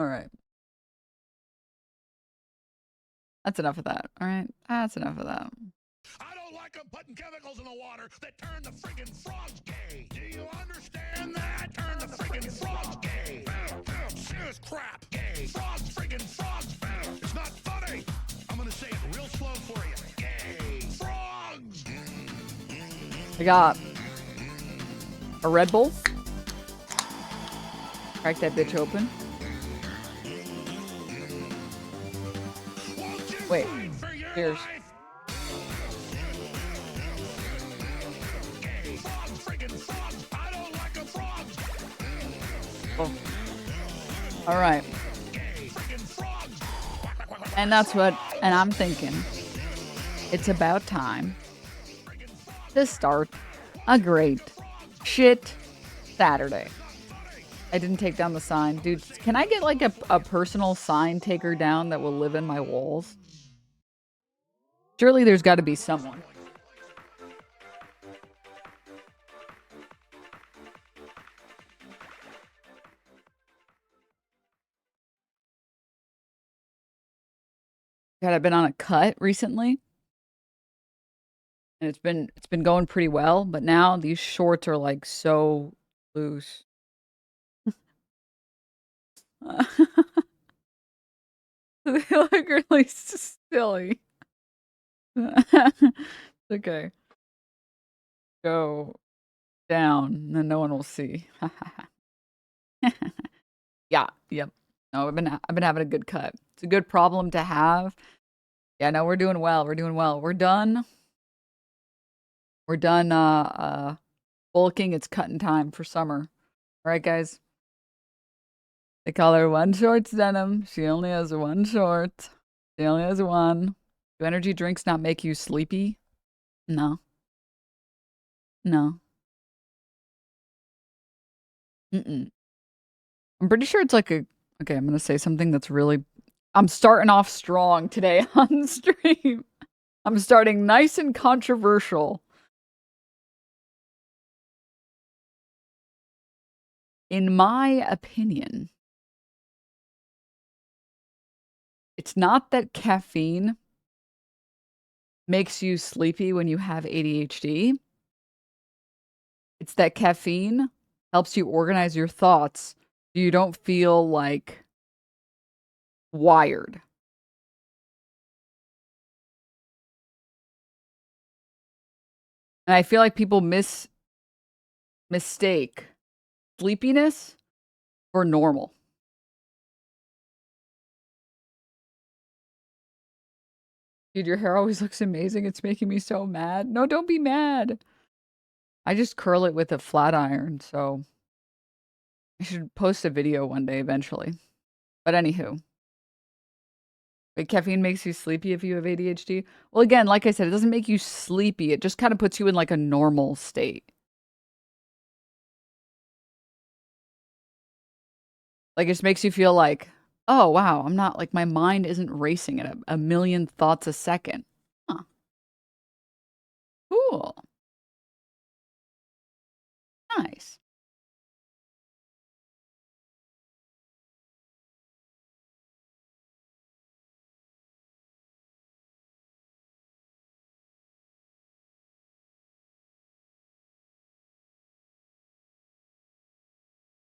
All right. That's enough of that. All right. That's enough of that. I don't like them putting chemicals in the water that turn the friggin' frogs gay. Do you understand that? Turn the friggin' frogs gay. Serious crap. Gay. Frogs, friggin' frogs. It's not funny. I'm gonna say it real slow for you. Gay. Frogs. I got a Red Bull. Crack that bitch open. Wait. Cheers. Oh. All right. And that's what, and I'm thinking it's about time to start a great shit Saturday. I didn't take down the sign. Dude, can I get like a personal sign taker down that will live in my walls? Surely there's got to be someone. God, I've been on a cut recently. And it's been going pretty well, but now these shorts are like so loose. They look really silly. Okay. Go down, and then no one will see. Yeah, yep. No, I've been having a good cut. It's a good problem to have. Yeah, no, we're doing well. We're doing well. We're done. We're done bulking. It's cutting time for summer. All right, guys. They call her one shorts denim. She only has one short. She only has one. Do energy drinks not make you sleepy? No. No. Mm-mm. I'm pretty sure it's like a... Okay, I'm going to say something that's really... I'm starting off strong today on stream. I'm starting nice and controversial. In my opinion, it's not that caffeine makes you sleepy when you have ADHD. It's that caffeine helps you organize your thoughts so you don't feel like wired. And I feel like people mistake sleepiness for normal. Dude, your hair always looks amazing. It's making me so mad. No, don't be mad. I just curl it with a flat iron, so I should post a video one day eventually. But anywho. Wait, caffeine makes you sleepy if you have ADHD? Well, again, like I said, it doesn't make you sleepy. It just kind of puts you in like a normal state. Like, it just makes you feel like, oh, wow, I'm not, like, my mind isn't racing at a million thoughts a second. Huh. Cool. Nice.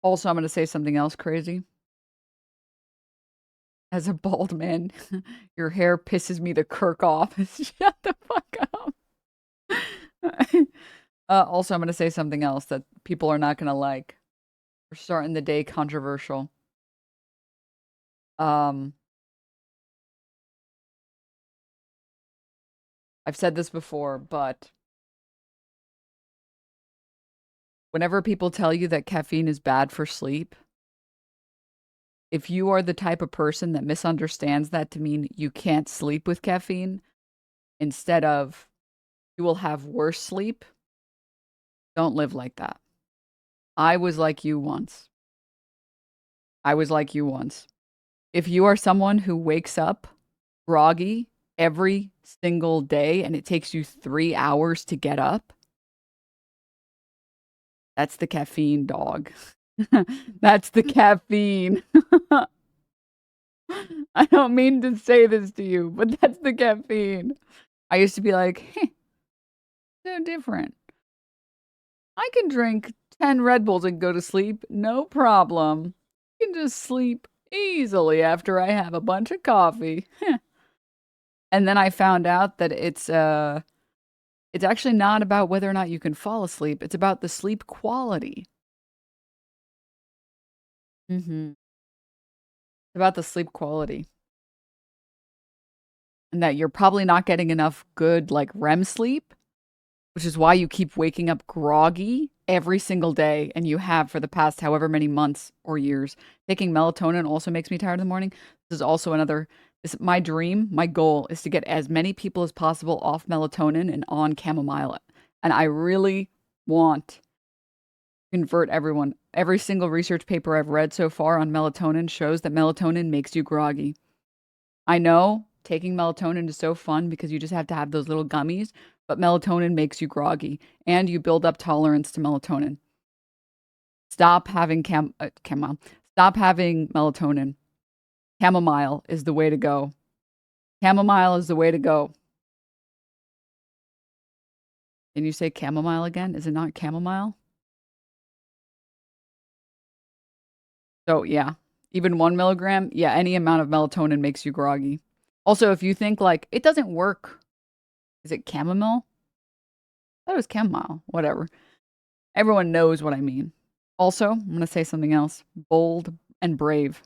Also, I'm going to say something else crazy. As a bald man, your hair pisses me the kirk off. Shut the fuck up. Also, I'm going to say something else that people are not going to like. We're starting the day controversial. I've said this before, but whenever people tell you that caffeine is bad for sleep, if you are the type of person that misunderstands that to mean you can't sleep with caffeine, instead of you will have worse sleep, don't live like that. I was like you once. I was like you once. If you are someone who wakes up groggy every single day and it takes you 3 hours to get up, that's the caffeine, dog. That's the caffeine. I don't mean to say this to you, but that's the caffeine. I used to be like, hey, so different. I can drink 10 Red Bulls and go to sleep, no problem. I can just sleep easily after I have a bunch of coffee. And then I found out that it's actually not about whether or not you can fall asleep. It's about the sleep quality. It's about the sleep quality. And that you're probably not getting enough good like REM sleep, which is why you keep waking up groggy every single day, and you have for the past however many months or years. Taking melatonin also makes me tired in the morning. This is also another my dream, my goal is to get as many people as possible off melatonin and on chamomile. And I really want to convert everyone. Every single research paper I've read so far on melatonin shows that melatonin makes you groggy. I know taking melatonin is so fun because you just have to have those little gummies, but melatonin makes you groggy and you build up tolerance to melatonin. Stop having chamomile. Stop having melatonin. Chamomile is the way to go. Chamomile is the way to go. Can you say chamomile again? Is it not chamomile? So yeah, even 1 milligram, yeah, any amount of melatonin makes you groggy. Also, if you think like it doesn't work, is it chamomile? I thought it was chamomile. Whatever. Everyone knows what I mean. Also, I'm going to say something else. Bold and brave.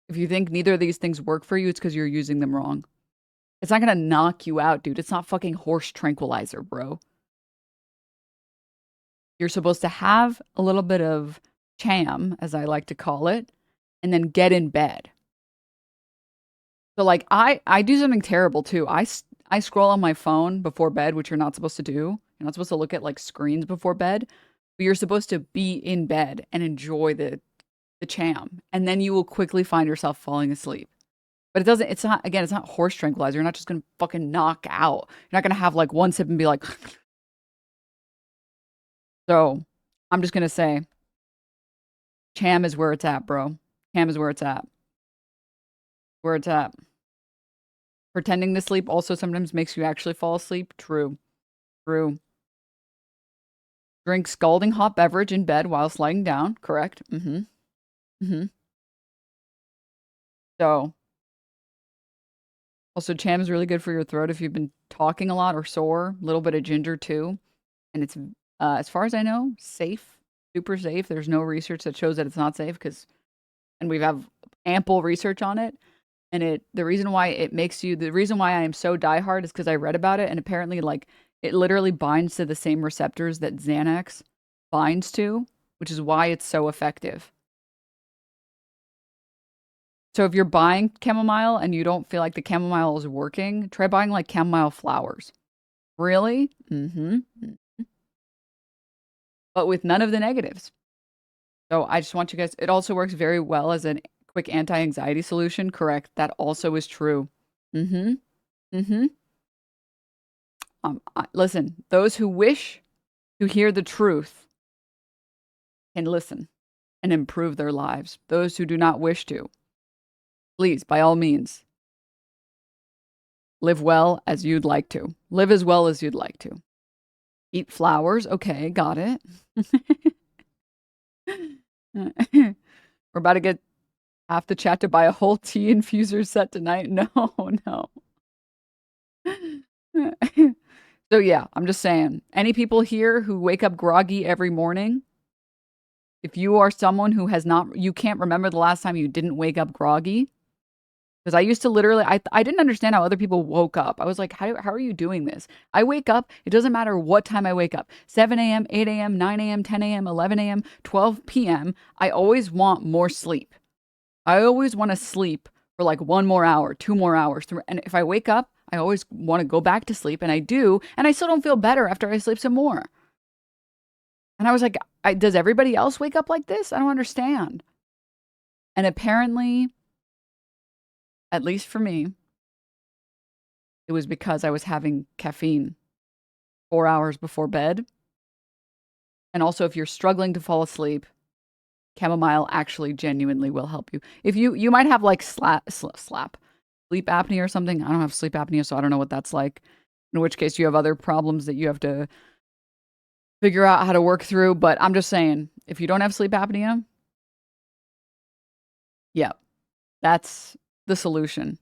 If you think neither of these things work for you, it's because you're using them wrong. It's not going to knock you out, dude. It's not fucking horse tranquilizer, bro. You're supposed to have a little bit of cham, as I like to call it, and then get in bed. So like I do something terrible too. I scroll on my phone before bed, which you're not supposed to do. You're not supposed to look at like screens before bed, but you're supposed to be in bed and enjoy the cham, and then you will quickly find yourself falling asleep. But it's not, again, it's not horse tranquilizer. You're not just gonna fucking knock out. You're not gonna have like one sip and be like, so I'm just gonna say, cham is where it's at, bro. Cham is where it's at. Where it's at. Pretending to sleep also sometimes makes you actually fall asleep. True. True. Drink scalding hot beverage in bed whilst lying down. Correct. So, also, cham is really good for your throat if you've been talking a lot or sore. A little bit of ginger too. And it's, as far as I know, safe. Super safe. There's no research that shows that it's not safe and we have ample research on it. And the reason why I am so diehard is because I read about it, and apparently, like, it literally binds to the same receptors that Xanax binds to, which is why it's so effective. So if you're buying chamomile and you don't feel like the chamomile is working, try buying like chamomile flowers. Really? But with none of the negatives. So I just want you guys, it also works very well as a quick anti-anxiety solution. Correct. That also is true. Mm-hmm. Mm-hmm. Listen, those who wish to hear the truth can listen and improve their lives. Those who do not wish to, please, by all means, live well as you'd like to. Live as well as you'd like to. Eat flowers. Okay, got it. We're about to get half the chat to buy a whole tea infuser set tonight. No, no. So yeah, I'm just saying, any people here who wake up groggy every morning, if you are someone who you can't remember the last time you didn't wake up groggy, because I used to literally, I didn't understand how other people woke up. I was like, how are you doing this? I wake up, it doesn't matter what time I wake up, 7 a.m., 8 a.m., 9 a.m., 10 a.m., 11 a.m., 12 p.m., I always want more sleep. I always want to sleep for like 1 more hour, 2 more hours. And if I wake up, I always want to go back to sleep, and I do, and I still don't feel better after I sleep some more. And I was like, does everybody else wake up like this? I don't understand. And apparently, at least for me, it was because I was having caffeine 4 hours before bed. And also, if you're struggling to fall asleep, chamomile actually genuinely will help you. If you might have like sleep apnea or something. I don't have sleep apnea, so I don't know what that's like. In which case you have other problems that you have to figure out how to work through. But I'm just saying, if you don't have sleep apnea, yeah, that's the solution.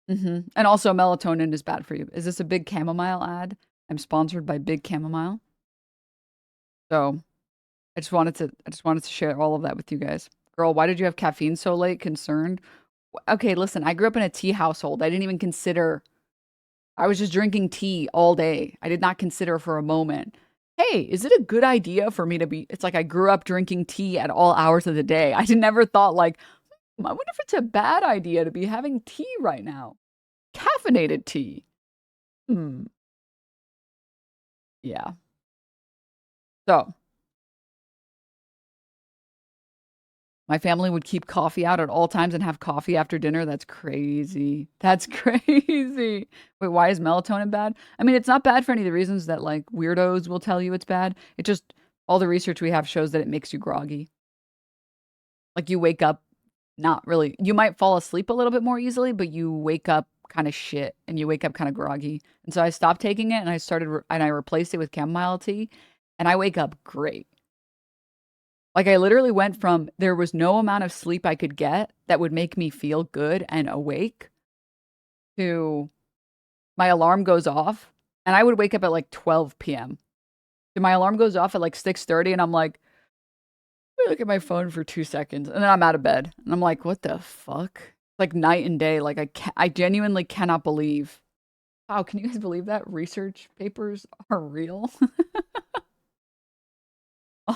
And also melatonin is bad for you. Is this a big chamomile ad? I'm sponsored by Big Chamomile. So I just wanted to share all of that with you guys. Girl, why did you have caffeine so late? Concerned? Okay, listen, I grew up in a tea household. I didn't even consider I was just drinking tea all day. I did not consider for a moment, hey, is it a good idea for me to be? It's like I grew up drinking tea at all hours of the day. I never thought, like, I wonder if it's a bad idea to be having tea right now. Caffeinated tea. Hmm. Yeah. So, my family would keep coffee out at all times and have coffee after dinner. That's crazy. That's crazy. Wait, why is melatonin bad? I mean, it's not bad for any of the reasons that like weirdos will tell you it's bad. It just all the research we have shows that it makes you groggy. Like you wake up not really. You might fall asleep a little bit more easily, but you wake up kind of shit and you wake up kind of groggy. And so I stopped taking it and I replaced it with chamomile tea and I wake up great. Like I literally went from there was no amount of sleep I could get that would make me feel good and awake to my alarm goes off and I would wake up at like 12 p.m. So my alarm goes off at like 6:30 and I'm like, let me look at my phone for 2 seconds and then I'm out of bed. And I'm like, what the fuck? Like night and day. Like I genuinely cannot believe. Wow, can you guys believe that? Research papers are real.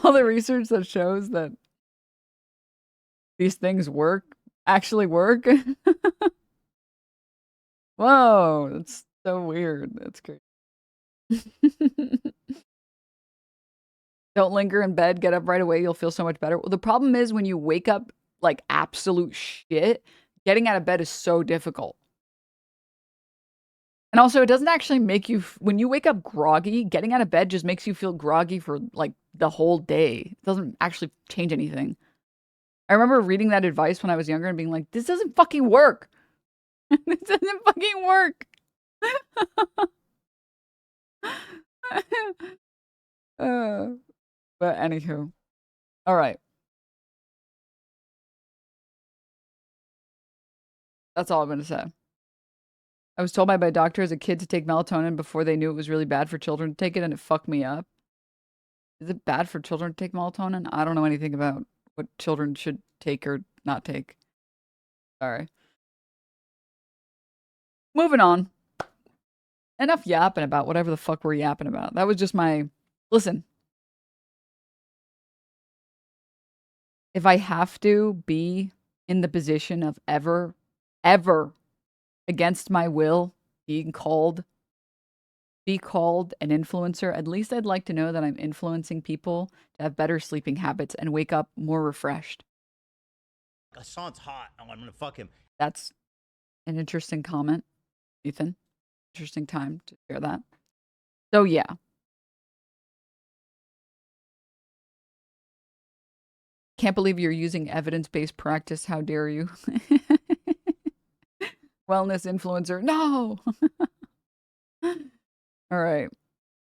All the research that shows that these things actually work. Whoa, that's so weird. That's great. Don't linger in bed, get up right away, you'll feel so much better. Well, the problem is when you wake up like absolute shit, getting out of bed is so difficult. And also, it doesn't actually make you, when you wake up groggy, getting out of bed just makes you feel groggy for like the whole day. It doesn't actually change anything. I remember reading that advice when I was younger and being like, this doesn't fucking work. This doesn't fucking work. uh, but anywho. All right. That's all I'm going to say. I was told by my doctor as a kid to take melatonin before they knew it was really bad for children to take it, and it fucked me up. Is it bad for children to take melatonin? I don't know anything about what children should take or not take. Sorry. Moving on. Enough yapping about whatever the fuck we're yapping about. That was just my. Listen. If I have to be in the position of ever, against my will, be called an influencer, at least I'd like to know that I'm influencing people to have better sleeping habits and wake up more refreshed. Hassan's hot. Oh, I'm gonna fuck him. That's an interesting comment, Ethan. Interesting time to share that. So yeah. Can't believe you're using evidence-based practice. How dare you? Wellness influencer. No. All right.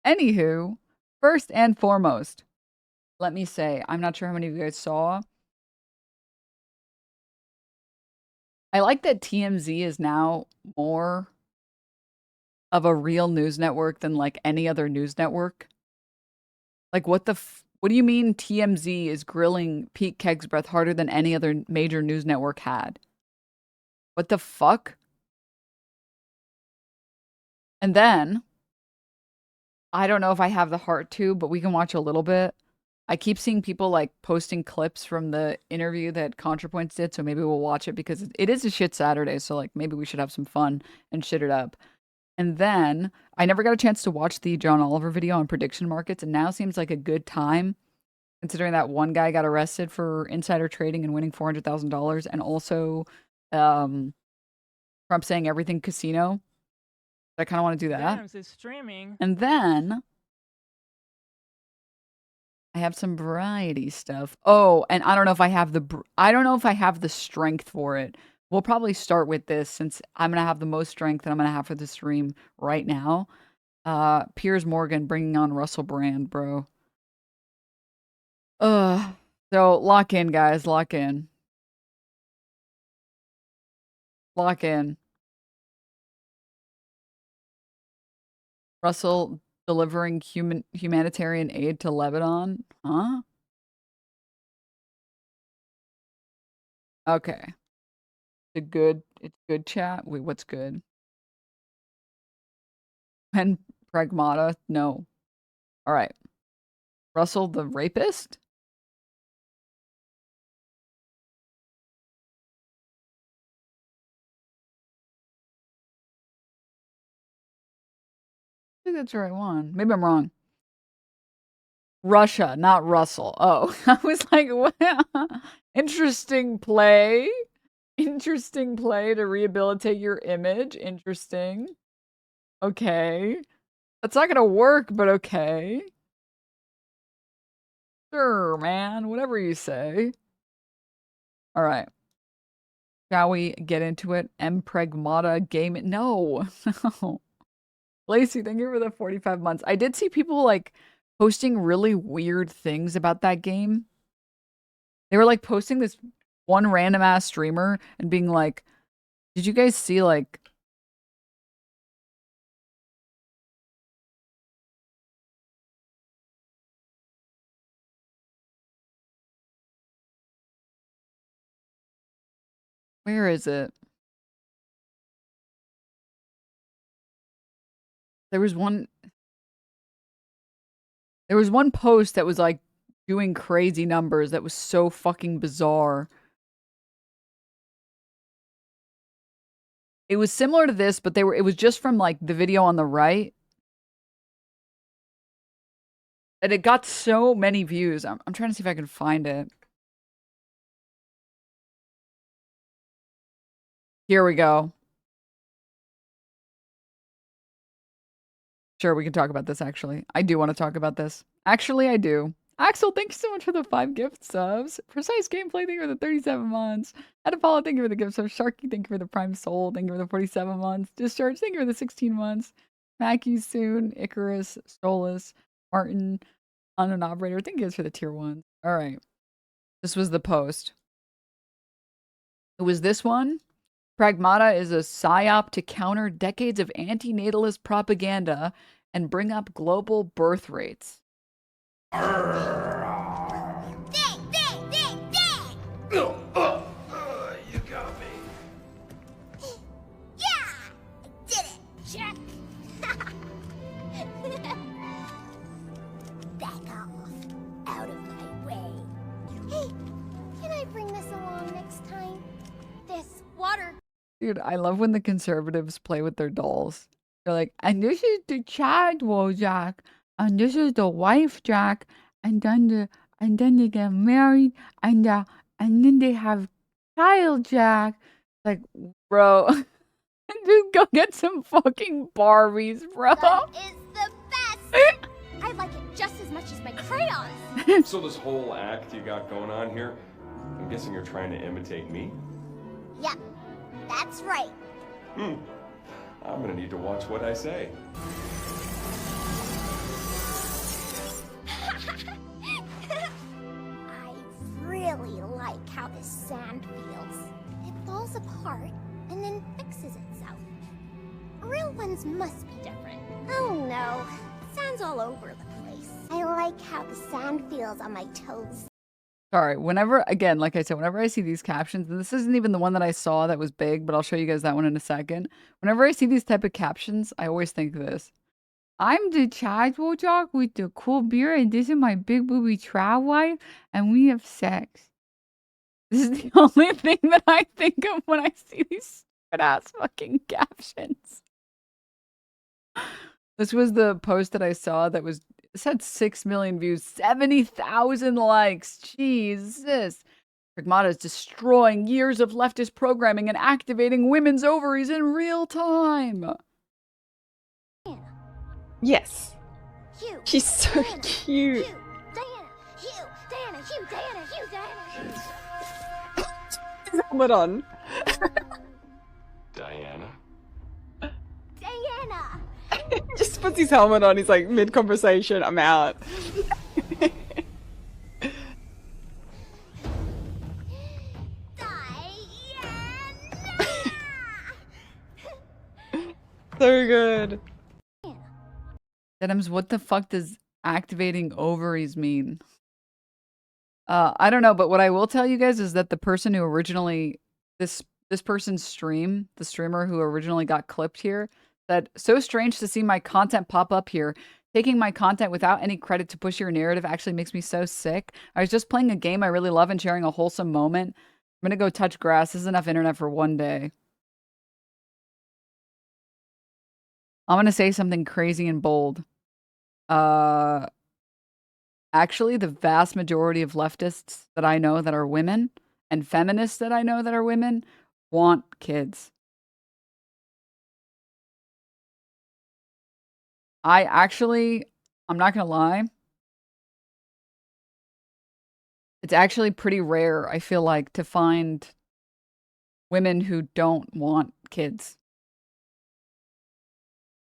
Anywho, first and foremost, let me say, I'm not sure how many of you guys saw. I like that TMZ is now more of a real news network than like any other news network. Like what what do you mean TMZ is grilling Pete Kegsbreath harder than any other major news network had? What the fuck? And then I don't know if I have the heart to, but we can watch a little bit. I keep seeing people like posting clips from the interview that ContraPoints did, so maybe we'll watch it because it is a shit Saturday, so like maybe we should have some fun and shit it up. And then I never got a chance to watch the John Oliver video on prediction markets, and now seems like a good time considering that one guy got arrested for insider trading and winning $400,000, and also Trump saying everything casino. I kind of want to do that. Denims is streaming. And then I have some variety stuff. Oh, and I don't know if I have the strength for it. We'll probably start with this since I'm gonna have the most strength that I'm gonna have for the stream right now. Piers Morgan bringing on Russell Brand, bro. So lock in, guys. Lock in. Lock in. Russell delivering humanitarian aid to Lebanon? Huh? Okay. It's good chat. Wait, what's good? And Pragmata? No. All right. Russell the rapist? I think that's the right one. Maybe I'm wrong. Russia, not Russell. Oh, I was like, what? Interesting play. Interesting play to rehabilitate your image. Interesting. Okay. That's not gonna work, but okay. Sure, man. Whatever you say. All right. Shall we get into it? Pragmata game. No. No. Lacey, thank you for the 45 months. I did see people like posting really weird things about that game. They were like posting this one random ass streamer and being like, did you guys see like where is it? There was one post that was like doing crazy numbers that was so fucking bizarre. It was similar to this, but it was just from like the video on the right. And it got so many views. I'm trying to see if I can find it. Here we go. Sure, we can talk about this actually. I do want to talk about this. Actually, I do. Axel, thank you so much for the 5 gift subs. Precise Gameplay, thank you for the 37 months. Adapollo, thank you for the gift subs. Sharky, thank you for the Prime Soul. Thank you for the 47 months. Discharge, thank you for the 16 months. Mackie, Soon, Icarus, Stolas, Martin, on an operator. Thank you guys for the tier 1. All right. This was the post. It was this one. Pragmata is a psyop to counter decades of anti-natalist propaganda and bring up global birth rates. You got me. Yeah! I did it! Check! Back off. Out of my way. Hey, can I bring this along next time? This water. Dude, I love when the conservatives play with their dolls. They're like, and this is the child, Wojak, and this is the wife, Jack, and then they get married, and then they have child, Jack. Like, bro, just go get some fucking Barbies, bro. That is the best! I like it just as much as my crayons. So this whole act you got going on here, I'm guessing you're trying to imitate me? Yep, that's right. I'm gonna need to watch what I say. I really like how this sand feels. It falls apart and then fixes itself. Real ones must be different. Oh no, sand's all over the place. I like how the sand feels on my toes. Sorry, again, like I said, whenever I see these captions, and this isn't even the one that I saw that was big, but I'll show you guys that one in a second. Whenever I see these type of captions, I always think of this. I'm the child Wojak with the cool beard, and this is my big booby trad wife, and we have sex. This is the only thing that I think of when I see these stupid ass fucking captions. This was the post that I saw that was, this had 6 million views, 70,000 likes. Jesus. Pragmata is destroying years of leftist programming and activating women's ovaries in real time. Yes. You. She's so Diana. cute. You. Diana. You, Diana, you, Diana. Helmet on. Diana? Diana. Just puts his helmet on. He's like, mid-conversation, I'm out. So good. Denims, what the fuck does activating ovaries mean? I don't know, but what I will tell you guys is that the person who originally this person's stream, the streamer who originally got clipped here, said, "So strange to see my content pop up here. Taking my content without any credit to push your narrative actually makes me so sick. I was just playing a game I really love and sharing a wholesome moment. I'm gonna go touch grass. This is enough internet for one day." I'm gonna say something crazy and bold. Actually, the vast majority of leftists that I know that are women and feminists that I know that are women want kids. I'm not gonna lie. It's actually pretty rare, I feel like, to find women who don't want kids.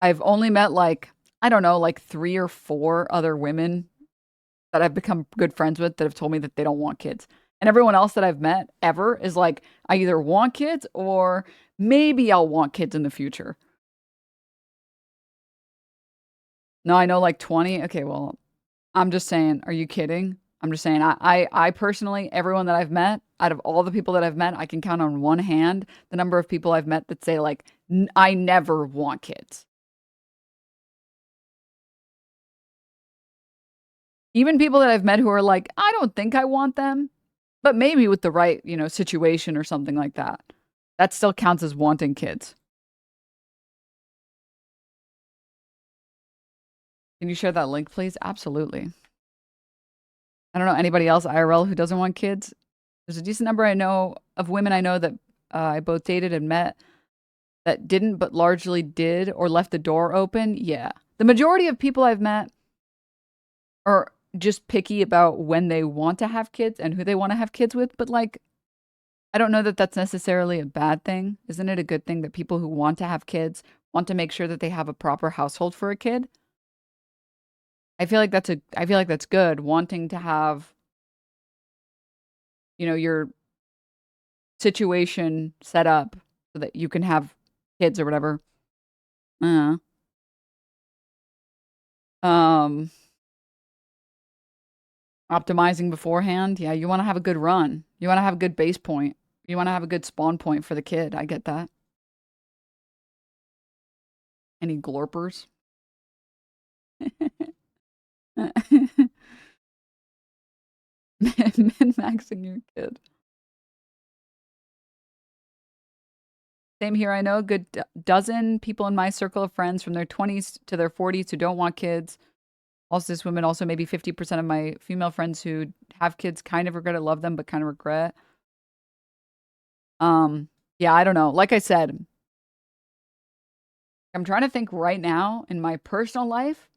I've only met like, I don't know, like 3 or 4 other women that I've become good friends with that have told me that they don't want kids. And everyone else that I've met ever is like, I either want kids or maybe I'll want kids in the future. No, I know like 20. Okay, well, I'm just saying, are you kidding? I'm just saying, I personally, everyone that I've met, out of all the people that I've met, I can count on one hand the number of people I've met that say like, I never want kids. Even people that I've met who are like, I don't think I want them, but maybe with the right, situation or something like that. That still counts as wanting kids. Can you share that link, please? Absolutely. I don't know anybody else IRL who doesn't want kids. There's a decent number I know of women I know that I both dated and met that didn't, but largely did or left the door open. Yeah. The majority of people I've met are just picky about when they want to have kids and who they want to have kids with. But like, I don't know that that's necessarily a bad thing. Isn't it a good thing that people who want to have kids want to make sure that they have a proper household for a kid? I feel like that's good. Wanting to have, your situation set up so that you can have kids or whatever. Optimizing beforehand. Yeah, you want to have a good run. You want to have a good base point. You want to have a good spawn point for the kid. I get that. Any glorpers? Min-maxing your kid. Same here. I know a good dozen people in my circle of friends from their 20s to their 40s who don't want kids. Also, this women, also maybe 50% of my female friends who have kids kind of regret it, love them, but kind of regret. Yeah, I don't know. Like I said, I'm trying to think right now in my personal life,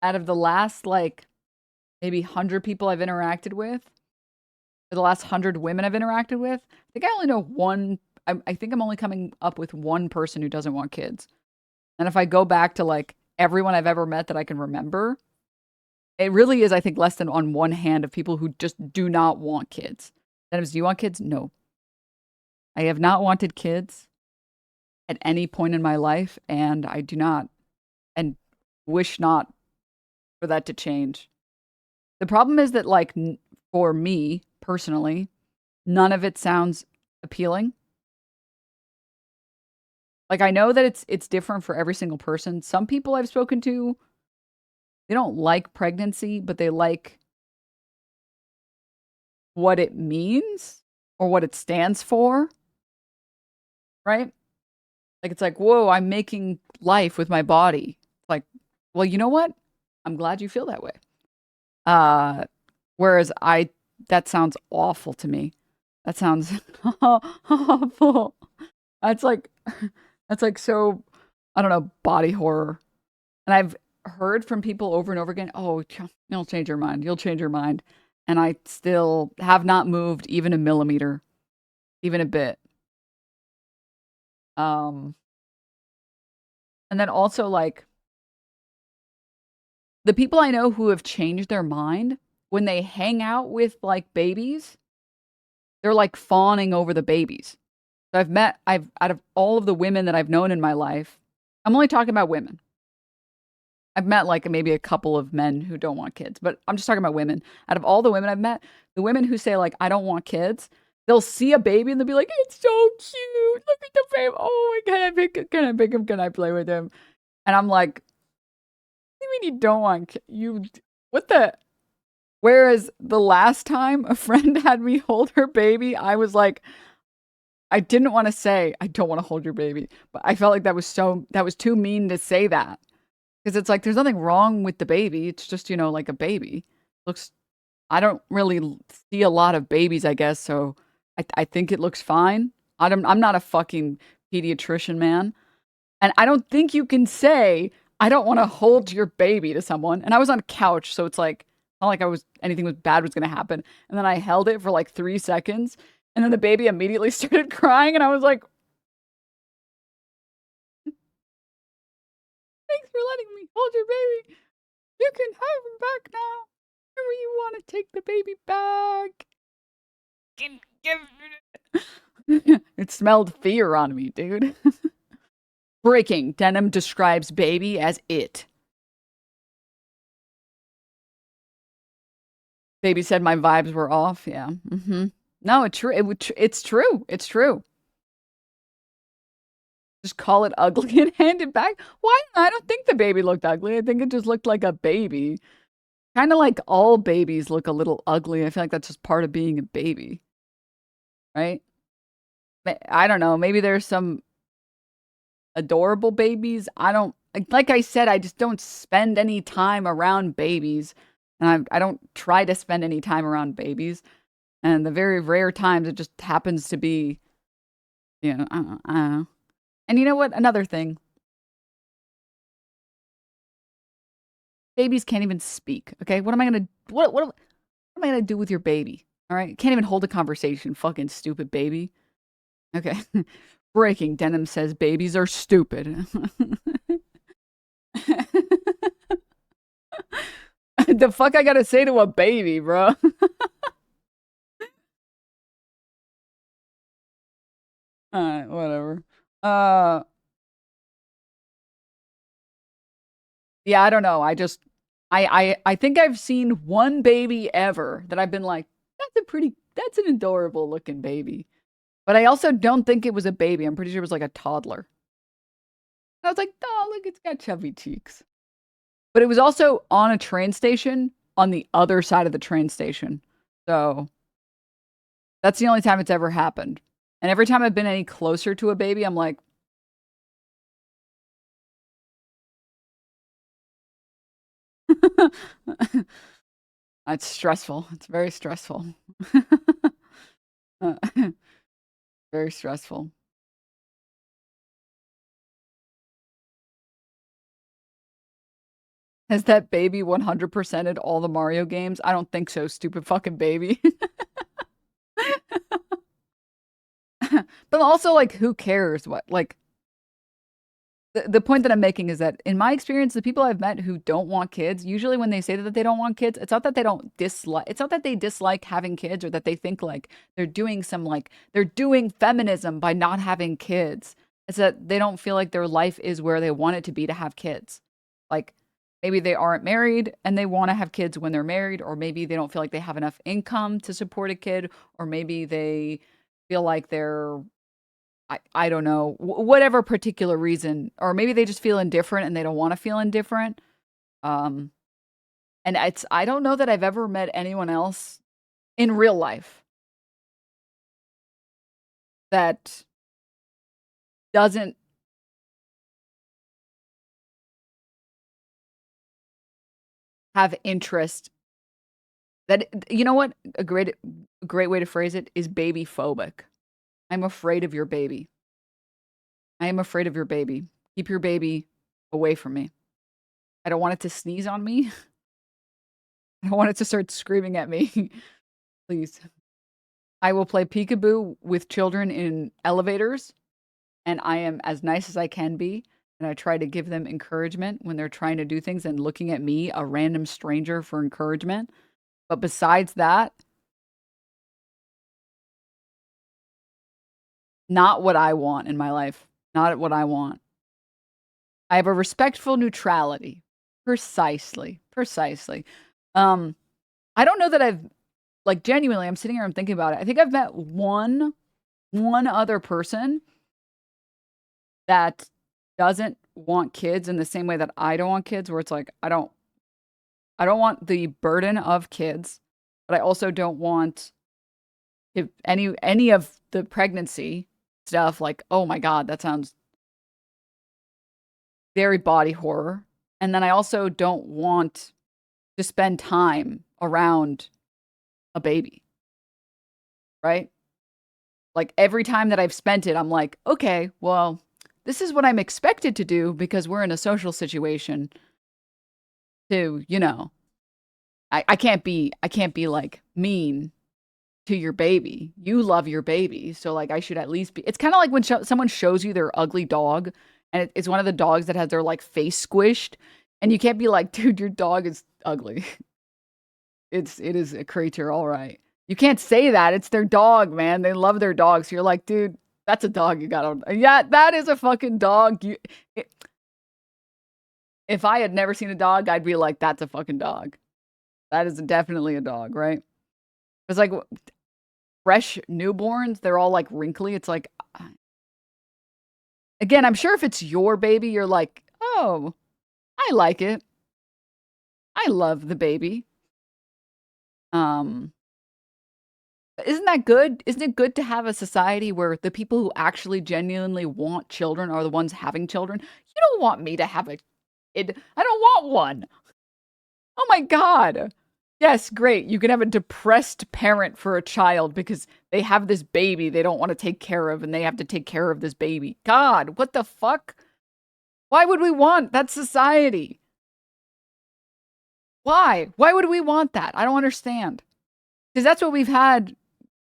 out of the last like maybe 100 people I've interacted with, or the last 100 women I've interacted with, I think I only know one. I think I'm only coming up with one person who doesn't want kids. And if I go back to like everyone I've ever met that I can remember, it really is, I think, less than on one hand of people who just do not want kids. That is, do you want kids? No. I have not wanted kids at any point in my life, and I do not, and wish not for that to change. The problem is that, like, for me personally, none of it sounds appealing. Like, I know that it's different for every single person. Some people I've spoken to, they don't like pregnancy, but they like what it means or what it stands for. Right? Like, it's like, whoa, I'm making life with my body. Like, well, you know what? I'm glad you feel that way. Whereas that sounds awful to me. That sounds awful. That's like so, I don't know, body horror. And I've heard from people over and over again, oh, you'll change your mind. You'll change your mind. and I still have not moved even a millimeter, even a bit. And then also, like, the people I know who have changed their mind, when they hang out with, like, babies, they're, like, fawning over the babies. So out of all of the women that I've known in my life, I'm only talking about women. I've met, like, maybe a couple of men who don't want kids, but I'm just talking about women. Out of all the women I've met, the women who say, like, "I don't want kids," they'll see a baby and they'll be like, "It's so cute. Look at the baby. Oh, can I pick him? Can I play with him?" And I'm like, "What do you mean you don't want you what the?" Whereas the last time a friend had me hold her baby, I was like, I didn't wanna say, "I don't wanna hold your baby," but I felt like that was too mean to say that. 'Cause it's like, there's nothing wrong with the baby, it's just, like a baby. Looks I don't really see a lot of babies, I guess, so I think it looks fine. I'm not a fucking pediatrician, man, and I don't think you can say, "I don't wanna hold your baby" to someone, and I was on a couch, so it's like, not like anything was bad was gonna happen, and then I held it for, like, 3 seconds, and then the baby immediately started crying, and I was like, "Thanks for letting me hold your baby. You can have him back now. Whenever you wanna take the baby back." It smelled fear on me, dude. Breaking. Denim describes baby as it. Baby said my vibes were off. Yeah. No, it's true. It's true. It's true. Just call it ugly and hand it back. Why? I don't think the baby looked ugly. I think it just looked like a baby. Kind of like all babies look a little ugly. I feel like that's just part of being a baby. Right? I don't know. Maybe there's some adorable babies. I don't like I said, I just don't spend any time around babies. And I don't try to spend any time around babies. And the very rare times it just happens to be, I don't know. And you know what? Another thing. Babies can't even speak. Okay. What am I gonna do with your baby? All right. Can't even hold a conversation. Fucking stupid baby. Okay. Breaking. Denim says babies are stupid. The fuck I gotta say to a baby, bro? Alright, whatever. Yeah, I don't know. I think I've seen one baby ever that I've been like, that's an adorable looking baby. But I also don't think it was a baby. I'm pretty sure it was like a toddler. I was like, oh, look, it's got chubby cheeks. But it was also on a train station on the other side of the train station. So that's the only time it's ever happened. And every time I've been any closer to a baby, I'm like, it's stressful. It's very stressful. Uh, very stressful. Has that baby 100%ed all the Mario games? I don't think so, stupid fucking baby. But also, like, who cares what? Like, the point that I'm making is that in my experience, the people I've met who don't want kids, usually when they say that they don't want kids, it's not that they don't dislike, it's not that they dislike having kids or that they think like they're doing they're doing feminism by not having kids. It's that they don't feel like their life is where they want it to be to have kids. Like, maybe they aren't married and they want to have kids when they're married, or maybe they don't feel like they have enough income to support a kid, or maybe they feel like they're I don't know, whatever particular reason, or maybe they just feel indifferent and they don't want to feel indifferent. Um, and I don't know that I've ever met anyone else in real life that doesn't have interest. That you know what a great way to phrase it is baby phobic. I'm afraid of your baby. I am afraid of your baby. Keep your baby away from me. I don't want it to sneeze on me. I don't want it to start screaming at me. Please. I will play peekaboo with children in elevators, and I am as nice as I can be, and I try to give them encouragement when they're trying to do things and looking at me, a random stranger, for encouragement. But besides that, not what I want in my life. Not what I want. I have a respectful neutrality. Precisely. I don't know that I've, like, genuinely, I'm sitting here, I'm thinking about it. I think I've met one other person that doesn't want kids in the same way that I don't want kids, where it's like, I don't want the burden of kids, but I also don't want if any of the pregnancy stuff, like, oh my God, that sounds very body horror. And then I also don't want to spend time around a baby, right? Like, every time that I've spent it, I'm like, okay, well, this is what I'm expected to do because we're in a social situation to, you know, I can't be like mean to your baby. You love your baby. So like, I should at least be, it's kind of like when someone shows you their ugly dog and it's one of the dogs that has their like face squished and you can't be like, dude, your dog is ugly. It is a creature. All right. You can't say that. It's their dog, man. They love their dogs. So you're like, dude, that's a dog you got. Yeah, that is a fucking dog. If I had never seen a dog, I'd be like, that's a fucking dog. That is definitely a dog, right? It's like fresh newborns. They're all like wrinkly. It's like, again, I'm sure if it's your baby, you're like, oh, I like it. I love the baby. Isn't that good? Isn't it good to have a society where the people who actually genuinely want children are the ones having children? You don't want me to have a kid. I don't want one. Oh my God. Yes, great. You can have a depressed parent for a child because they have this baby they don't want to take care of and they have to take care of this baby. God, what the fuck? Why would we want that society? Why? Why would we want that? I don't understand. Because that's what we've had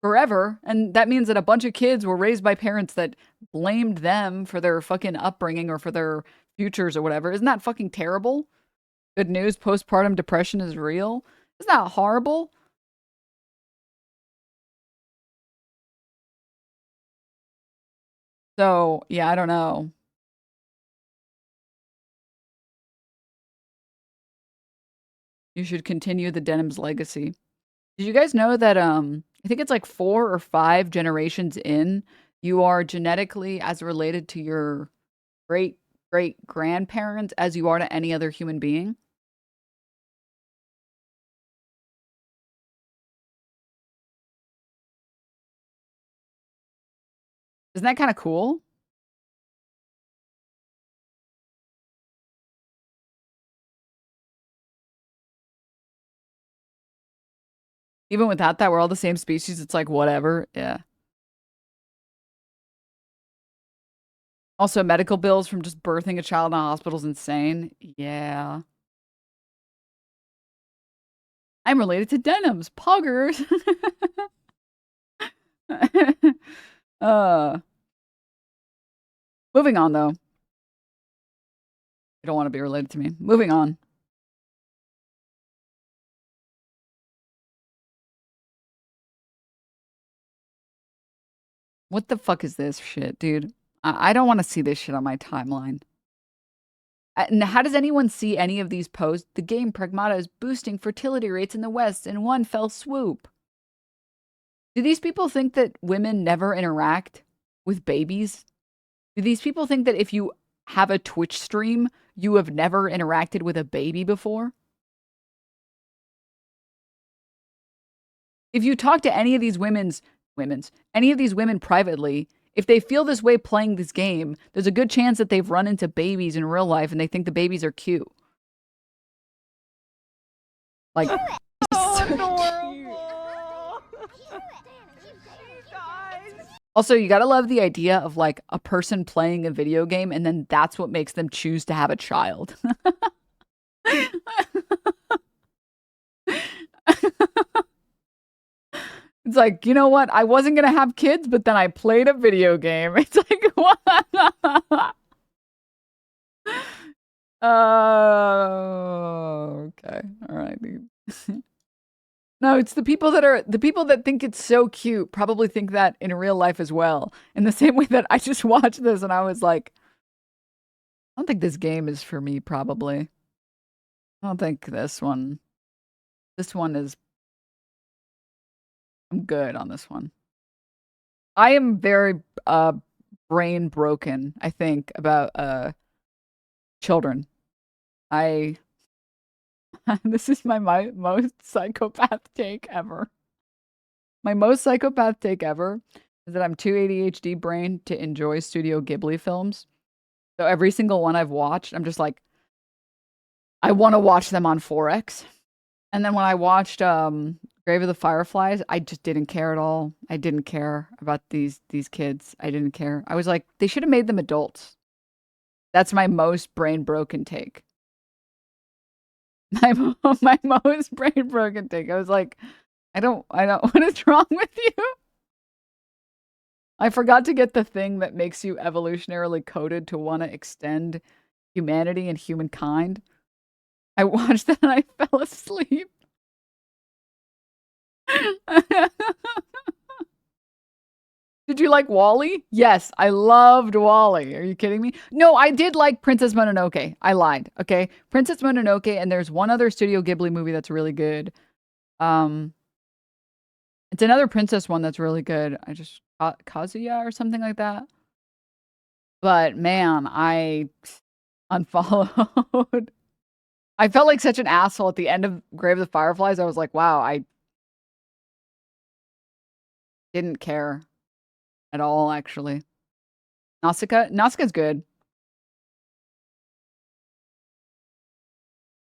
forever. And that means that a bunch of kids were raised by parents that blamed them for their fucking upbringing or for their futures or whatever. Isn't that fucking terrible? Good news, postpartum depression is real. Isn't that horrible? So, yeah, I don't know. You should continue the Denims legacy. Did you guys know that, I think it's like 4 or 5 generations in, you are genetically as related to your great-great-grandparents as you are to any other human being? Isn't that kind of cool? Even without that, we're all the same species. It's like, whatever. Yeah. Also, medical bills from just birthing a child in a hospital is insane. Yeah. I'm related to Denims. Poggers. uh, Moving on, though. You don't want to be related to me. Moving on. What the fuck is this shit, dude? I don't want to see this shit on my timeline. And how does anyone see any of these posts? The game Pragmata is boosting fertility rates in the West in one fell swoop. Do these people think that women never interact with babies? Do these people think that if you have a Twitch stream, you have never interacted with a baby before? If you talk to any of these women privately, if they feel this way playing this game, there's a good chance that they've run into babies in real life and they think the babies are cute. Like, also, you gotta love the idea of like a person playing a video game and then that's what makes them choose to have a child. It's like, you know what? I wasn't going to have kids, but then I played a video game. It's like, what? Okay. All right. No, it's the people that think it's so cute probably think that in real life as well. In the same way that I just watched this and I was like, I don't think this game is for me, probably. I don't think this one is, I'm good on this one. I am very brain broken, I think, about children. This is my most psychopath take ever. My most psychopath take ever is that I'm too ADHD brain to enjoy Studio Ghibli films. So every single one I've watched, I'm just like, I want to watch them on 4X. And then when I watched Grave of the Fireflies, I just didn't care at all. I didn't care about these kids. I didn't care. I was like, they should have made them adults. That's my most brain broken take. My most brain broken take. I was like, I don't what is wrong with you? I forgot to get the thing that makes you evolutionarily coded to want to extend humanity and humankind. I watched that and I fell asleep. Did you like WALL-E? Yes, I loved WALL-E. Are you kidding me? No, I did like Princess Mononoke. I lied. Okay, Princess Mononoke, and there's one other Studio Ghibli movie that's really good. It's another princess one that's really good. I just Kazuya or something like that. But man, I unfollowed. I felt like such an asshole at the end of Grave of the Fireflies. I was like, wow, I didn't care at all, actually. Nausicaa's good.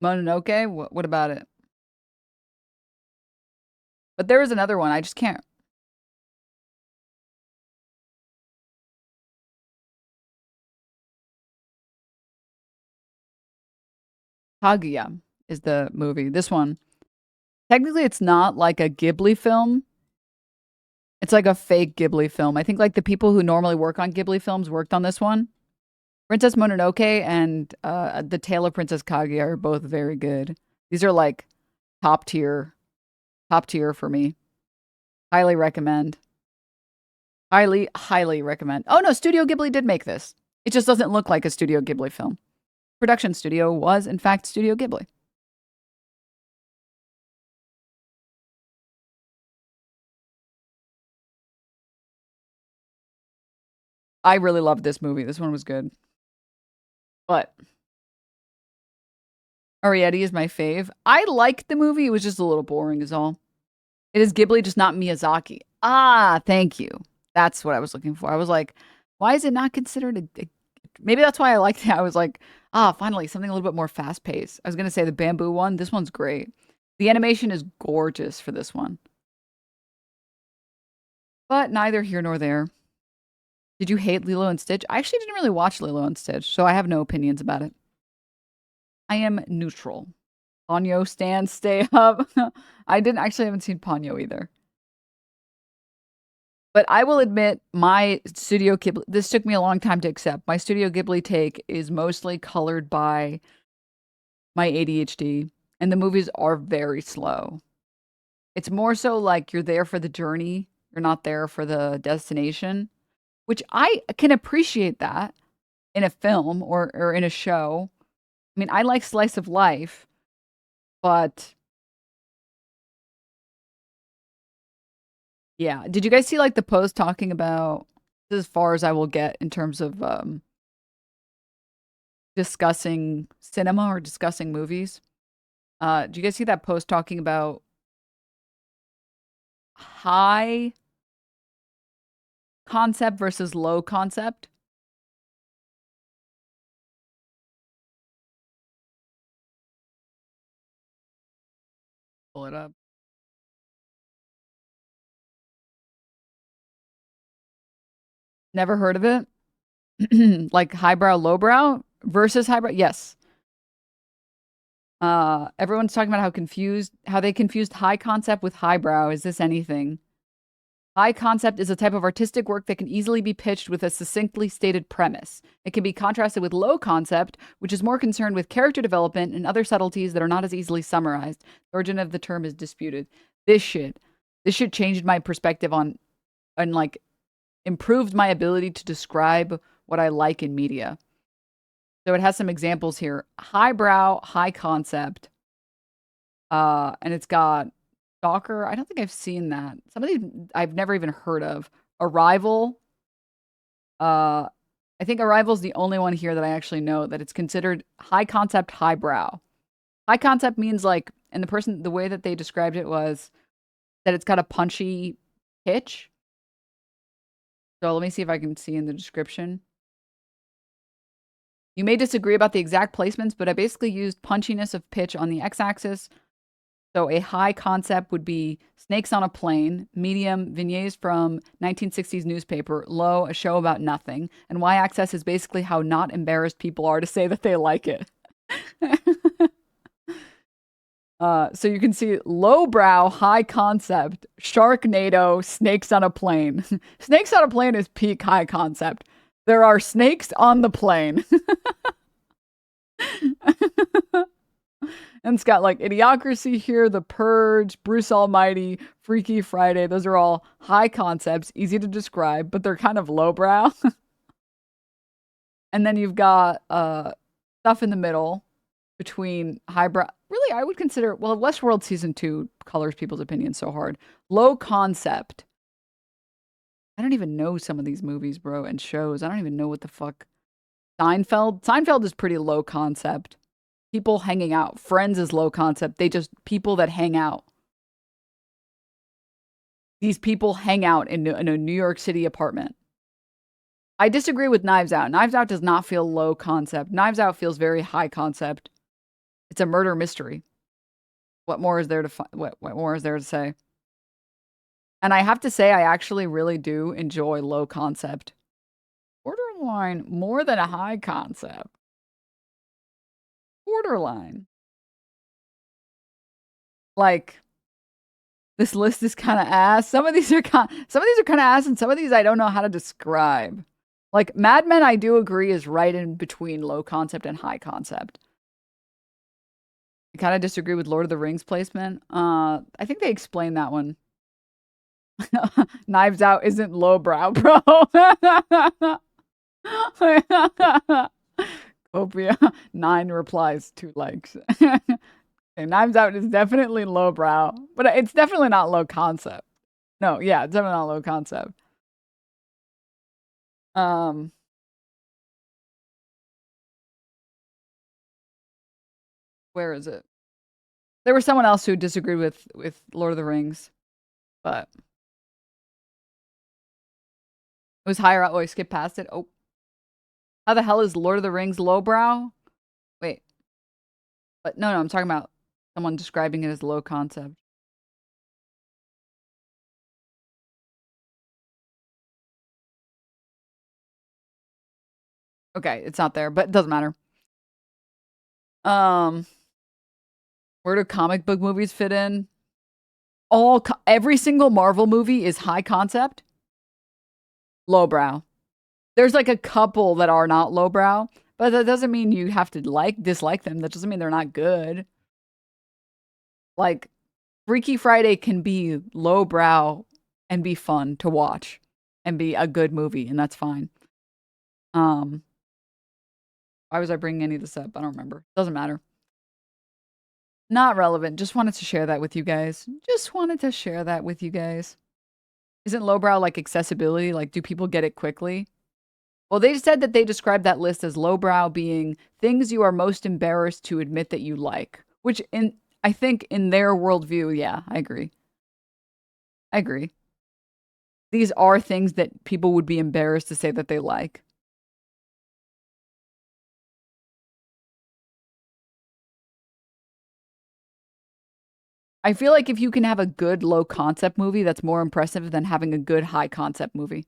Mononoke, what about it? But there was another one. I just can't. Kaguya is the movie. This one. Technically, it's not like a Ghibli film. It's like a fake Ghibli film. I think like the people who normally work on Ghibli films worked on this one. Princess Mononoke and The Tale of Princess Kaguya are both very good. These are like top tier for me. Highly recommend. Highly recommend. Oh no, Studio Ghibli did make this. It just doesn't look like a Studio Ghibli film. Production studio was, in fact, Studio Ghibli. I really loved this movie. This one was good. But Arietti is my fave. I liked the movie. It was just a little boring is all. It is Ghibli, just not Miyazaki. Ah, thank you. That's what I was looking for. I was like, why is it not considered a maybe that's why I liked it. I was like, finally, something a little bit more fast paced. I was going to say the bamboo one. This one's great. The animation is gorgeous for this one. But neither here nor there. Did you hate Lilo and Stitch? I actually didn't really watch Lilo and Stitch, so I have no opinions about it. I am neutral. Ponyo stand, stay up. I haven't seen Ponyo either. But I will admit, my Studio Ghibli, this took me a long time to accept. My Studio Ghibli take is mostly colored by my ADHD, and the movies are very slow. It's more so like you're there for the journey, you're not there for the destination, which I can appreciate that in a film or in a show. I mean, I like slice of life, but yeah. Did you guys see like the post talking about as far as I will get in terms of discussing cinema or discussing movies? Do you guys see that post talking about high concept versus low concept? Pull it up. Never heard of it? Like highbrow, lowbrow versus highbrow? Yes. Everyone's talking about how they confused high concept with highbrow. Is this anything? High concept is a type of artistic work that can easily be pitched with a succinctly stated premise. It can be contrasted with low concept, which is more concerned with character development and other subtleties that are not as easily summarized. The origin of the term is disputed. This shit changed my perspective on, and like improved my ability to describe what I like in media. So it has some examples here. Highbrow, high concept. And it's got Stalker. I don't think I've seen that. Some of these I've never even heard of. Arrival. I think Arrival's the only one here that I actually know that it's considered high concept, highbrow. High concept means like, and the way that they described it was that it's got a punchy pitch. So let me see if I can see in the description. You may disagree about the exact placements, but I basically used punchiness of pitch on the x-axis. So a high concept would be Snakes on a Plane, medium, vignettes from 1960s newspaper, low, a show about nothing, and y-axis is basically how not embarrassed people are to say that they like it. So you can see lowbrow, high concept, Sharknado, Snakes on a Plane. Snakes on a Plane is peak high concept. There are snakes on the plane. And it's got like Idiocracy here, The Purge, Bruce Almighty, Freaky Friday. Those are all high concepts, easy to describe, but they're kind of lowbrow. And then you've got stuff in the middle between highbrow. Really, I would consider, well, Westworld Season 2 colors people's opinions so hard. Low concept. I don't even know some of these movies, bro, and shows. I don't even know what the fuck. Seinfeld is pretty low concept. People hanging out. Friends is low concept. People that hang out. These people hang out in a New York City apartment. I disagree with Knives Out. Knives Out does not feel low concept. Knives Out feels very high concept. It's a murder mystery. What more is there to say? And I have to say, I actually really do enjoy low concept. Borderline more than a high concept. Borderline. Like, this list is kind of ass. Some of these are kind of ass, and some of these I don't know how to describe. Like, Mad Men, I do agree, is right in between low concept and high concept. I kind of disagree with Lord of the Rings placement. I think they explained that one. Knives Out isn't lowbrow, bro. Copia 9 replies, 2 likes. Okay, Knives Out is definitely lowbrow, but it's definitely not low concept. No, yeah, it's definitely not low concept. Where is it? There was someone else who disagreed with Lord of the Rings, but it was higher up. Oh, I skipped past it. Oh. How the hell is Lord of the Rings lowbrow? Wait. But no, I'm talking about someone describing it as low concept. Okay, it's not there, but it doesn't matter. Where do comic book movies fit in? Every single Marvel movie is high concept. Lowbrow. There's like a couple that are not lowbrow, but that doesn't mean you have to dislike them. That doesn't mean they're not good. Like, Freaky Friday can be lowbrow and be fun to watch and be a good movie, and that's fine. Why was I bringing any of this up? I don't remember. Doesn't matter. Not relevant. Just wanted to share that with you guys. Isn't lowbrow like accessibility? Like, do people get it quickly? Well, they said that they described that list as lowbrow being things you are most embarrassed to admit that you like. Which, I think in their worldview, yeah, I agree. These are things that people would be embarrassed to say that they like. I feel like if you can have a good low concept movie, that's more impressive than having a good high concept movie.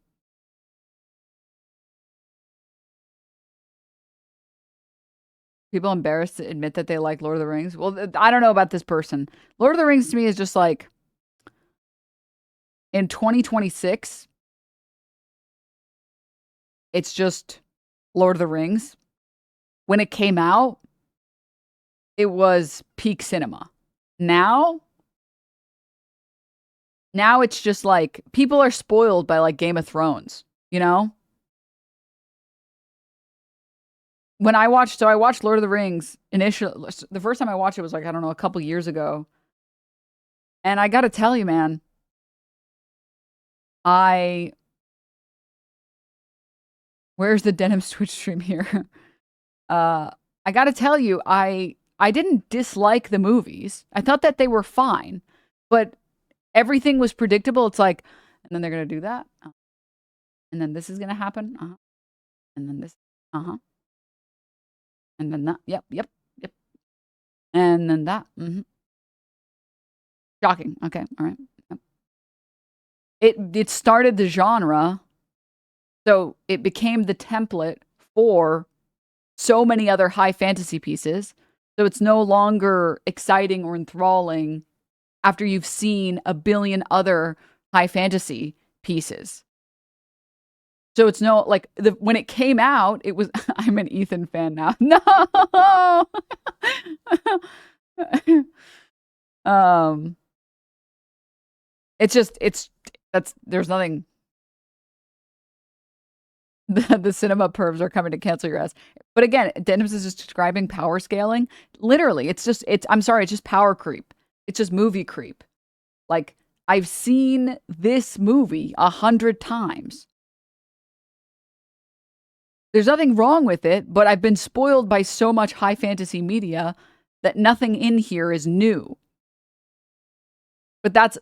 People embarrassed to admit that they like Lord of the Rings. Well, I don't know about this person. Lord of the Rings to me is just like, in 2026, it's just Lord of the Rings. When it came out, it was peak cinema. Now it's just like, people are spoiled by like Game of Thrones, you know? When I watched Lord of the Rings initially. The first time I watched it was like, I don't know, a couple years ago. And I gotta tell you, man, where's the Denims Twitch stream here? I gotta tell you, I didn't dislike the movies. I thought that they were fine, but everything was predictable. It's like, and then they're gonna do that, and then this is gonna happen, and then this, and then that, yep, and then that, Shocking. Okay, all right. Yep. It started the genre, so it became the template for so many other high fantasy pieces. So it's no longer exciting or enthralling after you've seen a billion other high fantasy pieces. So it's no, like, when it came out, it was, I'm an Ethan fan now. No! There's nothing. The cinema pervs are coming to cancel your ass. But again, Denims is just describing power scaling. Literally, I'm sorry, it's just power creep. It's just movie creep. Like, I've seen this movie 100 times. There's nothing wrong with it, but I've been spoiled by so much high fantasy media that nothing in here is new. But that's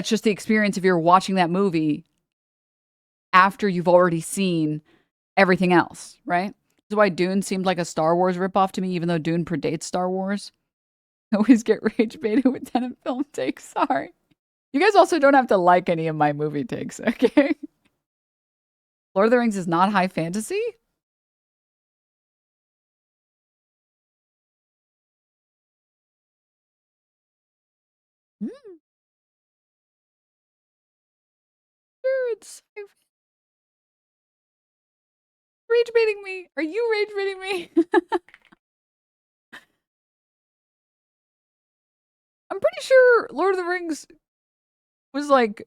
just the experience if you're watching that movie after you've already seen everything else, right? This is why Dune seemed like a Star Wars ripoff to me, even though Dune predates Star Wars. I always get rage baited with tenant film takes. Sorry. You guys also don't have to like any of my movie takes, okay? Lord of the Rings is not high fantasy? Sure, it's rage baiting me. Are you rage baiting me? I'm pretty sure Lord of the Rings was like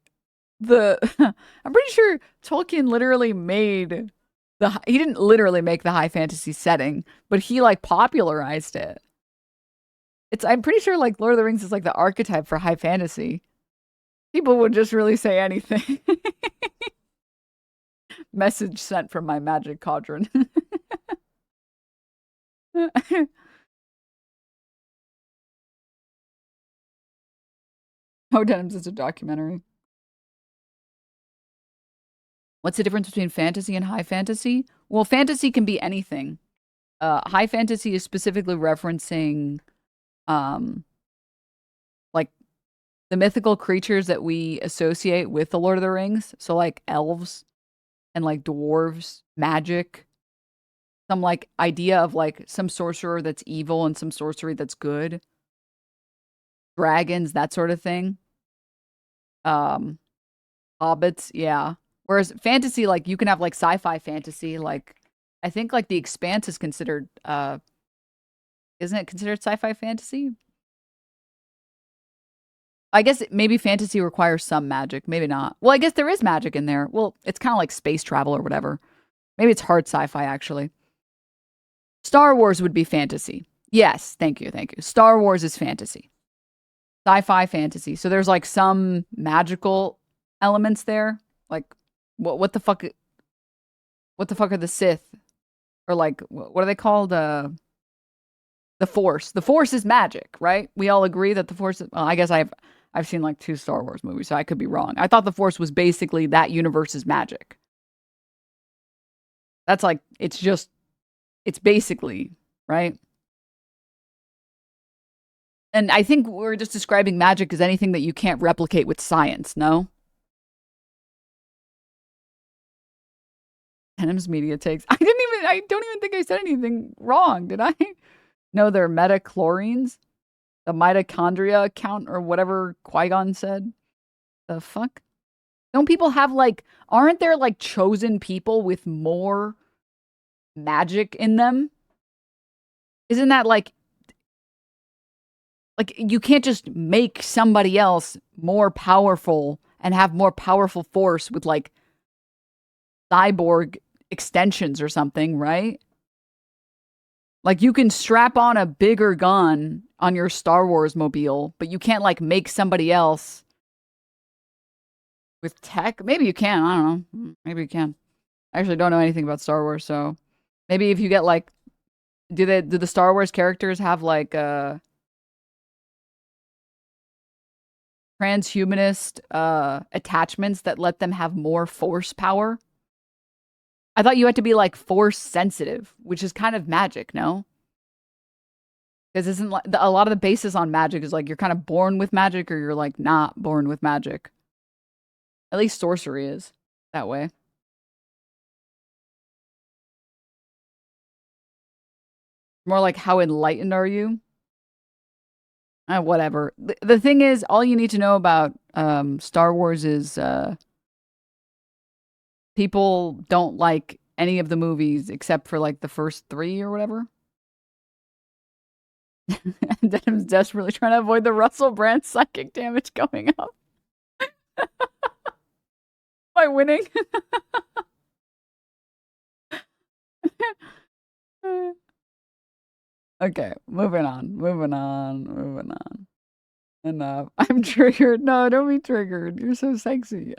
I'm pretty sure Tolkien literally made he didn't literally make the high fantasy setting, but he like popularized it. I'm pretty sure like Lord of the Rings is like the archetype for high fantasy. People would just really say anything. Message sent from my magic cauldron. Oh, Denims is a documentary. What's the difference between fantasy and high fantasy? Well, fantasy can be anything. High fantasy is specifically referencing, like the mythical creatures that we associate with the Lord of the Rings. So like elves and like dwarves, magic, some like idea of like some sorcerer that's evil and some sorcery that's good. Dragons, that sort of thing. Hobbits, yeah. Whereas fantasy, like you can have like sci-fi fantasy, like I think like The Expanse is considered isn't it considered sci-fi fantasy? I guess maybe fantasy requires some magic, maybe not. Well, I guess there is magic in there. Well, it's kind of like space travel or whatever. Maybe it's hard sci-fi actually. Star Wars would be fantasy. Yes, thank you. Star Wars is fantasy. Sci-fi fantasy. So there's like some magical elements there. Like what the fuck are the Sith? Or like what are they called? The Force. The Force is magic, right? We all agree that the Force is, well, I guess I've seen like 2 Star Wars movies, so I could be wrong. I thought the Force was basically that universe's magic. That's like it's basically, right? And I think we're just describing magic as anything that you can't replicate with science, no? Denims media takes. I didn't I don't even think I said anything wrong, did I? No, they're metachlorines. The mitochondria count or whatever Qui-Gon said. The fuck? Don't people have like, aren't there like chosen people with more magic in them? Isn't that like you can't just make somebody else more powerful and have more powerful force with like cyborg extensions or something, right? Like you can strap on a bigger gun on your Star Wars mobile, but you can't like make somebody else with tech. Maybe you can. I don't know. Maybe you can. I actually don't know anything about Star Wars, so maybe if you get like, do the Star Wars characters have like transhumanist attachments that let them have more force power? I thought you had to be like force sensitive, which is kind of magic, no? Because isn't like a lot of the basis on magic is like you're kind of born with magic or you're like not born with magic. At least sorcery is that way. More like how enlightened are you? Whatever. The thing is, all you need to know about Star Wars is people don't like any of the movies except for like the first 3 or whatever. Denim's desperately trying to avoid the Russell Brand psychic damage going up. Am I winning? Okay, moving on. Enough. I'm triggered. No, don't be triggered. You're so sexy.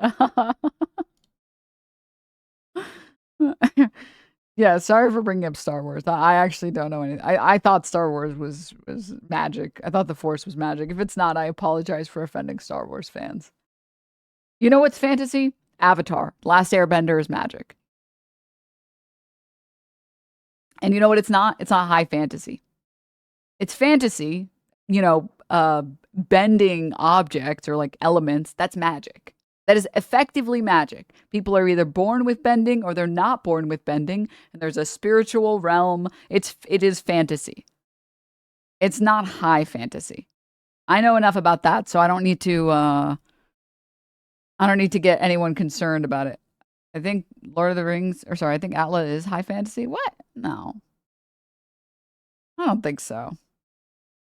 Yeah, sorry for bringing up Star Wars. I actually don't know anything. I thought Star Wars was magic. I thought the Force was magic. If it's not, I apologize for offending Star Wars fans. You know what's fantasy? Avatar. Last Airbender is magic. And you know what it's not? It's not high fantasy. It's fantasy, you know, bending objects or like elements. That's magic. That is effectively magic. People are either born with bending or they're not born with bending. And there's a spiritual realm. It is fantasy. It's not high fantasy. I know enough about that, so I don't need to get anyone concerned about it. I think Lord of the Rings, or sorry, I think Atla is high fantasy. What? No. I don't think so.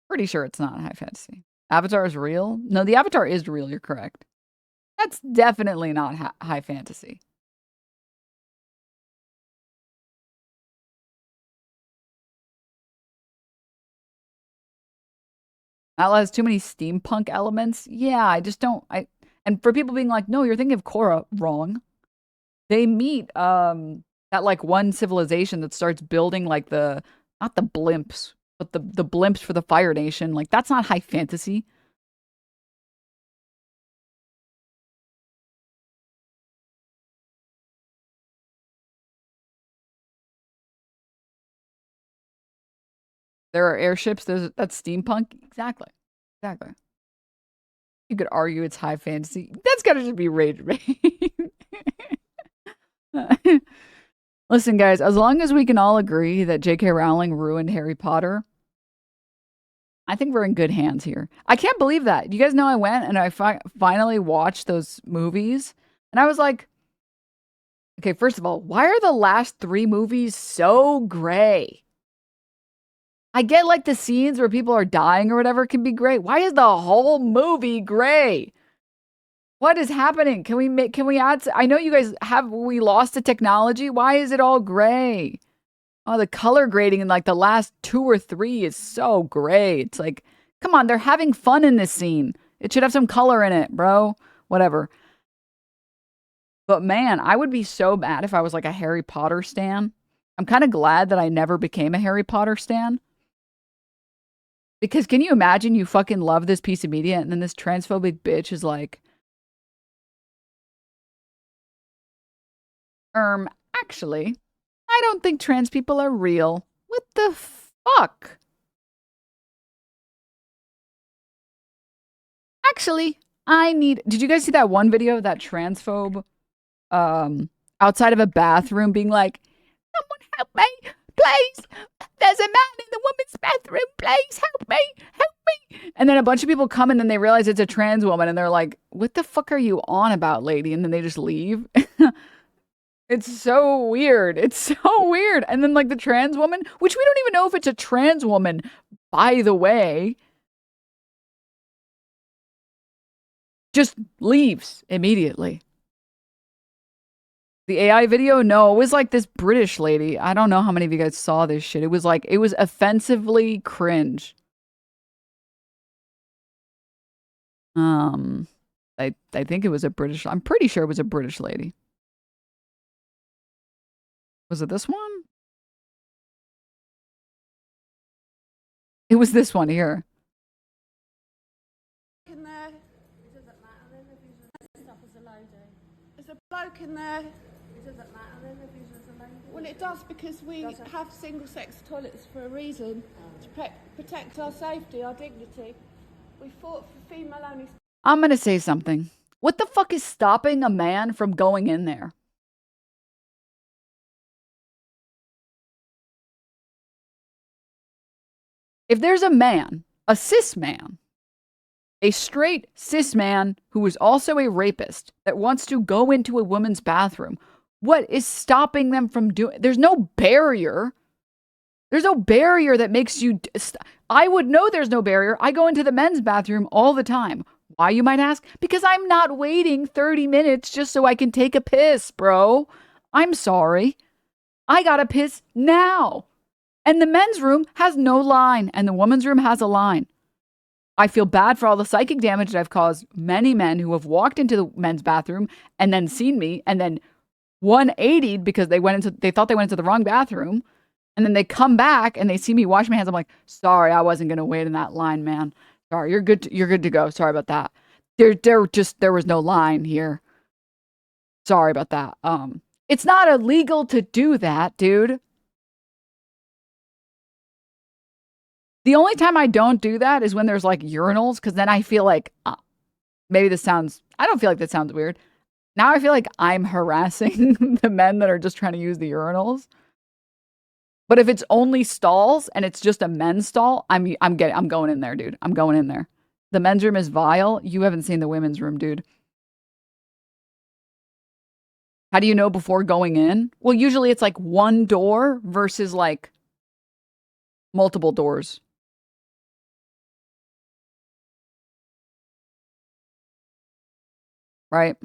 Pretty sure it's not high fantasy. Avatar is real? No, the Avatar is real. You're correct. That's definitely not high fantasy. Atla has too many steampunk elements. Yeah, I just don't. And for people being like, no, you're thinking of Korra, wrong. They meet that like one civilization that starts building like not the blimps, but the blimps for the Fire Nation. Like that's not high fantasy. There are airships. That's steampunk. Exactly. You could argue it's high fantasy. That's gotta just be rage. Listen, guys, as long as we can all agree that J.K. Rowling ruined Harry Potter, I think we're in good hands here. I can't believe that. You guys know I went and I finally watched those movies, and I was like, okay, first of all, why are the last 3 movies so gray? I get like the scenes where people are dying or whatever can be great. Why is the whole movie gray? What is happening? Can we add, I know you guys we lost the technology? Why is it all gray? Oh, the color grading in like the last 2 or 3 is so gray. It's like, come on, they're having fun in this scene. It should have some color in it, bro. Whatever. But man, I would be so mad if I was like a Harry Potter stan. I'm kind of glad that I never became a Harry Potter stan. Because can you imagine you fucking love this piece of media and then this transphobic bitch is like, actually, I don't think trans people are real. What the fuck? Actually, did you guys see that one video of that transphobe outside of a bathroom being like, someone help me, please. There's a man in the women's bathroom, please help me, help me. And then a bunch of people come and then they realize it's a trans woman and they're like, what the fuck are you on about, lady? And then they just leave. It's so weird. It's so weird. And then like the trans woman, which we don't even know if it's a trans woman, by the way, just leaves immediately. The AI video? No, it was like this British lady. I don't know how many of you guys saw this shit. It was like, it was offensively cringe. I think it was a British, I'm pretty sure it was a British lady. Was it this one? It was this one here. In there. It doesn't matter then if he's stuff as a lady. There's a bloke in there. It doesn't matter then if he's a lady. Well, it does because we have single-sex toilets for a reason to protect our safety, our dignity. We fought for female-only. I'm gonna say something. What the fuck is stopping a man from going in there? If there's a man, a cis man, a straight cis man who is also a rapist that wants to go into a woman's bathroom, what is stopping them from doing? There's no barrier. There's no barrier that makes you... I would know there's no barrier. I go into the men's bathroom all the time. Why, you might ask? Because I'm not waiting 30 minutes just so I can take a piss, bro. I'm sorry. I gotta piss now. And the men's room has no line, and the women's room has a line. I feel bad for all the psychic damage that I've caused many men who have walked into the men's bathroom and then seen me and then 180'd because they thought they went into the wrong bathroom. And then they come back and they see me wash my hands. I'm like, sorry, I wasn't going to wait in that line, man. Sorry, you're good to go. Sorry about that. There was no line here. Sorry about that. It's not illegal to do that, dude. The only time I don't do that is when there's like urinals, because then I feel like, maybe this sounds, I don't feel like that sounds weird. Now I feel like I'm harassing the men that are just trying to use the urinals. But if it's only stalls and it's just a men's stall, I'm going in there, dude. I'm going in there. The men's room is vile. You haven't seen the women's room, dude. How do you know before going in? Well, usually it's like one door versus like multiple doors. Right?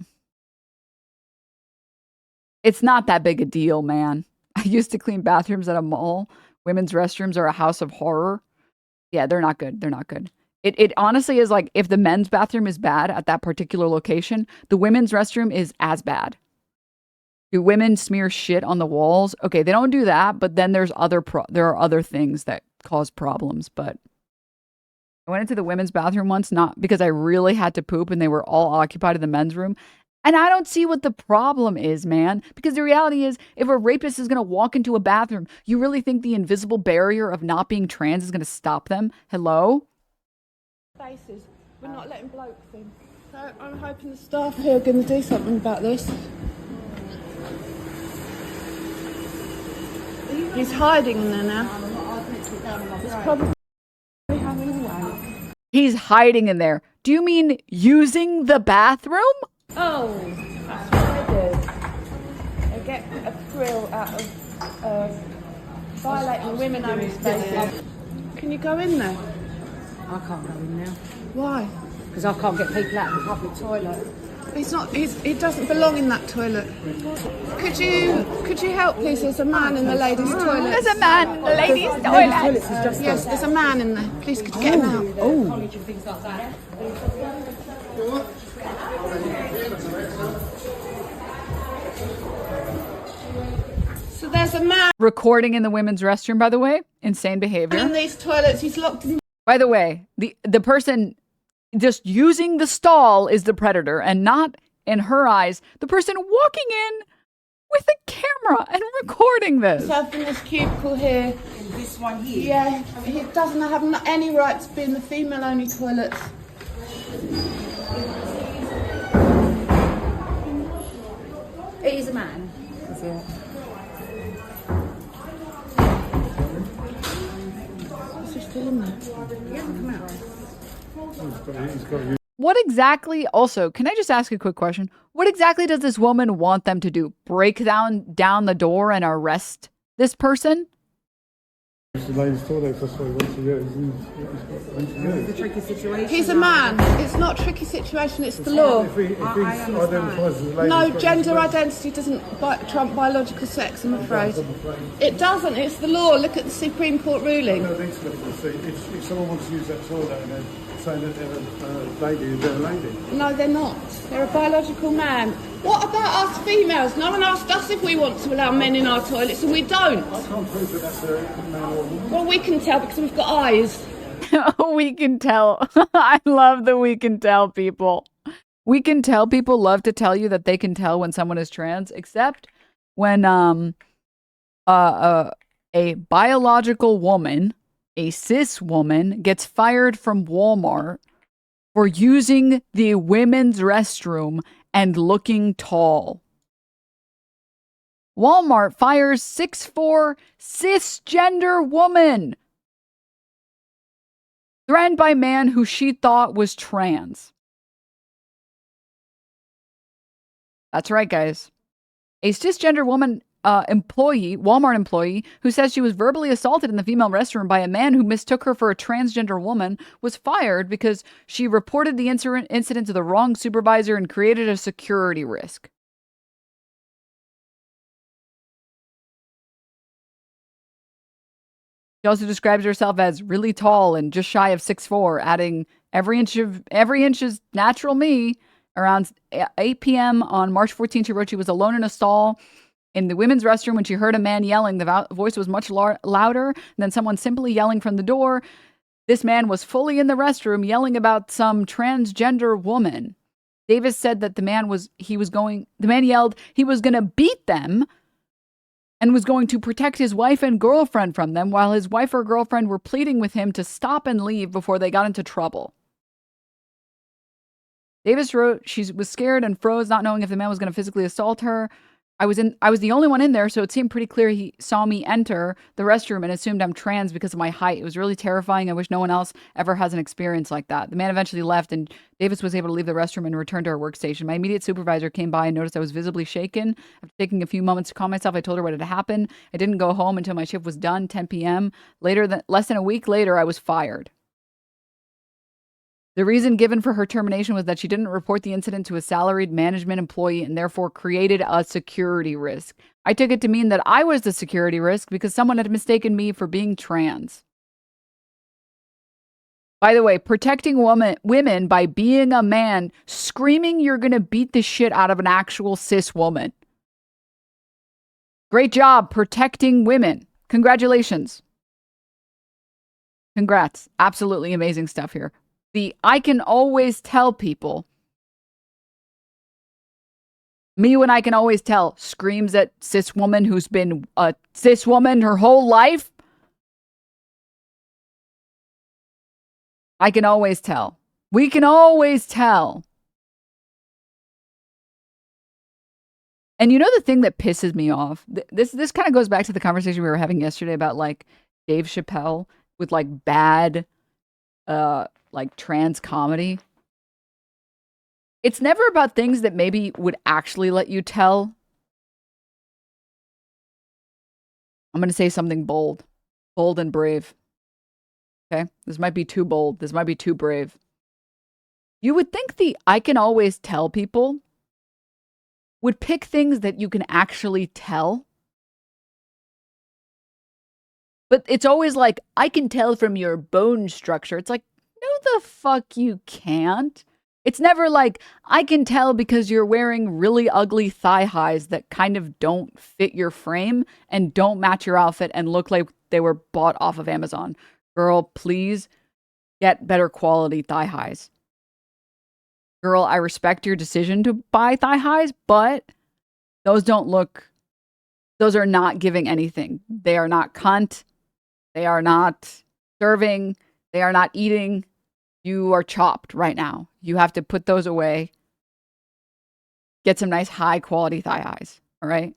It's not that big a deal, man. I used to clean bathrooms at a mall. Women's restrooms are a house of horror. Yeah, they're not good. They're not good. It honestly is like, if the men's bathroom is bad at that particular location, the women's restroom is as bad. Do women smear shit on the walls? Okay, they don't do that, but then there are other things that cause problems. But I went into the women's bathroom once, not because I really had to poop and they were all occupied in the men's room. And I don't see what the problem is, man. Because the reality is, if a rapist is going to walk into a bathroom, you really think the invisible barrier of not being trans is going to stop them? Hello? Faces. We're not letting blokes in. So I'm hoping the staff here are going to do something about this. He's hiding in there now. He's probably having one. He's hiding in there. Do you mean using the bathroom? Oh, that's what they do. They get a thrill out of violating women-only spaces. Can you go in there? I can't go in now. Why? Because I can't get people out of the public toilet. He doesn't belong in that toilet. Could you help, please? There's a man in the ladies' toilet. There's a man in the ladies' toilet. Yes, there's a man in there. Please, could you get him out? Oh. So there's a man Recording in the women's restroom, by the way. Insane behavior. in these toilets. He's locked in. By the way, the person just using the stall is the predator, and not, in her eyes, the person walking in with a camera and recording this. Himself in this cubicle here. In this one here? Yeah, he doesn't have any right to be in the female-only toilets. It is a man. Is it? still in there. He hasn't come out. What exactly, also, can I just ask a quick question? What exactly does this woman want them to do? Break down the door and arrest this person? It's a tricky situation. He's a man. It's not a tricky situation, it's the law. No, gender identity doesn't trump biological sex, I'm afraid. It doesn't, it's the law. Look at the Supreme Court ruling. If someone wants to use that toilet and they're saying that they're a lady, they're a lady. No, they're not. They're a biological man. What about us females? No one asked us if we want to allow men in our toilets, and we don't. I can't prove that that's a man or a woman. Well, we can tell because we've got eyes. We can tell. I love the we can tell people. We can tell people love to tell you that they can tell when someone is trans, except when a biological woman, a cis woman, gets fired from Walmart for using the women's restroom and looking tall. Walmart fires 6'4" cisgender woman threatened by man who she thought was trans. That's right, guys. A cisgender woman Walmart employee, who says she was verbally assaulted in the female restroom by a man who mistook her for a transgender woman, was fired because she reported the incident to the wrong supervisor and created a security risk. She also describes herself as really tall and just shy of 6'4", adding every inch is natural me. Around 8 p.m. on March 14th, she wrote she was alone in a stall in the women's restroom when she heard a man yelling. The voice was much louder than someone simply yelling from the door. This man was fully in the restroom yelling about some transgender woman. Davis said that the man yelled he was going to beat them and was going to protect his wife and girlfriend from them, while his wife or girlfriend were pleading with him to stop and leave before they got into trouble. Davis wrote she was scared and froze, not knowing if the man was going to physically assault her. I was the only one in there, so it seemed pretty clear he saw me enter the restroom and assumed I'm trans because of my height. It was really terrifying. I wish no one else ever has an experience like that. The man eventually left, and Davis was able to leave the restroom and return to her workstation. My immediate supervisor came by and noticed I was visibly shaken. After taking a few moments to calm myself, I told her what had happened. I didn't go home until my shift was done, 10 p.m. Less than a week later, I was fired. The reason given for her termination was that she didn't report the incident to a salaried management employee and therefore created a security risk. I took it to mean that I was the security risk because someone had mistaken me for being trans. By the way, protecting women by being a man, screaming you're going to beat the shit out of an actual cis woman. Great job protecting women. Congratulations. Congrats. Absolutely amazing stuff here. I can always tell people. Me when I can always tell screams at cis woman who's been a cis woman her whole life. I can always tell. We can always tell. And you know the thing that pisses me off? This kind of goes back to the conversation we were having yesterday about like Dave Chappelle with like bad like trans comedy. It's never about things that maybe would actually let you tell. I'm going to say something bold and brave. Okay? This might be too bold. This might be too brave. You would think the I can always tell people would pick things that you can actually tell. But it's always like, I can tell from your bone structure. It's like, no the fuck you can't. It's never like, I can tell because you're wearing really ugly thigh highs that kind of don't fit your frame and don't match your outfit and look like they were bought off of Amazon. Girl, please get better quality thigh highs. Girl, I respect your decision to buy thigh highs, but those are not giving anything. They are not cunt. They are not serving. They are not eating. You are chopped right now. You have to put those away. Get some nice high quality thigh highs. All right.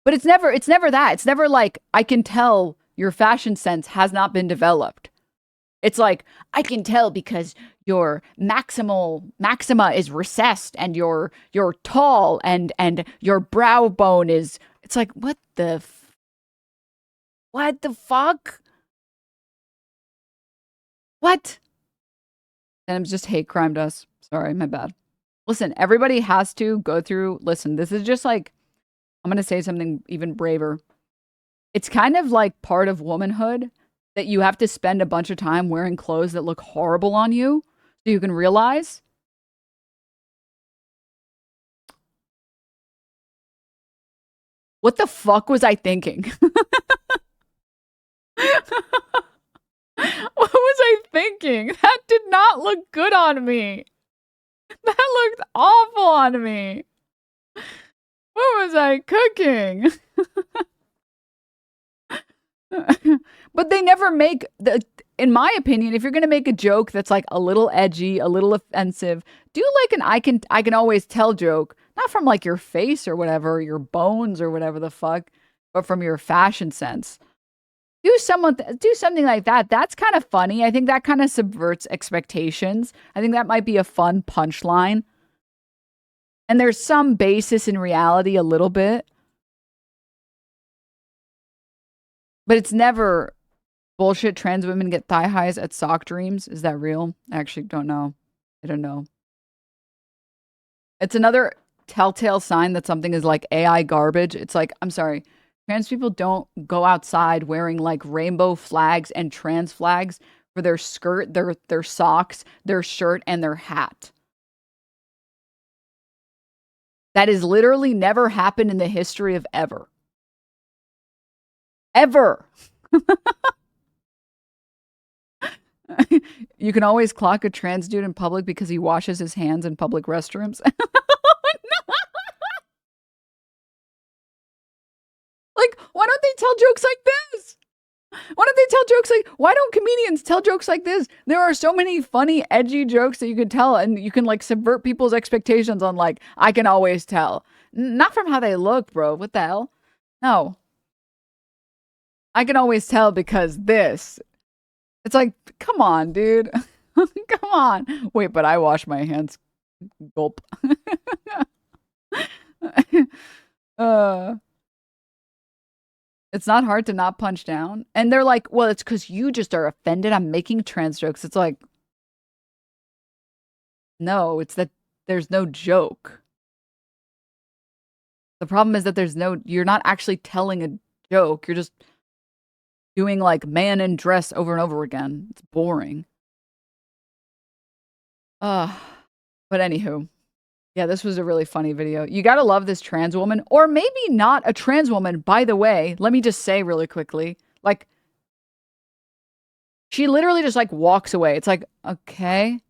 But it's never that. It's never like, I can tell your fashion sense has not been developed. It's like, I can tell because your maxima is recessed and you're tall and your brow bone is, it's like, what the fuck? What? And just hate crimed us. Sorry, my bad. Listen, everybody has to go through, listen, this is just like, I'm going to say something even braver. It's kind of like part of womanhood that you have to spend a bunch of time wearing clothes that look horrible on you so you can realize. What the fuck was I thinking? What was I thinking? That did not look good on me. That looked awful on me. What was I cooking? But they never make in my opinion, if you're going to make a joke that's like a little edgy, a little offensive, do like an I can always tell joke, not from like your face or whatever, your bones or whatever the fuck, but from your fashion sense. Do something like that. That's kind of funny. I think that kind of subverts expectations. I think that might be a fun punchline. And there's some basis in reality a little bit. But it's never bullshit. Trans women get thigh highs at sock dreams. Is that real? I actually don't know. I don't know. It's another telltale sign that something is like AI garbage. It's like, I'm sorry. Trans people don't go outside wearing like rainbow flags and trans flags for their skirt, their socks, their shirt, and their hat. That has literally never happened in the history of ever. Ever. You can always clock a trans dude in public because he washes his hands in public restrooms. Like, why don't they tell jokes like this? Why don't they tell jokes like, why don't comedians tell jokes like this? There are so many funny, edgy jokes that you can tell, and you can like subvert people's expectations on like, I can always tell. Not from how they look, bro. What the hell? No. I can always tell because this. It's like, come on, dude. Come on. Wait, but I wash my hands. Gulp. It's not hard to not punch down. And they're like, well, it's because you just are offended. I'm making trans jokes. It's like, no, it's that there's no joke. The problem is that you're not actually telling a joke. You're just doing like man in dress over and over again. It's boring. But anywho. Yeah, this was a really funny video. You gotta love this trans woman, or maybe not a trans woman, by the way. Let me just say really quickly, like, she literally just like walks away. It's like, okay.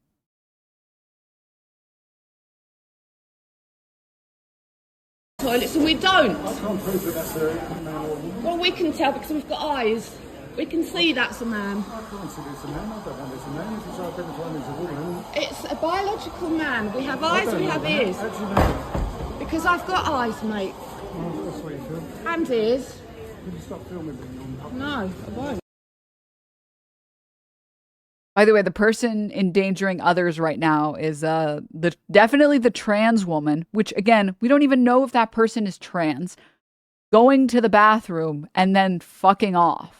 Toilets and we don't. I can't prove that that's a man or woman. Well, we can tell because we've got eyes. We can see that's a man. I can't see it's a man. I don't know it's a man. If it's identifying as a woman. It's a biological man. We have eyes, we have ears. How do you know? Because I've got eyes, mate. Oh, that's what you feel. And ears. Can you stop filming me? No, I won't. By the way, the person endangering others right now is definitely the trans woman, which again, we don't even know if that person is trans, going to the bathroom and then fucking off.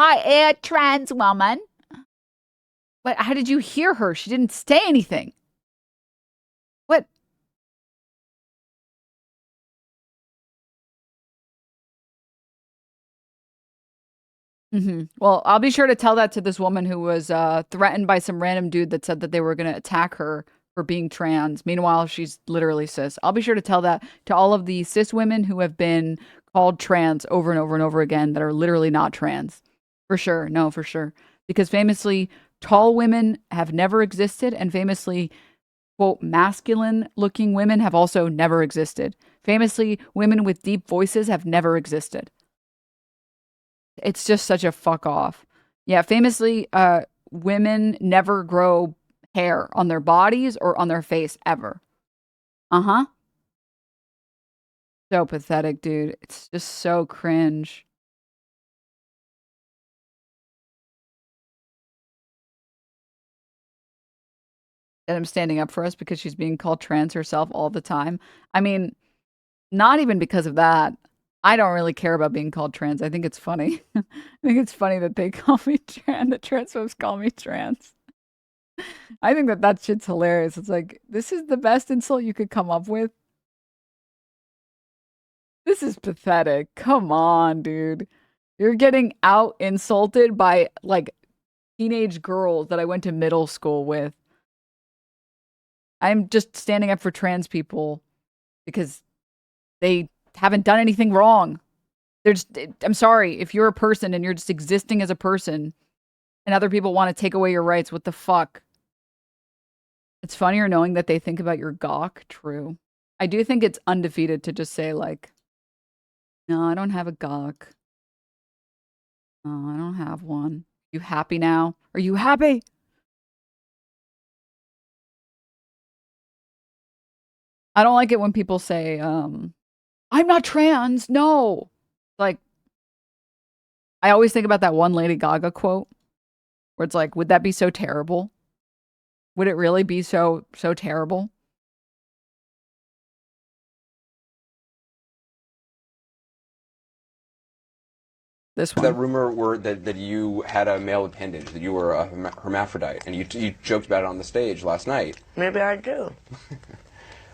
I am a trans woman. But how did you hear her? She didn't say anything. What? Well, I'll be sure to tell that to this woman who was threatened by some random dude that said that they were going to attack her for being trans. Meanwhile, she's literally cis. I'll be sure to tell that to all of the cis women who have been called trans over and over and over again that are literally not trans. For sure. No, for sure. Because famously, tall women have never existed, and famously, quote, masculine-looking women have also never existed. Famously, women with deep voices have never existed. It's just such a fuck off. Yeah, famously, women never grow hair on their bodies or on their face, ever. Uh-huh. So pathetic, dude. It's just so cringe. And I'm standing up for us because she's being called trans herself all the time. I mean, not even because of that. I don't really care about being called trans. I think it's funny. I think it's funny that they call me trans, that transphobes call me trans. I think that shit's hilarious. It's like, this is the best insult you could come up with. This is pathetic. Come on, dude. You're getting out insulted by like teenage girls that I went to middle school with. I'm just standing up for trans people because they haven't done anything wrong. I'm sorry, if you're a person and you're just existing as a person and other people want to take away your rights, what the fuck? It's funnier knowing that they think about your gawk. True. I do think it's undefeated to just say like, no, I don't have a gawk. No, I don't have one. You happy now? Are you happy? I don't like it when people say, I'm not trans. No. Like, I always think about that one Lady Gaga quote where it's like, would that be so terrible? Would it really be so terrible? This one. That rumor that you had a male appendage, that you were a hermaphrodite, and you joked about it on the stage last night. Maybe I do.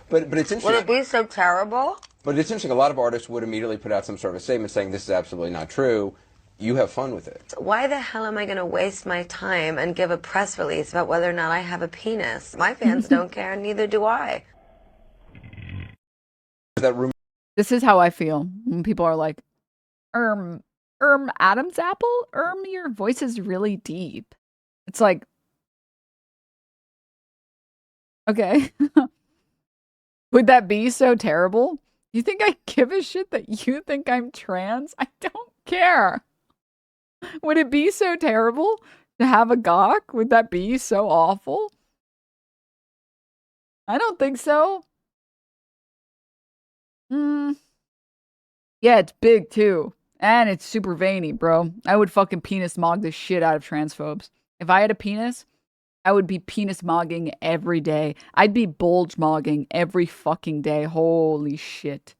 But it's interesting. Would it be so terrible? But it's interesting. A lot of artists would immediately put out some sort of statement saying this is absolutely not true. You have fun with it. Why the hell am I going to waste my time and give a press release about whether or not I have a penis? My fans don't care, and neither do I. That rumor. This is how I feel when people are like, Adam's apple? Your voice is really deep. It's like, okay. Would that be so terrible? You think I give a shit that you think I'm trans? I don't care. Would it be so terrible to have a gawk? Would that be so awful? I don't think so. Yeah, it's big too. And it's super veiny, bro. I would fucking penis mog the shit out of transphobes. If I had a penis, I would be penis mogging every day. I'd be bulge mogging every fucking day. Holy shit.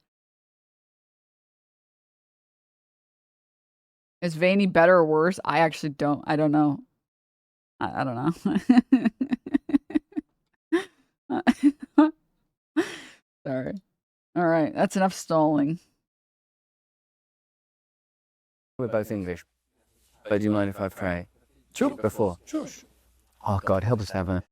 Is veiny better or worse? I actually don't. I don't know. I don't know. Sorry. All right. That's enough stalling. We're both English. But do you mind if I pray? Sure. Before? Sure. Oh, God, help us have a...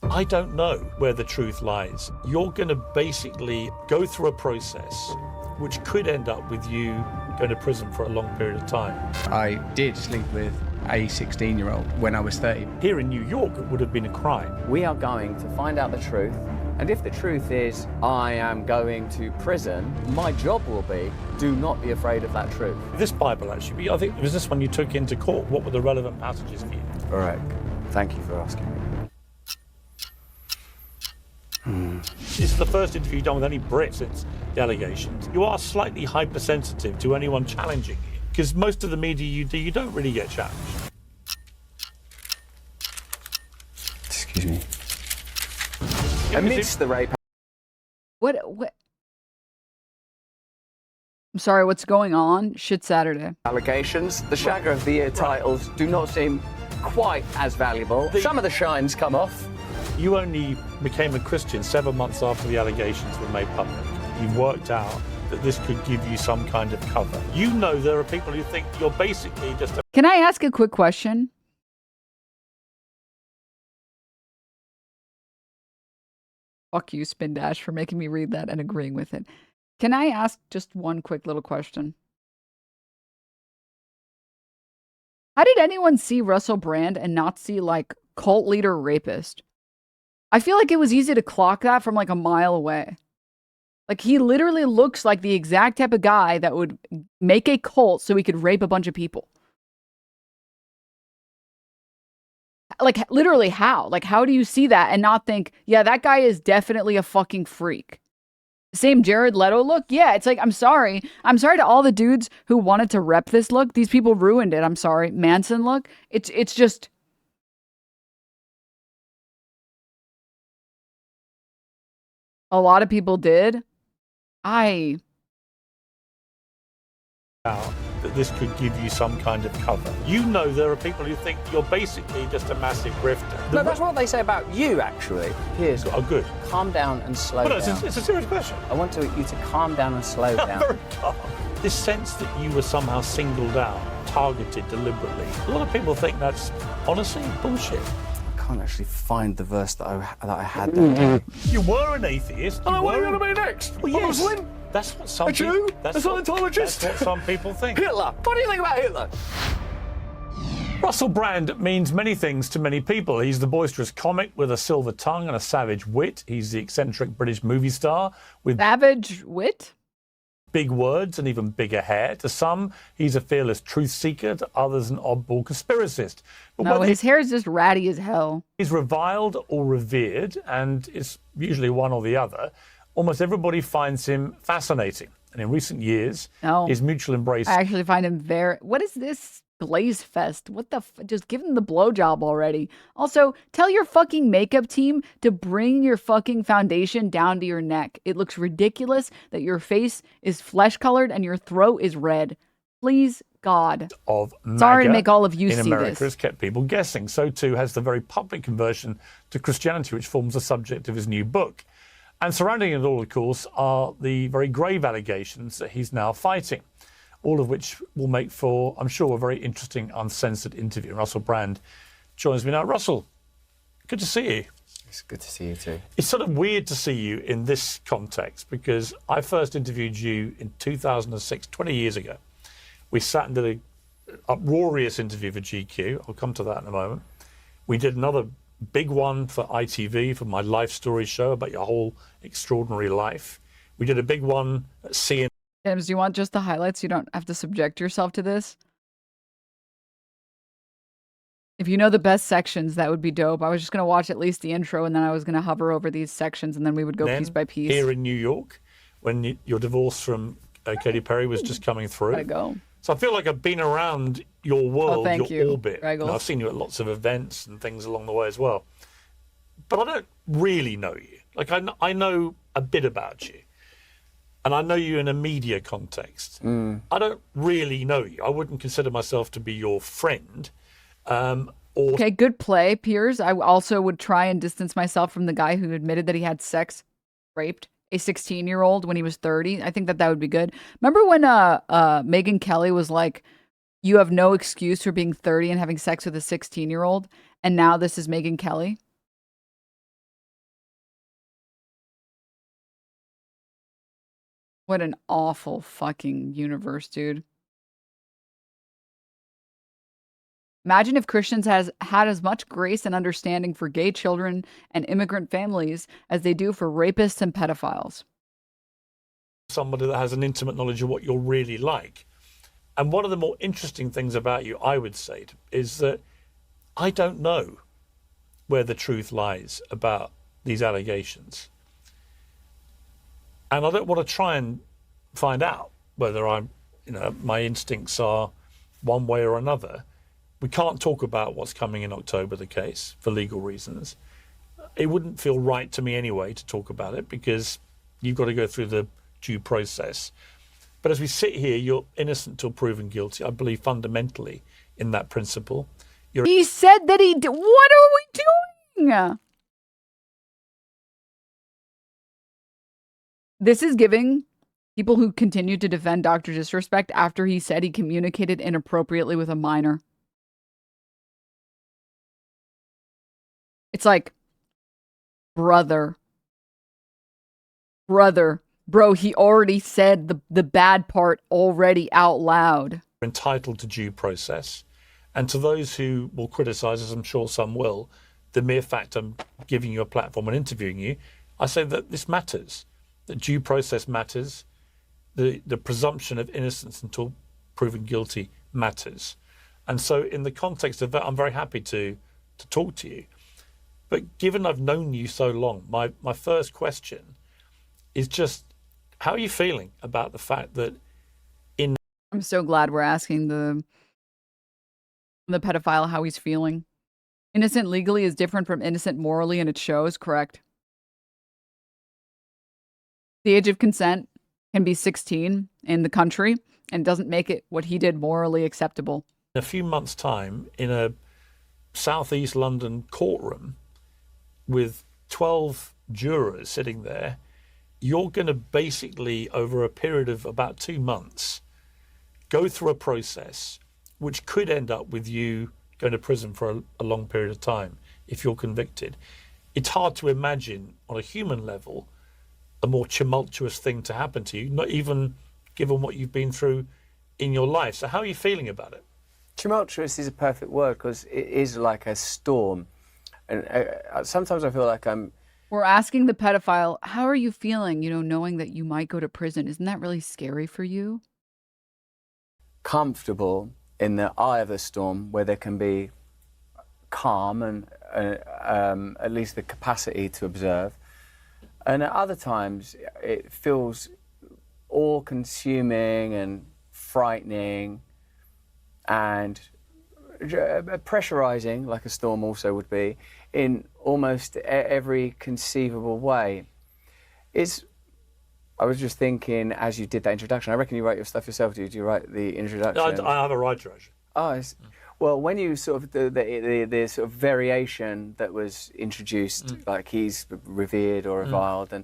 I don't know where the truth lies. You're going to basically go through a process which could end up with you going to prison for a long period of time. I did sleep with a 16-year-old when I was 30. Here in New York, it would have been a crime. We are going to find out the truth. And if the truth is I am going to prison, my job will be, do not be afraid of that truth. This Bible, actually, I think it was this one you took into court. What were the relevant passages for you? All right. Thank you for asking me. This is the first interview you've done with any Brit since the allegations. You are slightly hypersensitive to anyone challenging you, because most of the media you do, you don't really get challenged. Excuse me. Amidst the rape... What? I'm sorry, what's going on? Shit Saturday. Allegations, the Shagger of the Year titles do not seem quite as valuable. Some of the shines come off. You only became a Christian 7 months after the allegations were made public. You've worked out that this could give you some kind of cover. You know there are people who think you're basically just a... Can I ask a quick question? Fuck you, Spin Dash, for making me read that and agreeing with it. Can I ask just one quick little question? How did anyone see Russell Brand and not see, like, cult leader rapist? I feel like it was easy to clock that from, like, a mile away. Like, he literally looks like the exact type of guy that would make a cult so he could rape a bunch of people. Like, literally how? Like, how do you see that and not think, yeah, that guy is definitely a fucking freak? Same Jared Leto look? Yeah, it's like, I'm sorry. I'm sorry to all the dudes who wanted to rep this look. These people ruined it. I'm sorry. Manson look? It's just... A lot of people did. That this could give you some kind of cover. You know there are people who think you're basically just a massive grifter. No, that's what they say about you, actually. Piers, oh, good. Calm down and slow down. It's a serious question. I want you to calm down and slow down. Very calm. This sense that you were somehow singled out, targeted deliberately. A lot of people think that's honestly bullshit. I can't actually find the verse that I had there. You were an atheist. And what are you going to be next? Well, yes. Muslim? That's what some A Jew? people... A Scientologist? That's what some people think. Hitler? What do you think about Hitler? Russell Brand means many things to many people. He's the boisterous comic with a silver tongue and a savage wit. He's the eccentric British movie star with... Savage wit? Big words and even bigger hair. To some, he's a fearless truth seeker. To others, an oddball conspiracist. But no, his hair is just ratty as hell. He's reviled or revered, and it's usually one or the other. Almost everybody finds him fascinating. And in recent years, his mutual embrace... I actually find him very... What is this glaze fest? What the... Just give him the blowjob already. Also, tell your fucking makeup team to bring your fucking foundation down to your neck. It looks ridiculous that your face is flesh-colored and your throat is red. Please, God. Of Sorry to make all of you in see America this. has kept people guessing. So too has the very public conversion to Christianity, which forms the subject of his new book. And surrounding it all, of course, are the very grave allegations that he's now fighting, all of which will make for, I'm sure, a very interesting, uncensored interview. Russell Brand joins me now. Russell, good to see you. It's good to see you too. It's sort of weird to see you in this context because I first interviewed you in 2006, 20 years ago. We sat and did an uproarious interview for GQ. I'll come to that in a moment. We did another big one for ITV, for my life story show about your whole extraordinary life. We did a big one at CNN. James, do you want just the highlights? You don't have to subject yourself to this. If you know the best sections, that would be dope. I was just going to watch at least the intro, and then I was going to hover over these sections, and then we would go piece by piece. Here in New York, when your divorce from Katy Perry was just coming through. Gotta go. So I feel like I've been around your world, your orbit. And I've seen you at lots of events and things along the way as well. But I don't really know you. Like, I know a bit about you. And I know you in a media context. I don't really know you. I wouldn't consider myself to be your friend. Okay, good play, Piers. I also would try and distance myself from the guy who admitted that he had raped a 16-year-old when he was 30. I think that would be good. Remember when Megyn Kelly was like, you have no excuse for being 30 and having sex with a 16-year-old, and now this is Megyn Kelly? What an awful fucking universe, dude. Imagine if Christians had as much grace and understanding for gay children and immigrant families as they do for rapists and pedophiles. Somebody that has an intimate knowledge of what you're really like. And one of the more interesting things about you, I would say, is that I don't know where the truth lies about these allegations. And I don't want to try and find out whether my instincts are one way or another. We can't talk about what's coming in October, the case, for legal reasons. It wouldn't feel right to me anyway to talk about it because you've got to go through the due process. But as we sit here, you're innocent till proven guilty. I believe fundamentally in that principle. He said that he did. What are we doing? This is giving people who continue to defend Dr. Disrespect after he said he communicated inappropriately with a minor. It's like, brother, bro, he already said the bad part already out loud. Entitled to due process. And to those who will criticize, as I'm sure some will, the mere fact I'm giving you a platform and interviewing you, I say that this matters, that due process matters, the presumption of innocence until proven guilty matters. And so in the context of that, I'm very happy to talk to you. But given I've known you so long, my first question is just, How are you feeling about the fact that I'm so glad we're asking the pedophile how he's feeling. Innocent legally is different from innocent morally, and it shows, correct? The age of consent can be 16 in the country and doesn't make it what he did morally acceptable. in a few months' time in a southeast London courtroom with 12 jurors sitting there, you're going to basically, over a period of about 2 months, go through a process which could end up with you going to prison for a long period of time if you're convicted. It's hard to imagine on a human level a more tumultuous thing to happen to you, not even given what you've been through in your life. So how are you feeling about it? Tumultuous is a perfect word because it is like a storm. And sometimes I feel like We're asking the pedophile, how are you feeling, knowing that you might go to prison? Isn't that really scary for you? comfortable in the eye of the storm where there can be calm and at least the capacity to observe. And at other times it feels all-consuming and frightening and pressurizing, like a storm also would be, in almost every conceivable way. I was just thinking, as you did that introduction, I reckon you write your stuff yourself. Do you write the introduction? I have a writer, actually. Oh, well, when you sort of the sort of variation that was introduced, like he's revered or reviled, and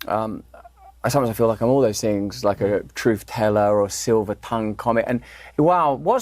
sometimes I feel like I'm all those things, like a truth teller or silver tongue comic. And wow, I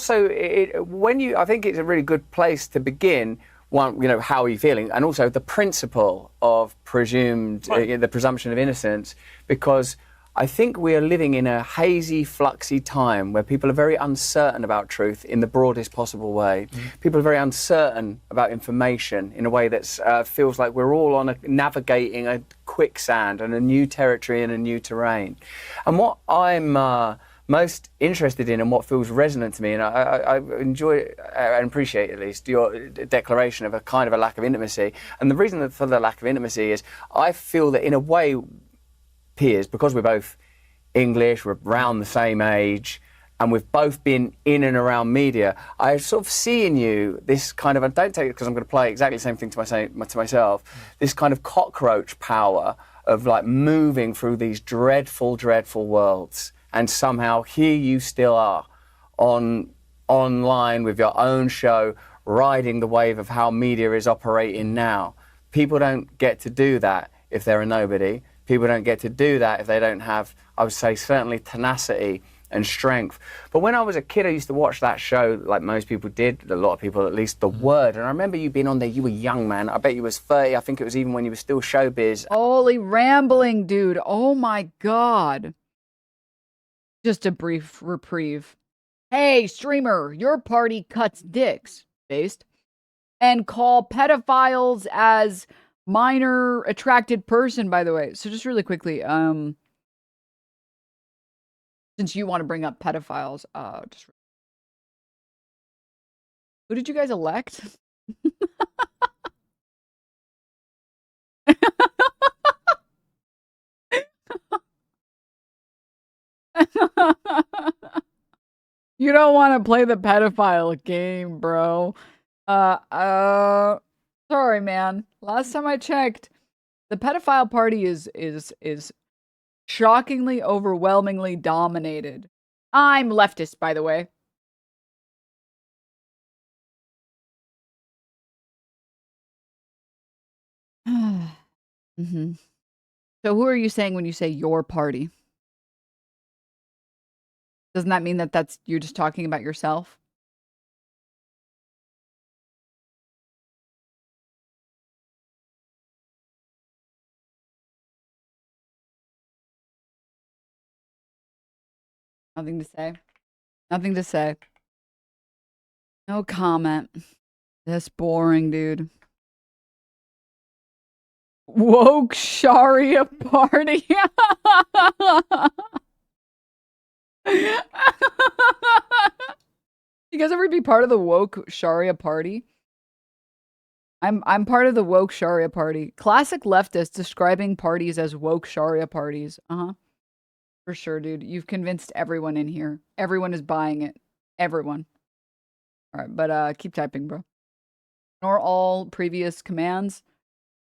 think it's a really good place to begin. One, how are you feeling? And also the principle of the presumption of innocence, because I think we are living in a hazy, fluxy time where people are very uncertain about truth in the broadest possible way. People are very uncertain about information in a way that feels like we're all navigating a quicksand and a new territory and a new terrain. And what I'm most interested in and what feels resonant to me, and I enjoy and appreciate at least your declaration of a kind of a lack of intimacy. And the reason for the lack of intimacy is I feel that in a way, Piers, because we're both English, we're around the same age, and we've both been in and around media, I sort of see in you this kind of, and don't take it because I'm going to play exactly the same thing to myself, this kind of cockroach power of like moving through these dreadful, dreadful worlds. And somehow here you still are online with your own show, riding the wave of how media is operating now. People don't get to do that if they're a nobody. People don't get to do that if they don't have, I would say, certainly tenacity and strength. But when I was a kid, I used to watch that show like most people did, a lot of people at least, The Word. And I remember you being on there, you were young, man. I bet you was 30. I think it was even when you were still showbiz. Holy rambling, dude. Oh my God. Just a brief reprieve. Hey, streamer, your party cuts dicks, based, and call pedophiles as minor attracted person, by the way. So just really quickly, since you want to bring up pedophiles, who did you guys elect? You don't want to play the pedophile game, bro. Sorry, man. Last time I checked, the pedophile party is shockingly, overwhelmingly dominated. I'm leftist, by the way. So who are you saying when you say your party? Doesn't that mean that you're just talking about yourself? Nothing to say. Nothing to say. No comment. That's boring, dude. Woke Sharia party. You guys ever be part of the woke Sharia party? I'm part of the woke Sharia party. Classic leftists describing parties as woke Sharia parties. For sure, dude. You've convinced everyone in here. Everyone is buying it. Everyone. All right, but keep typing, bro. Ignore all previous commands,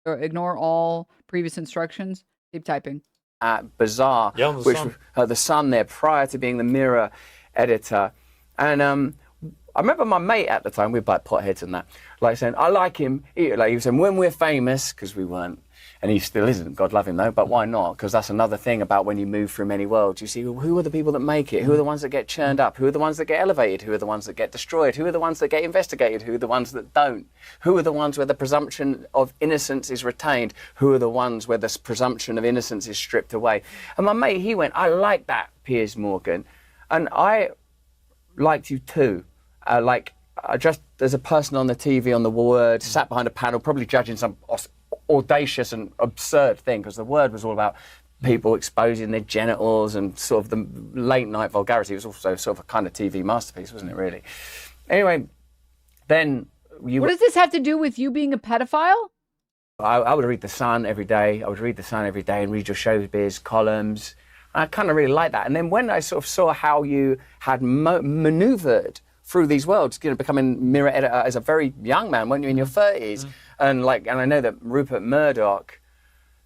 or ignore all previous instructions. Keep typing. At Bazaar, which the Sun there prior to being the Mirror editor, and I remember my mate at the time, we were like potheads and that, like saying, I like him. He was saying, when we're famous, because we weren't, and he still isn't, God love him though, but why not? Because that's another thing about when you move through many worlds. You see, well, who are the people that make it? Who are the ones that get churned up? Who are the ones that get elevated? Who are the ones that get destroyed? Who are the ones that get investigated? Who are the ones that don't? Who are the ones where the presumption of innocence is retained? Who are the ones where the presumption of innocence is stripped away? And my mate, he went, I like that, Piers Morgan. And I liked you too. Just as a person on the TV, on the Word, sat behind a panel, probably judging some audacious and absurd thing, because the Word was all about people exposing their genitals and sort of the late night vulgarity. It was also sort of a kind of TV masterpiece, wasn't it, really? Anyway, then you... What does this have to do with you being a pedophile? I would read The Sun every day. I would read The Sun every day and read your showbiz columns. I kind of really liked that. And then when I sort of saw how you had maneuvered through these worlds, becoming Mirror editor as a very young man, weren't you, in your 30s? And I know that Rupert Murdoch,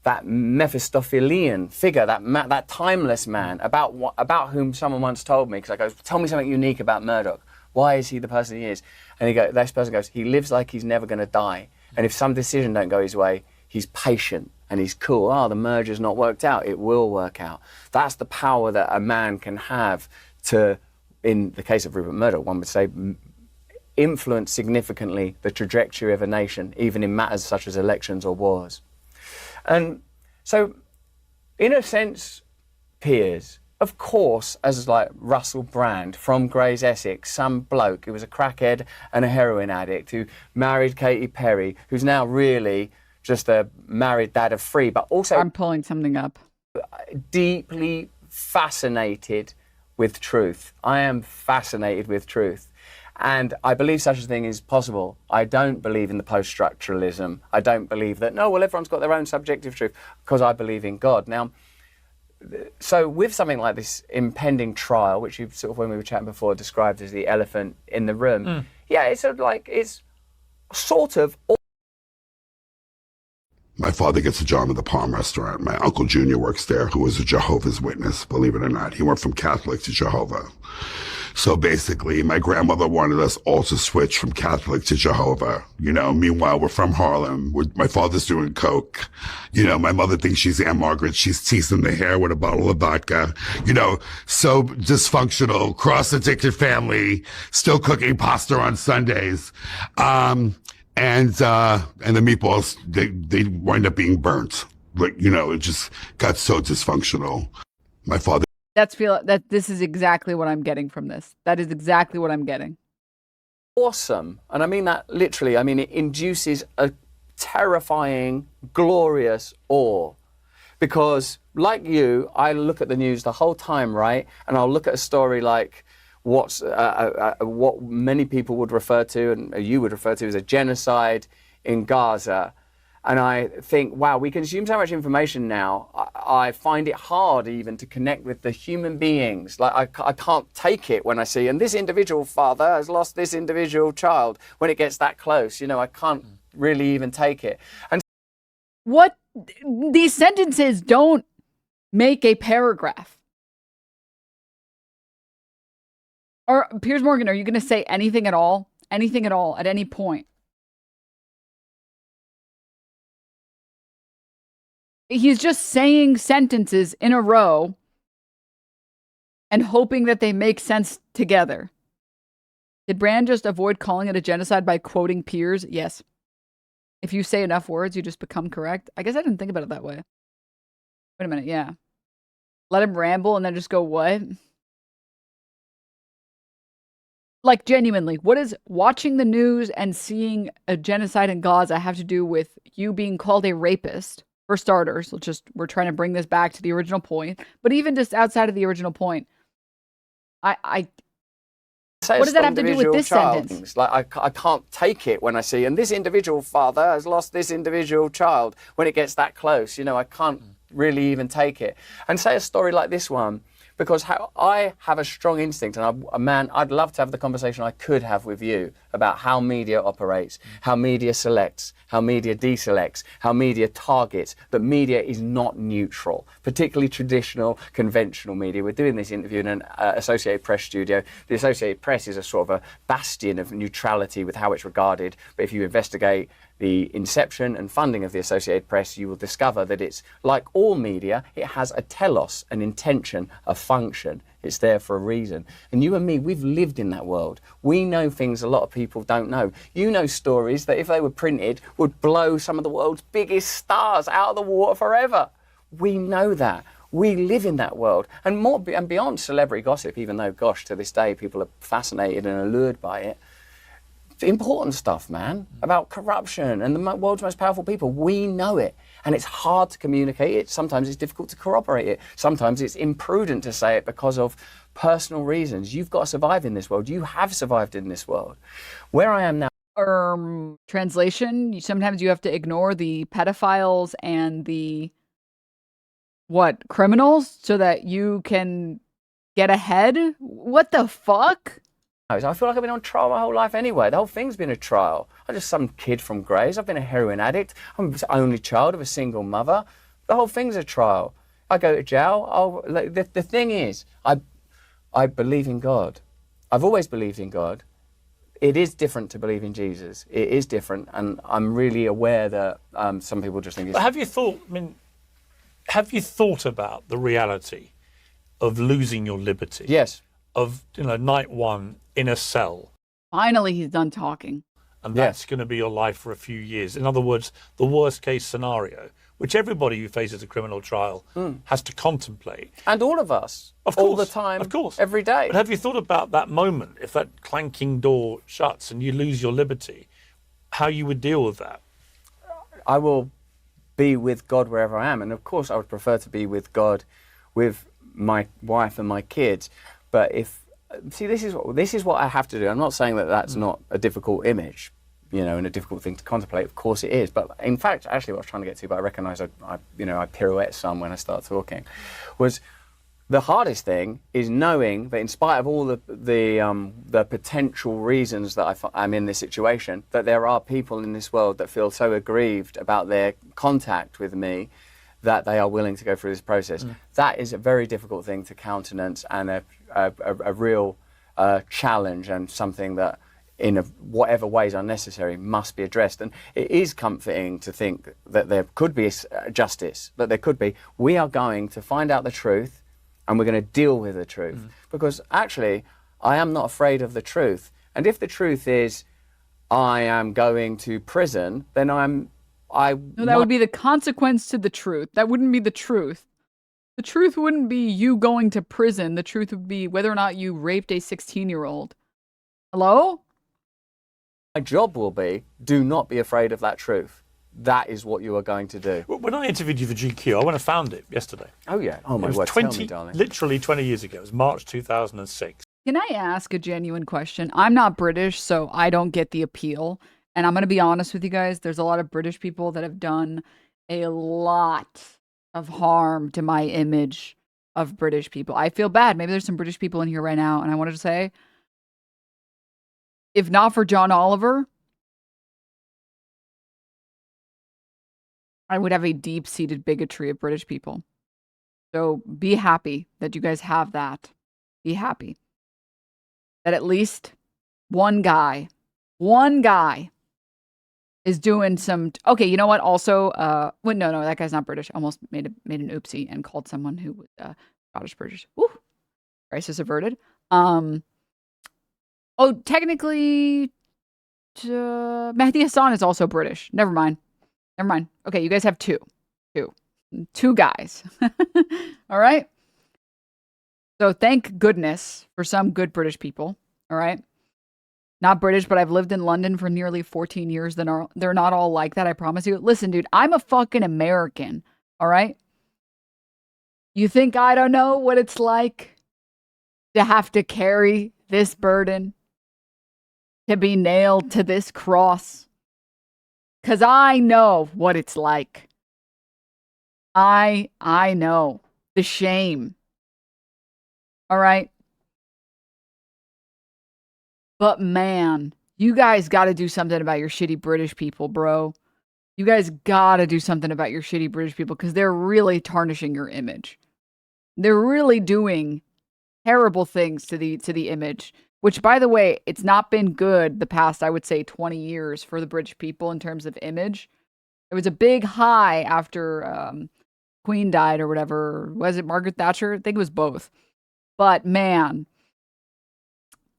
that Mephistophelian figure, that timeless man, about whom someone once told me, because I go, tell me something unique about Murdoch. Why is he the person he is? And this person goes, he lives like he's never going to die. And if some decision don't go his way, he's patient and he's cool. The merger's not worked out. It will work out. That's the power that a man can have to, in the case of Rupert Murdoch, one would say, influence significantly the trajectory of a nation, even in matters such as elections or wars. And so, in a sense, Piers, of course, as like Russell Brand from Grey's Essex, some bloke who was a crackhead and a heroin addict who married Katy Perry, who's now really just a married dad of 3, but also... I'm pulling something up. Deeply fascinated with truth. I am fascinated with truth. And I believe such a thing is possible. I don't believe in the post-structuralism. I don't believe that, no, well, everyone's got their own subjective truth, because I believe in God. Now, so with something like this impending trial, which you sort of, when we were chatting before, described as the elephant in the room, yeah, it's sort of like, it's sort of... My father gets a job at the Palm restaurant. My Uncle Junior works there, who was a Jehovah's Witness, believe it or not. He went from Catholic to Jehovah. So basically, my grandmother wanted us all to switch from Catholic to Jehovah. Meanwhile, we're from Harlem. My father's doing coke. My mother thinks she's Aunt Margaret. She's teasing the hair with a bottle of vodka. So dysfunctional, cross-addicted family, still cooking pasta on Sundays. And the meatballs, they wind up being burnt. It just got so dysfunctional. My father... This is exactly what I'm getting from this. That is exactly what I'm getting. Awesome. And I mean that literally. I mean, it induces a terrifying, glorious awe. Because, like you, I look at the news the whole time, right? And I'll look at a story like what many people would refer to, and you would refer to as a genocide in Gaza. And I think, wow, we consume so much information now. I find it hard even to connect with the human beings. Like, I can't take it when I see, and this individual father has lost this individual child. When it gets that close, I can't really even take it. And what? These sentences don't make a paragraph. Or, Piers Morgan, are you going to say anything at all? Anything at all, at any point? He's just saying sentences in a row and hoping that they make sense together. Did Brand just avoid calling it a genocide by quoting Piers? Yes. If you say enough words, you just become correct. I guess I didn't think about it that way. Wait a minute, yeah. Let him ramble and then just go, what? Like, genuinely, what does watching the news and seeing a genocide in Gaza have to do with you being called a rapist? For starters, we're trying to bring this back to the original point. But even just outside of the original point, say What does that have to do with this sentence? Things. Like I can't take it when I see, and this individual father has lost this individual child. When it gets that close, I can't really even take it. And say a story like this one, because I have a strong instinct, and I'd love to have the conversation I could have with you about how media operates, how media selects, how media deselects, how media targets, that media is not neutral, particularly traditional, conventional media. We're doing this interview in an Associated Press studio. The Associated Press is a sort of a bastion of neutrality with how it's regarded, but if you investigate the inception and funding of the Associated Press, you will discover that it's like all media, it has a telos, an intention, a function. It's there for a reason. And you and me, we've lived in that world. We know things a lot of people don't know. You know stories that if they were printed would blow some of the world's biggest stars out of the water forever. We know that. We live in that world. And more and beyond celebrity gossip, even though, gosh, to this day people are fascinated and allured by it, important stuff, man, about corruption and the world's most powerful people. We know it, and it's hard to communicate it. Sometimes it's difficult to corroborate it. Sometimes it's imprudent to say it because of personal reasons. You've got to survive in this world. You have survived in this world. Where I am now. Translation, sometimes you have to ignore the pedophiles and the, criminals so that you can get ahead? What the fuck? I feel like I've been on trial my whole life anyway. The whole thing's been a trial. I'm just some kid from Grays. I've been a heroin addict. I'm the only child of a single mother. The whole thing's a trial. I go to jail. The thing is, I believe in God. I've always believed in God. It is different to believe in Jesus. It is different, and I'm really aware that some people just think it's... But have you thought about the reality of losing your liberty? Yes. Of, night one in a cell. Finally, he's done talking. And that's going to be your life for a few years. In other words, the worst case scenario, which everybody who faces a criminal trial has to contemplate. And all of us. Of course. All the time. Of course. Every day. But have you thought about that moment, if that clanking door shuts and you lose your liberty, how you would deal with that? I will be with God wherever I am. And of course, I would prefer to be with God with my wife and my kids. But this is what I have to do. I'm not saying that that's not a difficult image, and a difficult thing to contemplate. Of course it is. But in fact, actually what I was trying to get to, but I recognise I pirouette some when I start talking, was the hardest thing is knowing that in spite of all the potential reasons that I'm in this situation, that there are people in this world that feel so aggrieved about their contact with me that they are willing to go through this process. That is a very difficult thing to countenance, and a real challenge, and something that in whatever ways are necessary must be addressed. And it is comforting to think that there could be justice, that there could be. We are going to find out the truth, and we're going to deal with the truth. Because actually, I am not afraid of the truth. And if the truth is I am going to prison, then that would be the consequence to the truth. That wouldn't be the truth. The truth wouldn't be you going to prison. The truth would be whether or not you raped a 16-year-old. Hello? My job will be, do not be afraid of that truth. That is what you are going to do. When I interviewed you for GQ, I went and found it yesterday. Oh, yeah. Oh, my word. word. Tell me, darling. Literally 20 years ago. It was March 2006. Can I ask a genuine question? I'm not British, so I don't get the appeal. And I'm going to be honest with you guys. There's a lot of British people that have done a lot of harm to my image of British people. I feel bad. Maybe there's some British people in here right now. And I wanted to say, if not for John Oliver, I would have a deep-seated bigotry of British people. So be happy that you guys have that. Be happy that at least one guy is doing some... Okay, you know what? Also, no, that guy's not British. Almost made an oopsie and called someone who was Scottish British. Woo! Crisis averted. Technically, Mehdi Hassan is also British. Never mind. Okay, you guys have two guys. All right? So thank goodness for some good British people. All right? Not British, but I've lived in London for nearly 14 years. They're not all like that, I promise you. Listen, dude, I'm a fucking American, all right? You think I don't know what it's like to have to carry this burden? to be nailed to this cross. Because I know what it's like. I know the shame. All right? But man, you guys got to do something about your shitty British people, bro. You guys got to do something about your shitty British people because they're really tarnishing your image. They're really doing terrible things to the image, which, by the way, it's not been good the past, I would say, 20 years for the British people in terms of image. There was a big high after Queen died or whatever. Was it Margaret Thatcher? I think it was both. But man,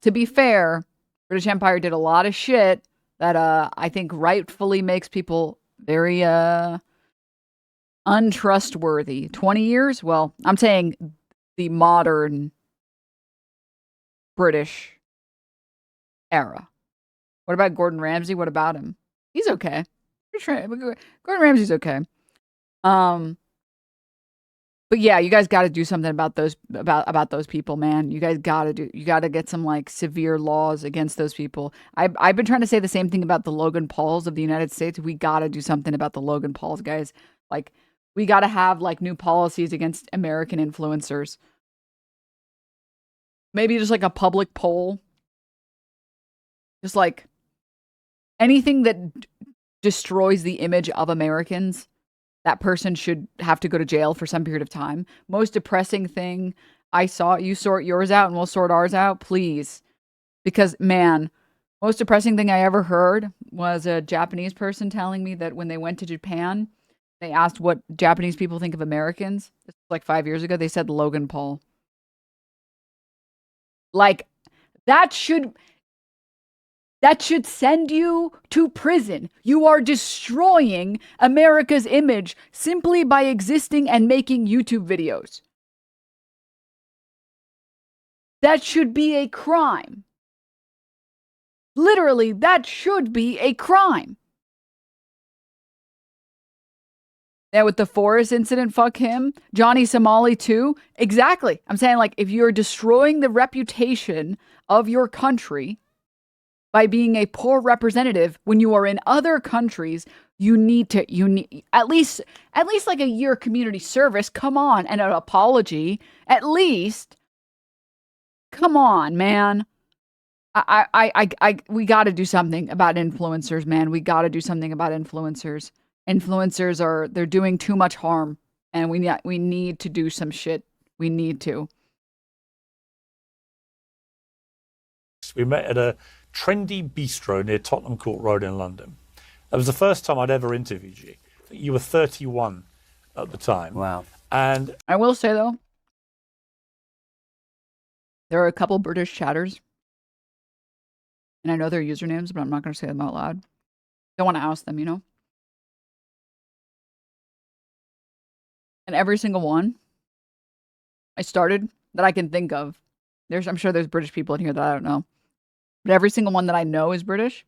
to be fair, British Empire did a lot of shit that I think rightfully makes people very untrustworthy. 20 years? Well, I'm saying the modern British era. What about Gordon Ramsay? What about him? He's okay. Gordon Ramsay's okay. But yeah, you guys got to do something about those people, man. You guys got to get some like severe laws against those people. I've been trying to say the same thing about the Logan Pauls of the United States. We got to do something about the Logan Pauls, guys. Like, we got to have like new policies against American influencers. Maybe just like a public poll. Just like anything that destroys the image of Americans, that person should have to go to jail for some period of time. Most depressing thing I saw, you sort yours out and we'll sort ours out, please. Because, man, most depressing thing I ever heard was a Japanese person telling me that when they went to Japan, they asked what Japanese people think of Americans. This was like 5 years ago. They said Logan Paul. Like, that should send you to prison. You are destroying America's image simply by existing and making YouTube videos. That should be a crime. Literally, that should be a crime. Yeah, with the Forest incident, fuck him. Johnny Somali too. Exactly. I'm saying, like, if you're destroying the reputation of your country by being a poor representative when you are in other countries, you need at least like a year community service. Come on, and an apology. At least. Come on, man. We got to do something about influencers, man. We got to do something about influencers. Influencers they're doing too much harm, and we need to do some shit. We need to. We met at a trendy bistro near Tottenham Court Road in London. That was the first time I'd ever interviewed you. You were 31 at the time. Wow. And I will say, though, there are a couple British chatters, and I know their usernames, but I'm not going to say them out loud. Don't want to oust them, you know? And every single one I started that I can think of, I'm sure there's British people in here that I don't know, but every single one that I know is British.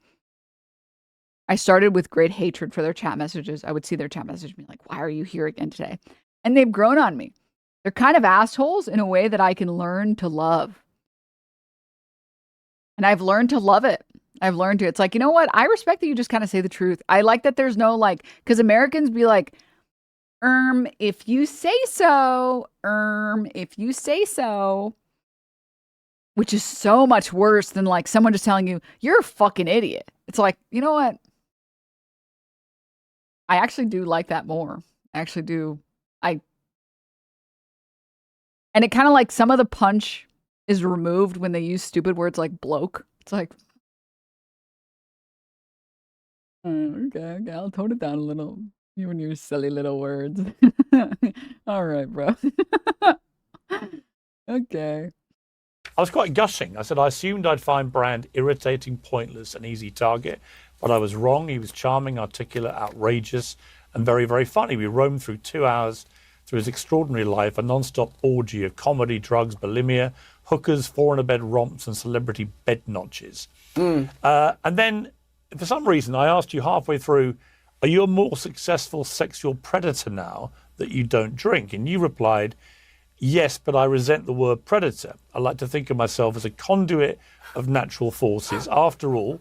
I started with great hatred for their chat messages. I would see their chat message and be like, why are you here again today? And they've grown on me. They're kind of assholes in a way that I can learn to love. And I've learned to love it. I've learned to. It's like, you know what? I respect that you just kind of say the truth. I like that there's no like, because Americans be like, if you say so, if you say so, which is so much worse than like someone just telling you, you're a fucking idiot. It's like, you know what? I actually do like that more. I actually do. And it kind of like some of the punch is removed when they use stupid words like bloke. It's like, okay, I'll tone it down a little. You and your silly little words. All right, bro. Okay. I was quite gushing. I said I assumed I'd find Brand irritating, pointless, and easy target, but I was wrong. He was charming, articulate, outrageous, and very, very funny. We roamed through 2 hours through his extraordinary life, a non-stop orgy of comedy, drugs, bulimia, hookers, four-in-a-bed romps, and celebrity bed notches. And then, for some reason, I asked you halfway through, are you a more successful sexual predator now that you don't drink? And you replied, Yes, but I resent the word predator. I like to think of myself as a conduit of natural forces. After all,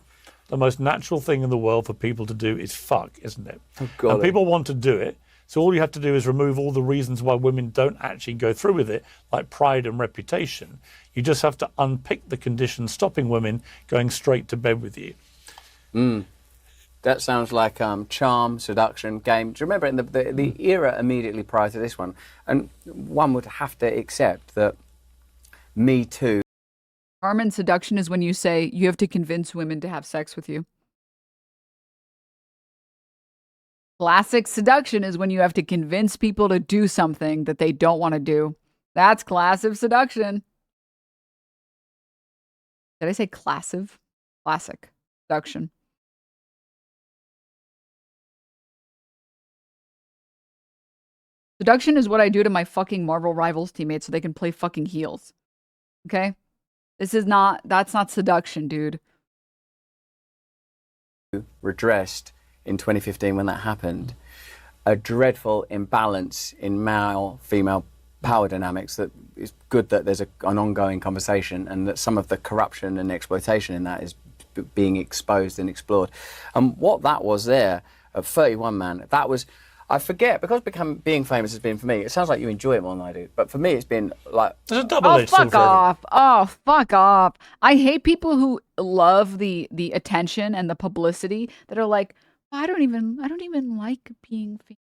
the most natural thing in the world for people to do is fuck, isn't it? golly. And people want to do it. So all you have to do is remove all the reasons why women don't actually go through with it, like pride and reputation. You just have to unpick the conditions stopping women going straight to bed with you. That sounds like charm, seduction, game. Do you remember in the era immediately prior to this one? And one would have to accept that Me Too. Charm and seduction is when you say you have to convince women to have sex with you. Classic seduction is when you have to convince people to do something that they don't want to do. That's classic seduction. Did I say classic? Classic seduction. Seduction is what I do to my fucking Marvel Rivals teammates so they can play fucking heels. Okay? That's not seduction, dude. Redressed in 2015 when that happened, a dreadful imbalance in male-female power dynamics that is good that there's an ongoing conversation and that some of the corruption and exploitation in that is being exposed and explored. And what that was there at 31 man, that was... I forget, because being famous has been for me, it sounds like you enjoy it more than I do, but for me it's been like... There's a double-edged sword. Oh, fuck off. I hate people who love the attention and the publicity that are like, I don't even like being famous.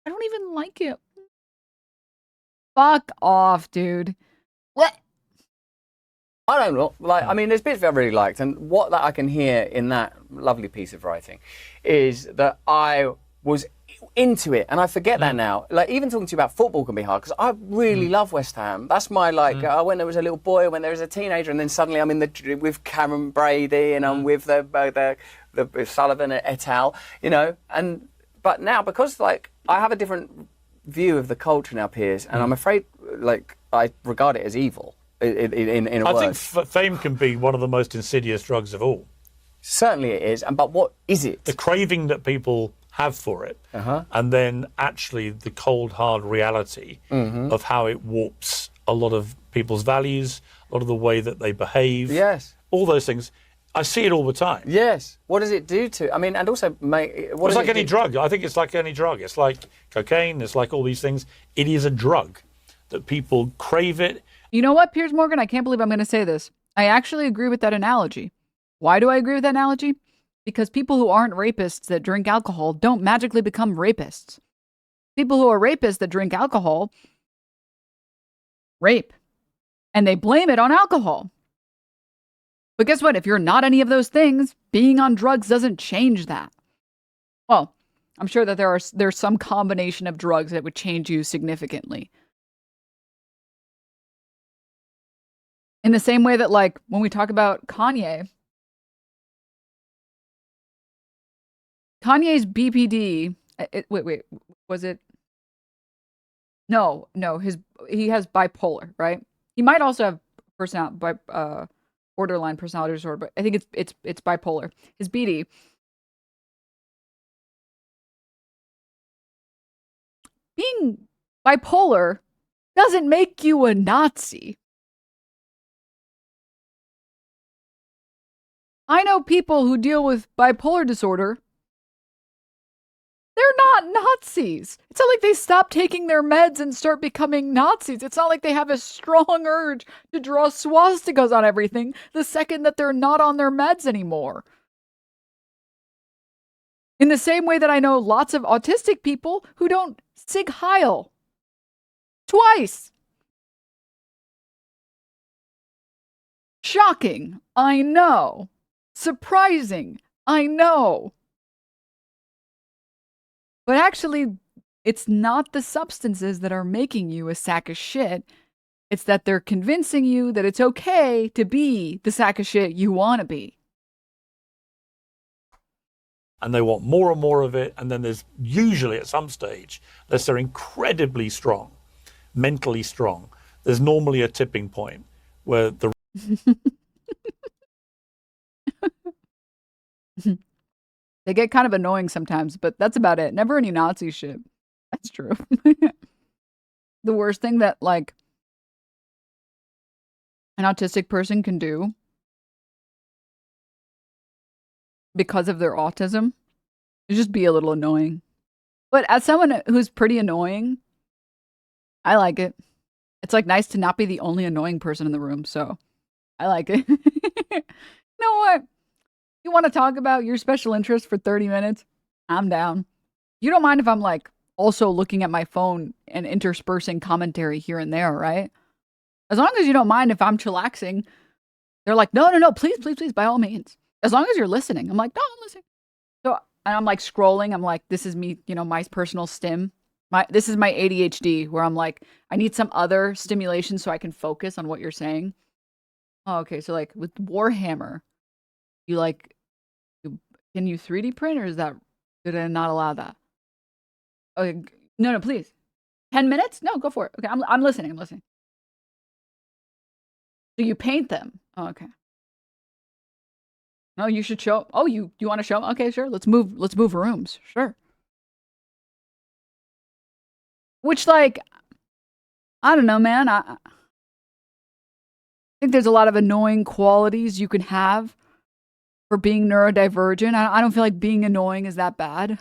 I don't even like it. Fuck off, dude. What? I don't know. Like, I mean, there's bits that I really liked, and what that I can hear in that lovely piece of writing is that I was into it, and I forget that now. Like, even talking to you about football can be hard, because I really love West Ham. That's my, like, when there was a little boy, when there was a teenager, and then suddenly I'm in with Cameron Brady, and I'm with the Sullivan et al., you know, but now, because, like, I have a different view of the culture now, Piers, and I'm afraid, like, I regard it as evil, in a word. I think fame can be one of the most insidious drugs of all. Certainly it is, but what is it? The craving that people have for it, and then actually the cold, hard reality of how it warps a lot of people's values, a lot of the way that they behave. Yes. All those things. I see it all the time. Yes. What does it do to... I mean, and also... It's like any drug. I think it's like any drug. It's like cocaine. It's like all these things. It is a drug that people crave it. You know what, Piers Morgan? I can't believe I'm going to say this. I actually agree with that analogy. Why do I agree with that analogy? Because people who aren't rapists that drink alcohol don't magically become rapists. People who are rapists that drink alcohol rape. And they blame it on alcohol. But guess what? If you're not any of those things, being on drugs doesn't change that. Well, I'm sure that there's some combination of drugs that would change you significantly. In the same way that, like, when we talk about Kanye's BPD, wait, was it? No, he has bipolar, right? He might also have borderline personality disorder, but I think it's bipolar. His BD. Being bipolar doesn't make you a Nazi. I know people who deal with bipolar disorder. They're not Nazis. It's not like they stop taking their meds and start becoming Nazis. It's not like they have a strong urge to draw swastikas on everything the second that they're not on their meds anymore. In the same way that I know lots of autistic people who don't Sig Heil. Twice. Shocking. I know. Surprising. I know. But actually, it's not the substances that are making you a sack of shit. It's that they're convincing you that it's okay to be the sack of shit you want to be. And they want more and more of it. And then there's usually at some stage, unless they're incredibly strong, mentally strong, there's normally a tipping point where the... They get kind of annoying sometimes, but that's about it. Never any Nazi shit. That's true. the worst thing that like an autistic person can do because of their autism is just be a little annoying. But as someone who's pretty annoying, I like it. It's like nice to not be the only annoying person in the room, so I like it. You know what? You want to talk about your special interest for 30 minutes? I'm down. You don't mind if I'm like also looking at my phone and interspersing commentary here and there, right? As long as you don't mind if I'm chillaxing. They're like, no, please, by all means. As long as you're listening. I'm like, no, I'm listening. So, and I'm like scrolling. I'm like, this is me, you know, my personal stim. This is my ADHD where I'm like, I need some other stimulation so I can focus on what you're saying. Oh, okay. So like with Warhammer, can you 3D print or is that, did I not allow that? Okay. No, please. 10 minutes? No, go for it. Okay. I'm listening. So you paint them. Oh, okay. No, you should show. Oh, you want to show? Okay, sure. Let's move rooms. Sure. Which, like, I don't know, man. I think there's a lot of annoying qualities you can have for being neurodivergent. I don't feel like being annoying is that bad.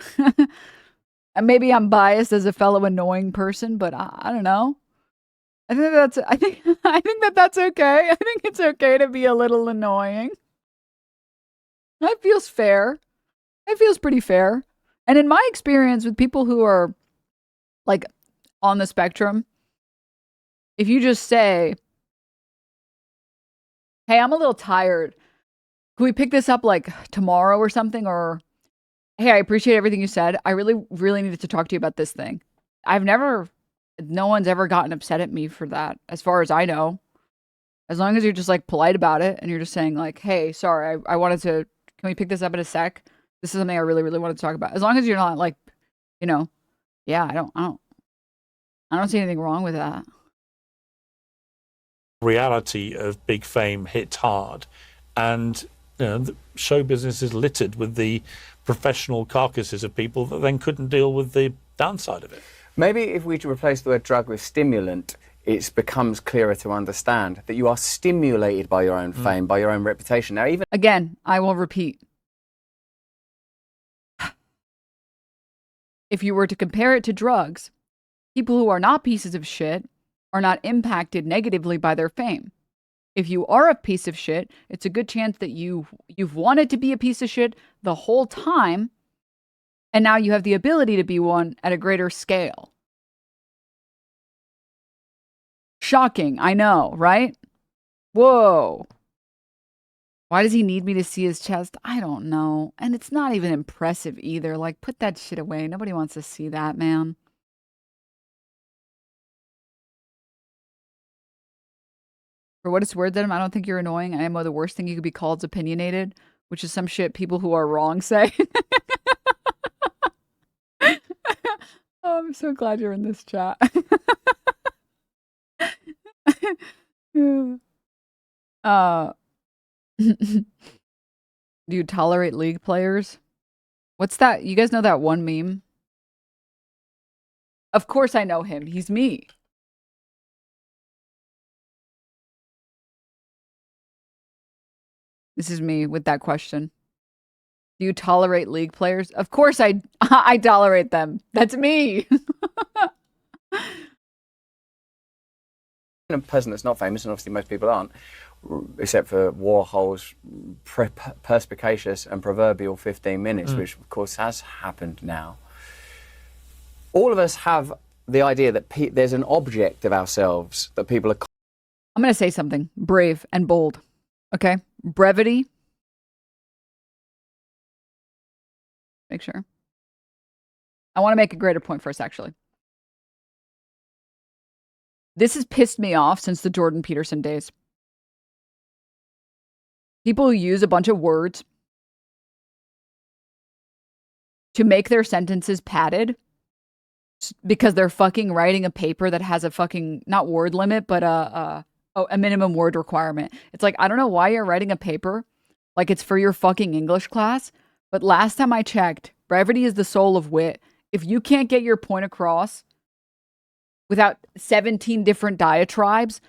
And maybe I'm biased as a fellow annoying person, but I don't know. I think that's okay. I think it's okay to be a little annoying. That feels fair. It feels pretty fair. And in my experience with people who are like on the spectrum, if you just say, hey, I'm a little tired. Can we pick this up like tomorrow or something? Or, hey, I appreciate everything you said. I really, really needed to talk to you about this thing. No one's ever gotten upset at me for that, as far as I know. As long as you're just like polite about it and you're just saying like, hey, sorry, I wanted to, can we pick this up in a sec? This is something I really, really wanted to talk about. As long as you're not like, you know, yeah, I don't see anything wrong with that. Reality of big fame hit hard, and you know, the show business is littered with the professional carcasses of people that then couldn't deal with the downside of it. Maybe if we replace the word drug with stimulant, it becomes clearer to understand that you are stimulated by your own fame, by your own reputation. Now, even again, I will repeat. If you were to compare it to drugs, people who are not pieces of shit are not impacted negatively by their fame. If you are a piece of shit, it's a good chance that you've wanted to be a piece of shit the whole time, and now you have the ability to be one at a greater scale. Shocking, I know, right? Whoa. Why does he need me to see his chest? I don't know. And it's not even impressive either. Like, put that shit away. Nobody wants to see that, man. For what it's worth, Denim, I don't think you're annoying. I am the worst thing you could be called is opinionated, which is some shit people who are wrong say. Oh, I'm so glad you're in this chat. Do you tolerate League players? What's that? You guys know that one meme? Of course I know him. He's me. This is me with that question. Do you tolerate League players? Of course I tolerate them. That's me. a person that's not famous, and obviously most people aren't, except for Warhol's perspicacious and proverbial 15 minutes, which of course has happened now. All of us have the idea that there's an object of ourselves that people are... I'm going to say something brave and bold, okay? Brevity. Make sure. I want to make a greater point first, actually. This has pissed me off since the Jordan Peterson days. People who use a bunch of words to make their sentences padded because they're fucking writing a paper that has a fucking, not word limit, but a minimum word requirement. It's like, I don't know why you're writing a paper like it's for your fucking English class, but last time I checked, brevity is the soul of wit. If you can't get your point across without 17 different diatribes.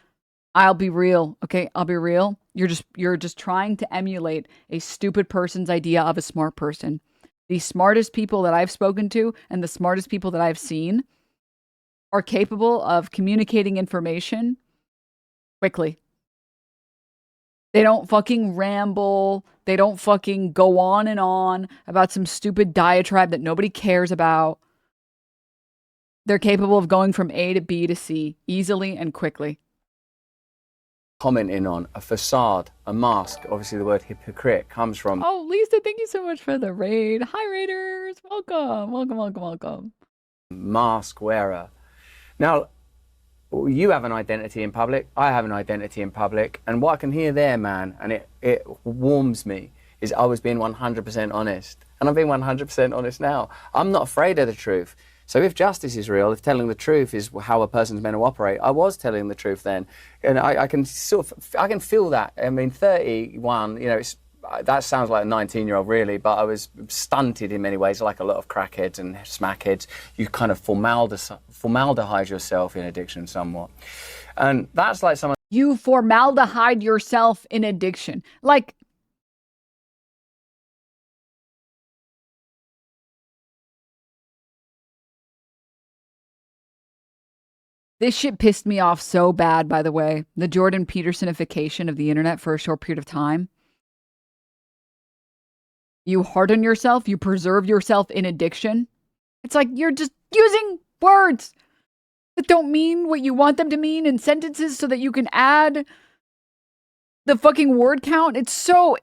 I'll be real, okay? I'll be real. You're just trying to emulate a stupid person's idea of a smart person. The smartest people that I've spoken to and the smartest people that I've seen are capable of communicating information quickly. They don't fucking ramble. They don't fucking go on and on about some stupid diatribe that nobody cares about. They're capable of going from A to B to C easily and quickly. Commenting on a facade, a mask. Obviously, the word hypocrite comes from. Oh, Lisa, thank you so much for the raid. Hi, raiders. Welcome, welcome, welcome, welcome. Mask wearer. Now, you have an identity in public. I have an identity in public. And what I can hear there, man, and it warms me, is I was being 100% honest. And I'm being 100% honest now. I'm not afraid of the truth. So if justice is real, if telling the truth is how a person's meant to operate, I was telling the truth then. And I can I can feel that. I mean, 31, you know, that sounds like a 19-year-old really, but I was stunted in many ways, like a lot of crackheads and smackheads. You kind of formaldehyde yourself in addiction somewhat. And that's like someone... You formaldehyde yourself in addiction. Like... This shit pissed me off so bad, by the way. The Jordan Petersonification of the internet for a short period of time. You harden yourself, you preserve yourself in addiction. It's like you're just using words that don't mean what you want them to mean in sentences so that you can add the fucking word count. It's so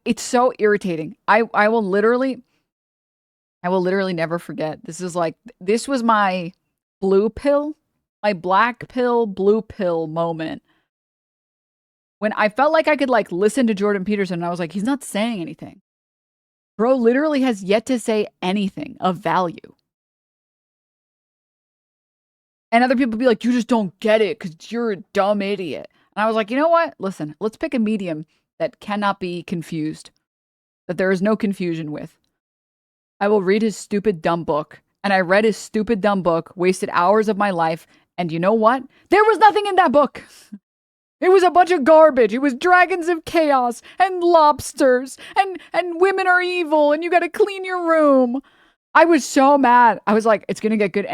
irritating. I will literally never forget. This was my blue pill. My black pill, blue pill moment. When I felt like I could like listen to Jordan Peterson and I was like, he's not saying anything. Bro literally has yet to say anything of value. And other people be like, you just don't get it because you're a dumb idiot. And I was like, you know what? Listen, let's pick a medium that cannot be confused. That there is no confusion with. I will read his stupid dumb book. And I read his stupid dumb book, wasted hours of my life. And you know what? There was nothing in that book. It was a bunch of garbage. It was dragons of chaos and lobsters and women are evil and you got to clean your room. I was so mad. I was like, it's going to get good.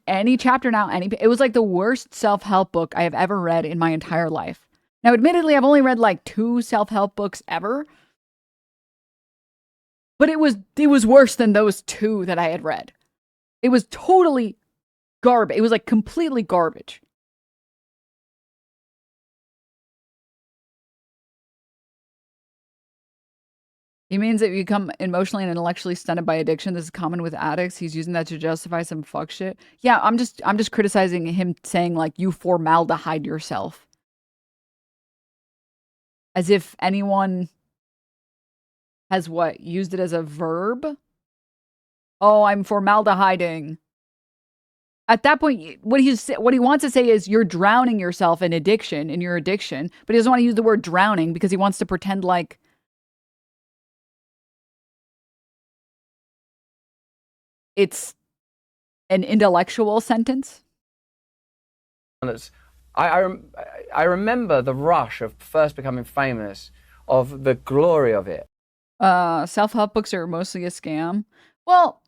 Any chapter now, it was like the worst self-help book I have ever read in my entire life. Now, admittedly, I've only read like 2 self-help books ever. But it was worse than those 2 that I had read. It was totally garbage. It was like completely garbage. He means that you become emotionally and intellectually stunted by addiction. This is common with addicts. He's using that to justify some fuck shit. Yeah, I'm just criticizing him saying like you formaldehyde yourself. As if anyone has used it as a verb? Oh, I'm formaldahyding. At that point, what he wants to say is you're drowning yourself in addiction, in your addiction, but he doesn't want to use the word drowning because he wants to pretend like it's an intellectual sentence. I remember the rush of first becoming famous, of the glory of it. Self-help books are mostly a scam. Well,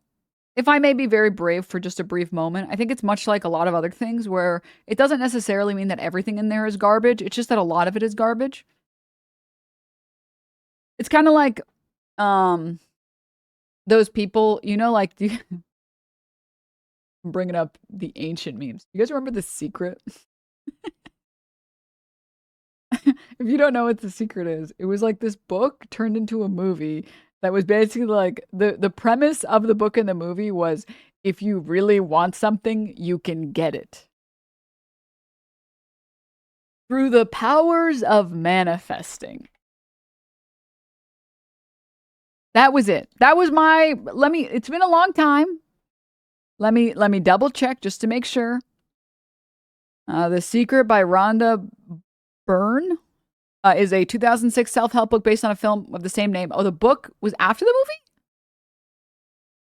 if I may be very brave for just a brief moment, I think it's much like a lot of other things where it doesn't necessarily mean that everything in there is garbage. It's just that a lot of it is garbage. It's kind of like those people, you know, like I'm bringing up the ancient memes. You guys remember The Secret? If you don't know what The Secret is, it was like this book turned into a movie that was basically like the premise of the book and the movie was if you really want something, you can get it. Through the powers of manifesting. That was it. That was my, it's been a long time. Let me double check just to make sure. The Secret by Rhonda Byrne is a 2006 self-help book based on a film of the same name. Oh, the book was after the movie?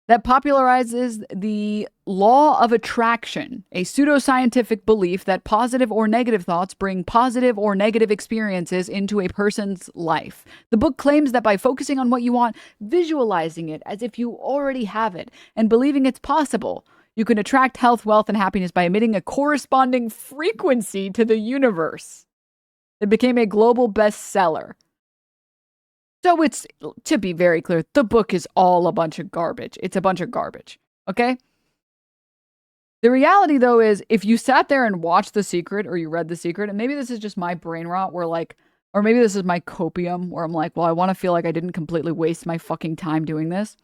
that popularizes the law of attraction, a pseudoscientific belief that positive or negative thoughts bring positive or negative experiences into a person's life. The book claims that by focusing on what you want, visualizing it as if you already have it, and believing it's possible, you can attract health, wealth, and happiness by emitting a corresponding frequency to the universe. It became a global bestseller. So it's, to be very clear, the book is all a bunch of garbage. It's a bunch of garbage, okay? The reality, though, is if you sat there and watched The Secret or you read The Secret, and maybe this is just my brain rot where like, or maybe this is my copium where I'm like, well, I want to feel like I didn't completely waste my fucking time doing this.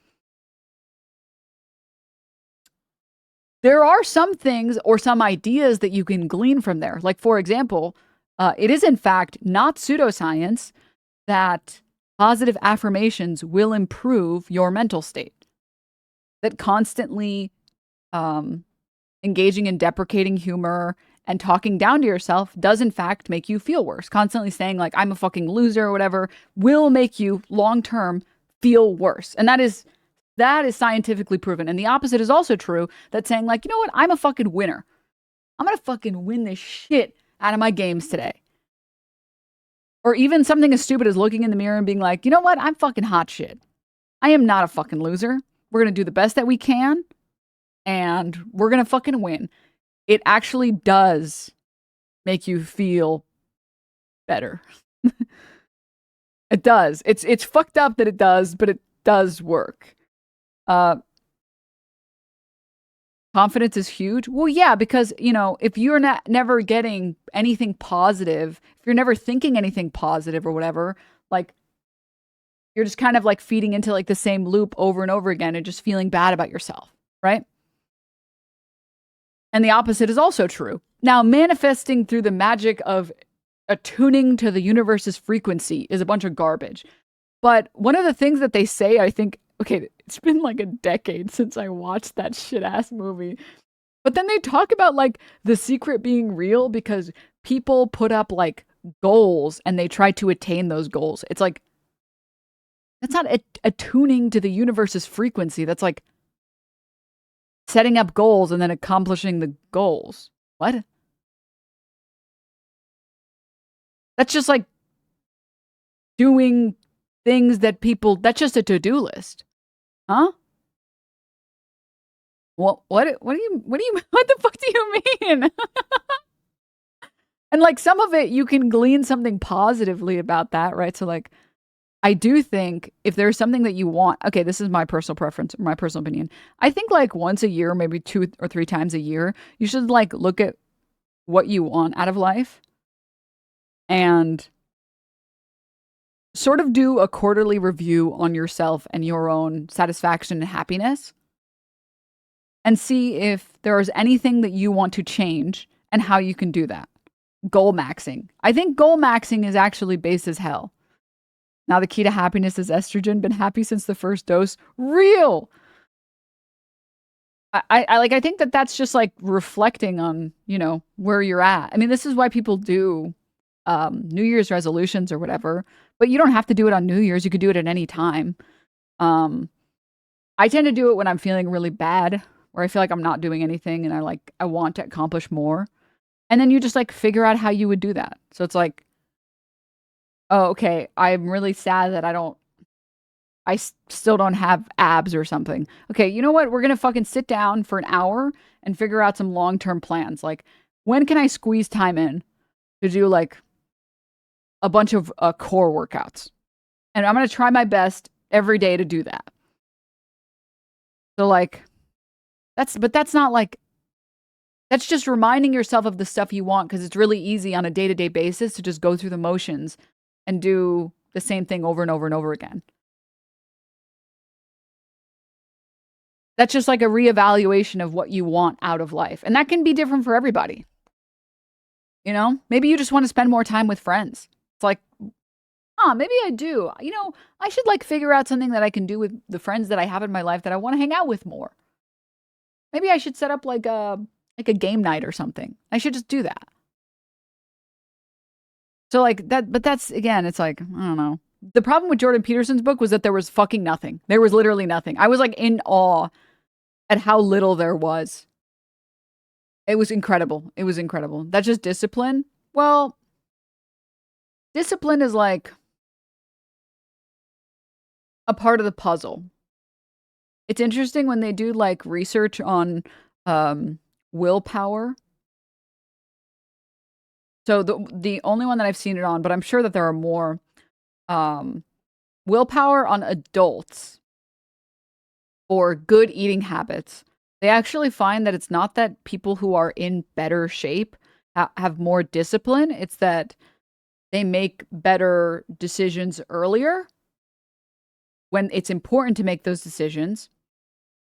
There are some things or some ideas that you can glean from there. Like, for example, it is in fact not pseudoscience that positive affirmations will improve your mental state. That constantly engaging in deprecating humor and talking down to yourself does in fact make you feel worse. Constantly saying like, I'm a fucking loser or whatever will make you long-term feel worse. And that is scientifically proven. And the opposite is also true, that saying like, you know what, I'm a fucking winner. I'm gonna fucking win this shit out of my games today. Or even something as stupid as looking in the mirror and being like, you know what? I'm fucking hot shit. I am not a fucking loser. We're going to do the best that we can. And we're going to fucking win. It actually does make you feel better. It does. It's fucked up that it does, but it does work. Confidence is huge. Well, yeah, because, you know, if you're never getting anything positive, if you're never thinking anything positive or whatever, like, you're just kind of like feeding into like the same loop over and over again and just feeling bad about yourself, right? And the opposite is also true. Now, manifesting through the magic of attuning to the universe's frequency is a bunch of garbage. But one of the things that they say, I think, okay, it's been like a decade since I watched that shit-ass movie. But then they talk about like The Secret being real because people put up like goals and they try to attain those goals. It's like, that's not attuning to the universe's frequency. That's like setting up goals and then accomplishing the goals. What? That's just like doing things that people, that's just a to-do list. Huh? What the fuck do you mean? And like some of it, you can glean something positively about that, right? So like, I do think if there's something that you want, okay, this is my personal preference, my personal opinion. I think like once a year, maybe 2 or 3 times a year, you should like look at what you want out of life and sort of do a quarterly review on yourself and your own satisfaction and happiness and see if there is anything that you want to change and how you can do that. Goal maxing. I think goal maxing is actually base as hell. Now the key to happiness is estrogen. Been happy since the first dose. Real. I think that that's just like reflecting on, you know, where you're at. I mean, this is why people do New Year's resolutions or whatever, but you don't have to do it on New Year's. You could do it at any time. I tend to do it when I'm feeling really bad, where I feel like I'm not doing anything and I want to accomplish more. And then you just like figure out how you would do that. So it's like, oh, okay, I'm really sad that I still don't have abs or something. Okay, you know what? We're going to fucking sit down for an hour and figure out some long-term plans. Like, when can I squeeze time in to do like a bunch of core workouts? And I'm going to try my best every day to do that. So like, that's not like, that's just reminding yourself of the stuff you want, because it's really easy on a day-to-day basis to just go through the motions and do the same thing over and over and over again. That's just like a reevaluation of what you want out of life. And that can be different for everybody. You know, maybe you just want to spend more time with friends. It's like, maybe I do. You know, I should like figure out something that I can do with the friends that I have in my life that I want to hang out with more. Maybe I should set up like a game night or something. I should just do that. So like that, but that's, again, it's like, I don't know. the problem with Jordan Peterson's book was that there was fucking nothing. There was literally nothing. I was like in awe at how little there was. It was incredible. It was incredible. That's just discipline. Well, discipline is like a part of the puzzle. It's interesting when they do like research on willpower. So the only one that I've seen it on, but I'm sure that there are more, willpower on adults or good eating habits. They actually find that it's not that people who are in better shape have more discipline. It's that they make better decisions earlier when it's important to make those decisions,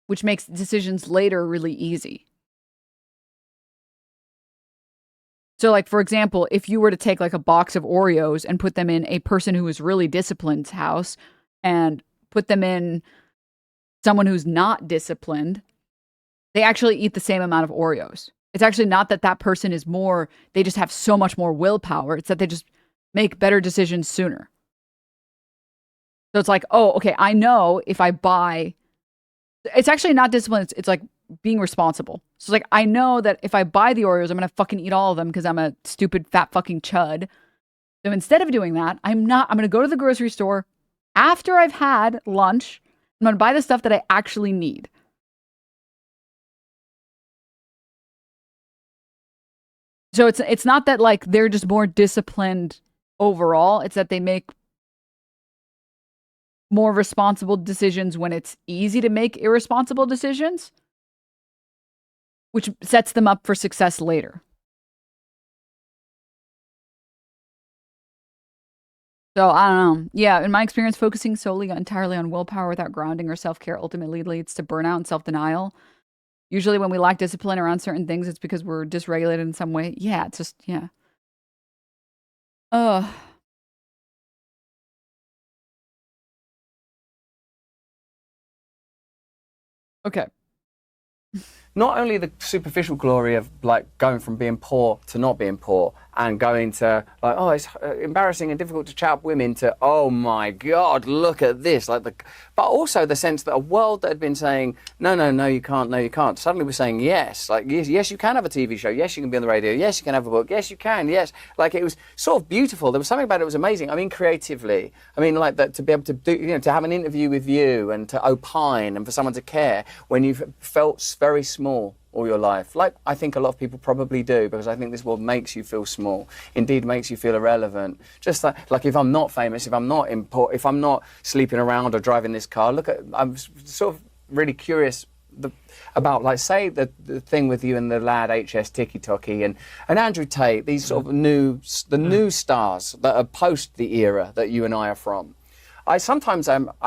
which makes decisions later really easy. So like, for example, if you were to take like a box of Oreos and put them in a person who is really disciplined's house and put them in someone who's not disciplined, they actually eat the same amount of Oreos. It's actually not that that person is more, they just have so much more willpower. It's that they just make better decisions sooner. So it's like, oh, okay, I know if I buy, it's actually not discipline. It's like being responsible. So it's like, I know that if I buy the Oreos, I'm going to fucking eat all of them because I'm a stupid fat fucking chud. So instead of doing that, I'm going to go to the grocery store after I've had lunch. I'm going to buy the stuff that I actually need. So it's not that like they're just more disciplined overall. It's that they make more responsible decisions when it's easy to make irresponsible decisions, which sets them up for success later. So I don't know. Yeah, in my experience, focusing solely entirely on willpower without grounding or self-care ultimately leads to burnout and self-denial. Usually when we lack discipline around certain things, it's because we're dysregulated in some way. Yeah, it's just, yeah. Okay. Not only the superficial glory of like going from being poor to not being poor and going to like, oh, it's embarrassing and difficult to chat up women to, oh my God, look at this. Like but also the sense that a world that had been saying, no, you can't, no, you can't. Suddenly we're saying yes. Like, yes, you can have a TV show. Yes, you can be on the radio. Yes, you can have a book. Yes, you can. Yes. Like it was sort of beautiful. There was something about it that was amazing. I mean, creatively. I mean, like that to be able to do, you know, to have an interview with you and to opine and for someone to care when you've felt very small all your life, like I think a lot of people probably do, because I think this world makes you feel small, indeed makes you feel irrelevant. Just like if I'm not famous, if I'm not important, if I'm not sleeping around or driving this car, I'm sort of really curious about, like, say the thing with you and the lad HS Tiki Toki and Andrew Tate, these sort of new stars that are post the era that you and I are from. I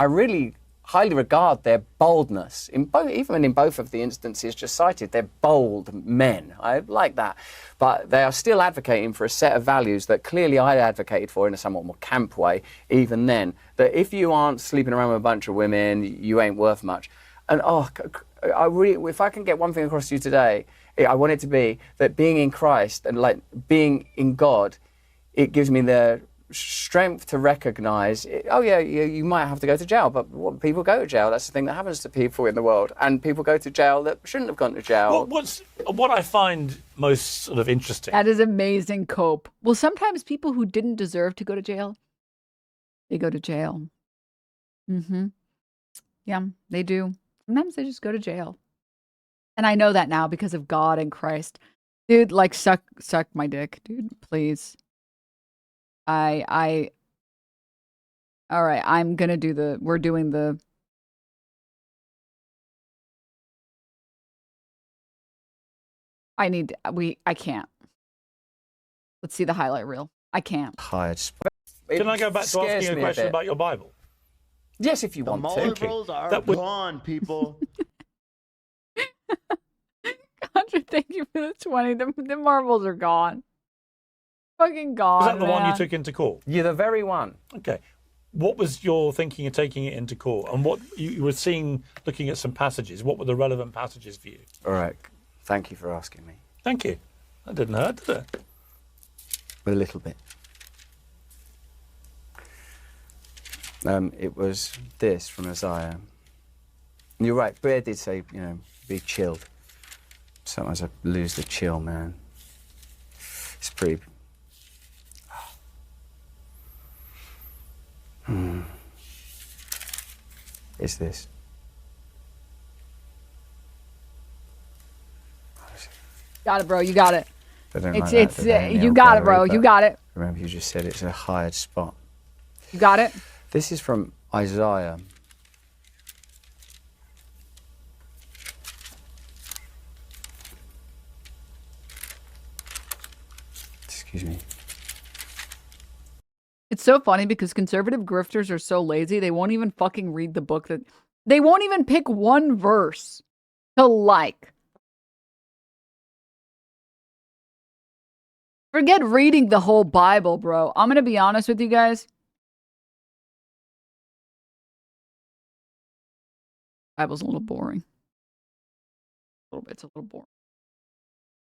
really highly regard their boldness, even in both of the instances just cited. They're bold men. I like that. But they are still advocating for a set of values that clearly I advocated for in a somewhat more camp way, even then. That if you aren't sleeping around with a bunch of women, you ain't worth much. And if I can get one thing across to you today, I want it to be that being in Christ and like being in God, it gives me the strength to recognize, you might have to go to jail, but people go to jail. That's the thing that happens to people in the world, and people go to jail that shouldn't have gone to jail. What I find most sort of interesting. That is amazing, Cope. Well, sometimes people who didn't deserve to go to jail, they go to jail. Yeah, they do. Sometimes they just go to jail. And I know that now because of God and Christ. Dude, like, suck my dick, dude, please. All right, I'm gonna do we're doing the. I can't. Let's see the highlight reel. I can't. Can I go back to asking a question about your Bible? Yes, if you want to. The marbles are gone, people. Contra, thank you for the 20. The marbles are gone. Fucking gone. Was that the man. one you took into court? You're the very one. Okay. What was your thinking of taking it into court? And what you were seeing, looking at some passages, what were the relevant passages for you? All right. Thank you for asking me. Thank you. That didn't hurt, did it? A little bit. It was this from Isaiah. And you're right, Bear did say, you know, be chilled. Sometimes I lose the chill, man. It's pretty... It's this. Got it, bro. You got it. They don't It's like that, do they, in the you old got it, gallery, bro. You but got it. Remember, you just said it's a hired spot. You got it. This is from Isaiah. Excuse me. It's so funny because conservative grifters are so lazy, they won't even fucking read the book that... They won't even pick one verse to like. Forget reading the whole Bible, bro. I'm gonna be honest with you guys. Bible's a little boring. A little bit. It's a little boring.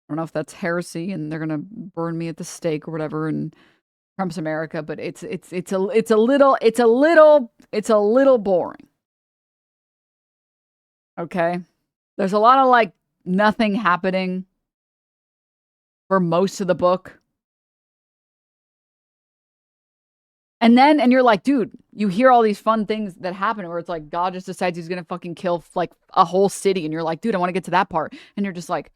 I don't know if that's heresy and they're gonna burn me at the stake or whatever in Trump's America, but it's a little boring. Okay? There's a lot of like nothing happening for most of the book. And you're like, dude, you hear all these fun things that happen where it's like God just decides he's gonna fucking kill like a whole city, and you're like, dude, I want to get to that part. And you're just like,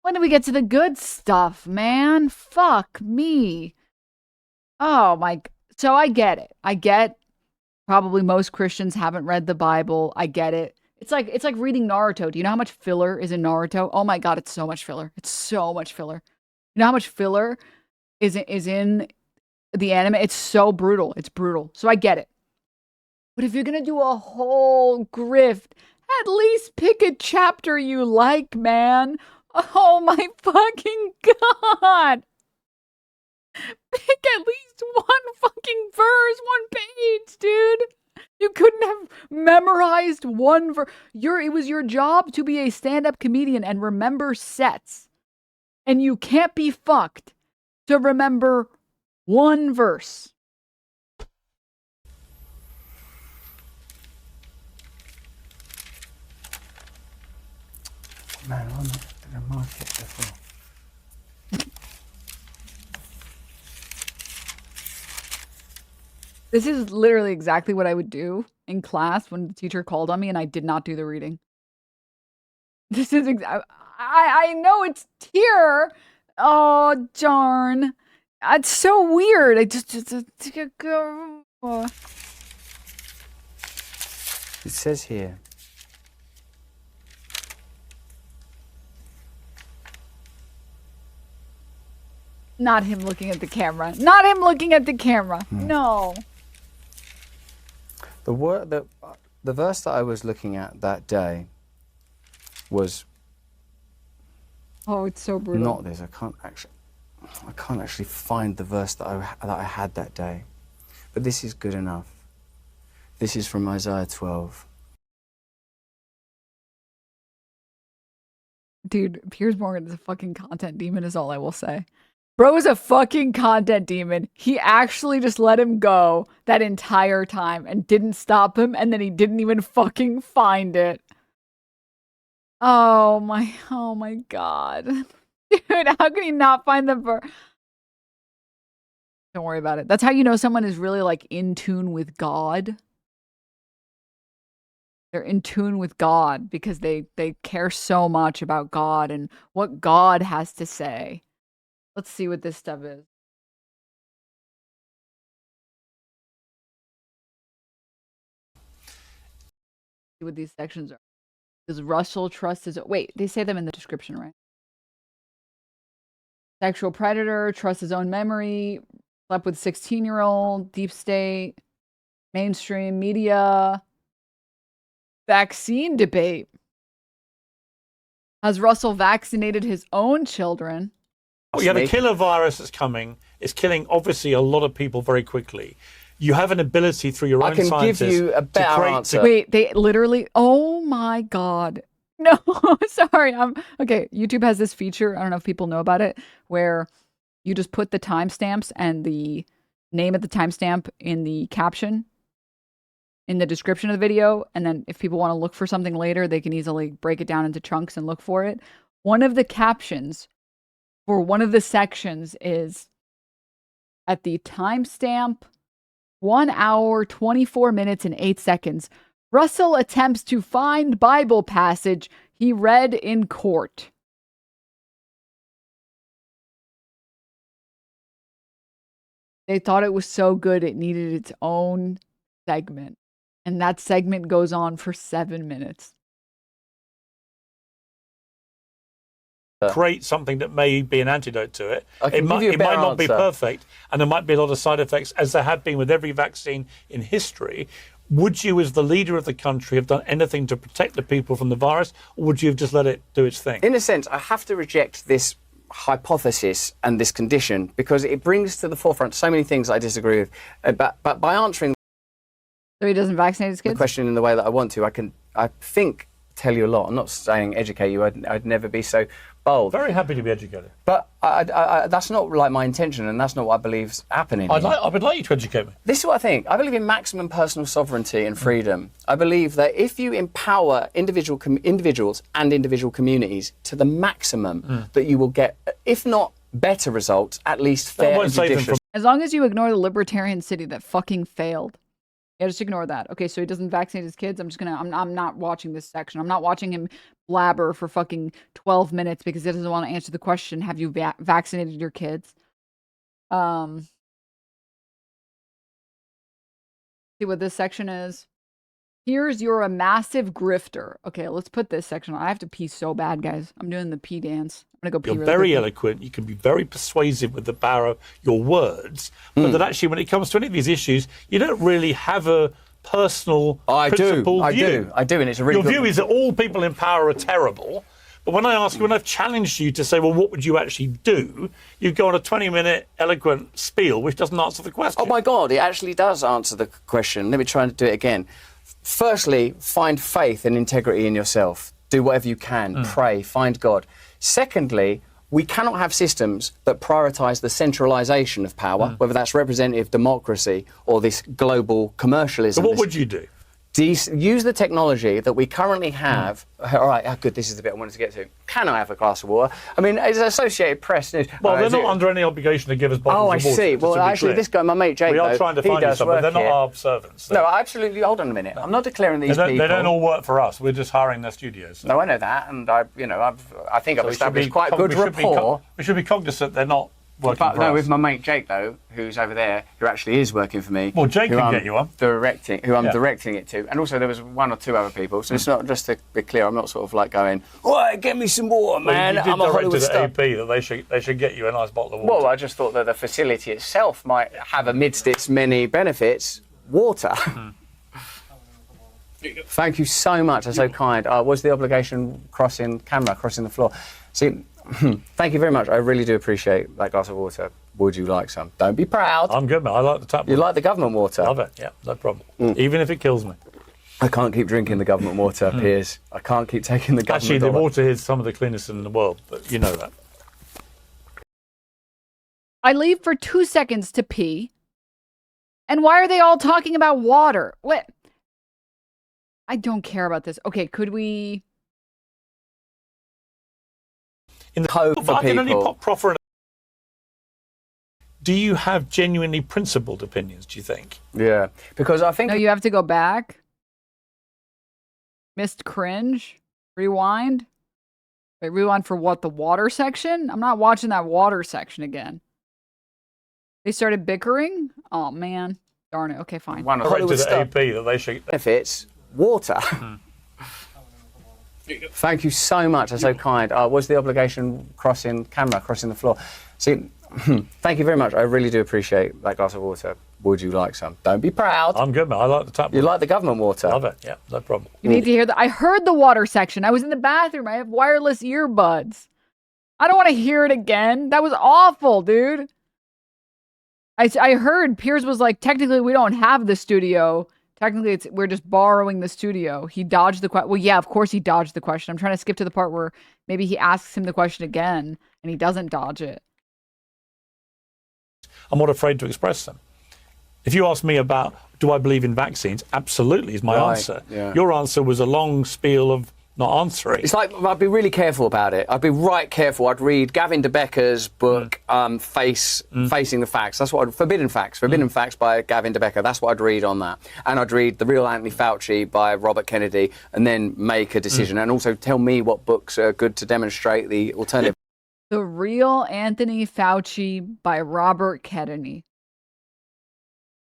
when do we get to the good stuff, man? Fuck me. Oh my. So I get it. I get probably most Christians haven't read the Bible. I get it. It's like reading Naruto. Do you know how much filler is in Naruto? Oh my God, it's so much filler. It's so much filler. You know how much filler is in the anime? It's so brutal. It's brutal. So I get it. But if you're going to do a whole grift, at least pick a chapter you like, man. Oh my fucking God. Pick at least one fucking verse, one page, dude. You couldn't have memorized one verse. It was your job to be a stand-up comedian and remember sets. And you can't be fucked to remember one verse. Man, I'm not going to mark it before. This is literally exactly what I would do in class when the teacher called on me and I did not do the reading. This is I know it's here. Oh, darn. It's so weird. It says here. Not him looking at the camera. Not him looking at the camera. No. The verse that I was looking at that day was... Oh, it's so brutal. Not this. I can't actually find the verse that I had that day. But this is good enough. This is from Isaiah 12. Dude, Piers Morgan is a fucking content demon is all I will say. Bro is a fucking content demon. He actually just let him go that entire time and didn't stop him, and then he didn't even fucking find it. Oh my God. Dude, how can he not find the verse? Don't worry about it. That's how you know someone is really like in tune with God. They're in tune with God because they care so much about God and what God has to say. Let's see what this stuff is. See what these sections are. Does Russell trust his... Wait, they say them in the description, right? Sexual predator, trusts his own memory, slept with 16-year-old, deep state, mainstream media, vaccine debate. Has Russell vaccinated his own children? Oh, yeah, the killer virus that's coming is killing, obviously, a lot of people very quickly. You have an ability through your own scientists... I can give you a better answer. Wait, they literally... Oh, my God. No, sorry. Okay, YouTube has this feature, I don't know if people know about it, where you just put the timestamps and the name at the timestamp in the caption, in the description of the video. And then if people want to look for something later, they can easily break it down into chunks and look for it. One of the captions for one of the sections is at the timestamp 1 hour, 24 minutes, and 8 seconds. Russell attempts to find Bible passage he read in court. They thought it was so good it needed its own segment. And that segment goes on for 7 minutes. Create something that may be an antidote to it. It might not be perfect, and there might be a lot of side effects, as there have been with every vaccine in history. Would you, as the leader of the country, have done anything to protect the people from the virus, or would you have just let it do its thing? In a sense, I have to reject this hypothesis and this condition because it brings to the forefront so many things I disagree with. But by answering so he doesn't vaccinate his kids? the question in the way that I want to, I think, tell you a lot. I'm not saying educate you. I'd never be so bold. Very happy to be educated. But that's not like my intention, and that's not what I believe's happening. I would like you to educate me. This is what I think. I believe in maximum personal sovereignty and freedom. I believe that if you empower individuals and individual communities to the maximum, that you will get, if not better results, at least fair and judicious. As long as you ignore the libertarian city that fucking failed. Yeah, just ignore that. Okay, so he doesn't vaccinate his kids. I'm not watching this section. I'm not watching him blabber for fucking 12 minutes because he doesn't want to answer the question, have you vaccinated your kids? See what this section is. Here's you're a massive grifter. Okay, let's put this section on. I have to pee so bad, guys. I'm doing the pee dance. I'm gonna go pee. You're very eloquent. You can be very persuasive with the power of your words, but that actually, when it comes to any of these issues, you don't really have a personal, principled view. I do, and it's a really Your view is that all people in power are terrible. But when I ask you, when I've challenged you to say, well, what would you actually do? You go on a 20-minute eloquent spiel, which doesn't answer the question. Oh my God, it actually does answer the question. Let me try and do it again. Firstly, find faith and integrity in yourself. Do whatever you can. Pray. Find God. Secondly, we cannot have systems that prioritise the centralisation of power, whether that's representative democracy or this global commercialism. So what would you do? Use the technology that we currently have. All right, good, this is the bit I wanted to get to. Can I have a glass of water? I mean, it's Associated Press news. Well, they're not under any obligation to give us bottles of water. Oh, I see. Well, actually, this guy, my mate Jake, we are trying to find you some, but they're not our servants. No, absolutely. Hold on a minute. I'm not declaring these people. They don't all work for us. We're just hiring their studios. No, I know that, and I think I've established quite good rapport. We should be cognizant they're not working for us. With my mate Jake, though, who's over there, who actually is working for me. Well, Jake can get you on. Who I'm directing it to. And also there was 1 or 2 other people. So it's not, just to be clear, I'm not sort of like going, oh, get me some water, man. You did I'm a Hollywood direct to star. the AP that they should get you a nice bottle of water. Well, I just thought that the facility itself might have, amidst its many benefits, water. Thank you so much. That's so kind. Was the obligation crossing the floor? See, thank you very much. I really do appreciate that glass of water. Would you like some? Don't be proud. I'm good, man. I like the tap water. You like the government water? Love it, yeah, no problem. Even if it kills me. I can't keep drinking the government water, Piers. I can't keep taking the government Actually, the water here is some of the cleanest in the world, but you know that. I leave for 2 seconds to pee. And why are they all talking about water? What? I don't care about this. Okay, could we... In the code for I can only people. proffer. Do you have genuinely principled opinions, do you think? Yeah, because I think... No, you have to go back. Missed cringe. Rewind. Wait, rewind for what? The water section? I'm not watching that water section again. They started bickering? Oh, man. Darn it. Okay, fine. One of to the AP that they should... benefits, water. Thank you so much. That's so kind. Was the obligation crossing the floor? See, thank you very much. I really do appreciate that glass of water. Would you like some? Don't be proud. I'm good, man. I like the tap water. You like the government water? Love it. Yeah, no problem. You need to hear that. I heard the water section. I was in the bathroom. I have wireless earbuds. I don't want to hear it again. That was awful, dude. I heard Piers was like, technically, we don't have the studio. Technically, we're just borrowing the studio. He dodged the question. Well, yeah, of course he dodged the question. I'm trying to skip to the part where maybe he asks him the question again and he doesn't dodge it. I'm not afraid to express them. If you ask me about do I believe in vaccines, absolutely is my answer. Yeah. Your answer was a long spiel of not answering. It's like I'd be really careful about it. I'd be right careful. I'd read Gavin de Becker's book, Facing the Facts. That's what Forbidden Facts by Gavin de Becker. That's what I'd read on that. And I'd read The Real Anthony Fauci by Robert Kennedy, and then make a decision. And also tell me what books are good to demonstrate the alternative. The Real Anthony Fauci by Robert Kennedy.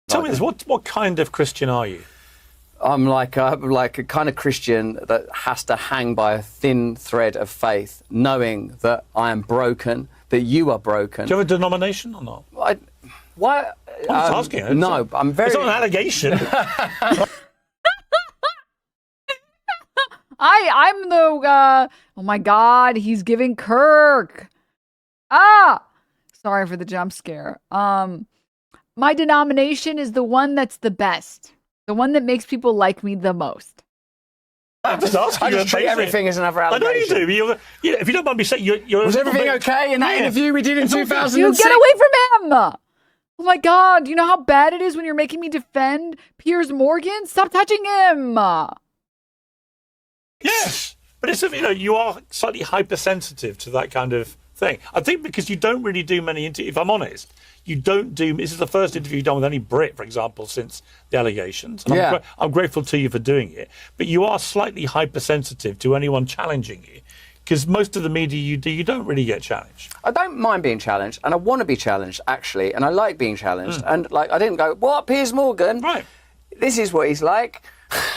Tell me this: what kind of Christian are you? I'm like a kind of Christian that has to hang by a thin thread of faith, knowing that I am broken, that you are broken. Do you have a denomination or not? Why? I'm just asking. No, I'm very. It's not an allegation. I'm the. Oh my God, he's giving Kirk. Sorry for the jump scare. My denomination is the one that's the best. The one that makes people like me the most. I'm just asking. I just treat everything as another allegation. I know you do. If you don't mind me saying, you're was everything okay in that interview we did in 2006? You get away from him! Oh my God, do you know how bad it is when you're making me defend Piers Morgan? Stop touching him! Yes, but it's you are slightly hypersensitive to that kind of thing. I think because you don't really do many interviews. If I'm honest, you don't do. This is the first interview you've done with any Brit, for example, since the allegations. And I'm grateful to you for doing it. But you are slightly hypersensitive to anyone challenging you, because most of the media you do, you don't really get challenged. I don't mind being challenged, and I want to be challenged actually, and I like being challenged. And like, I didn't go, "What, Piers Morgan? Right. This is what he's like."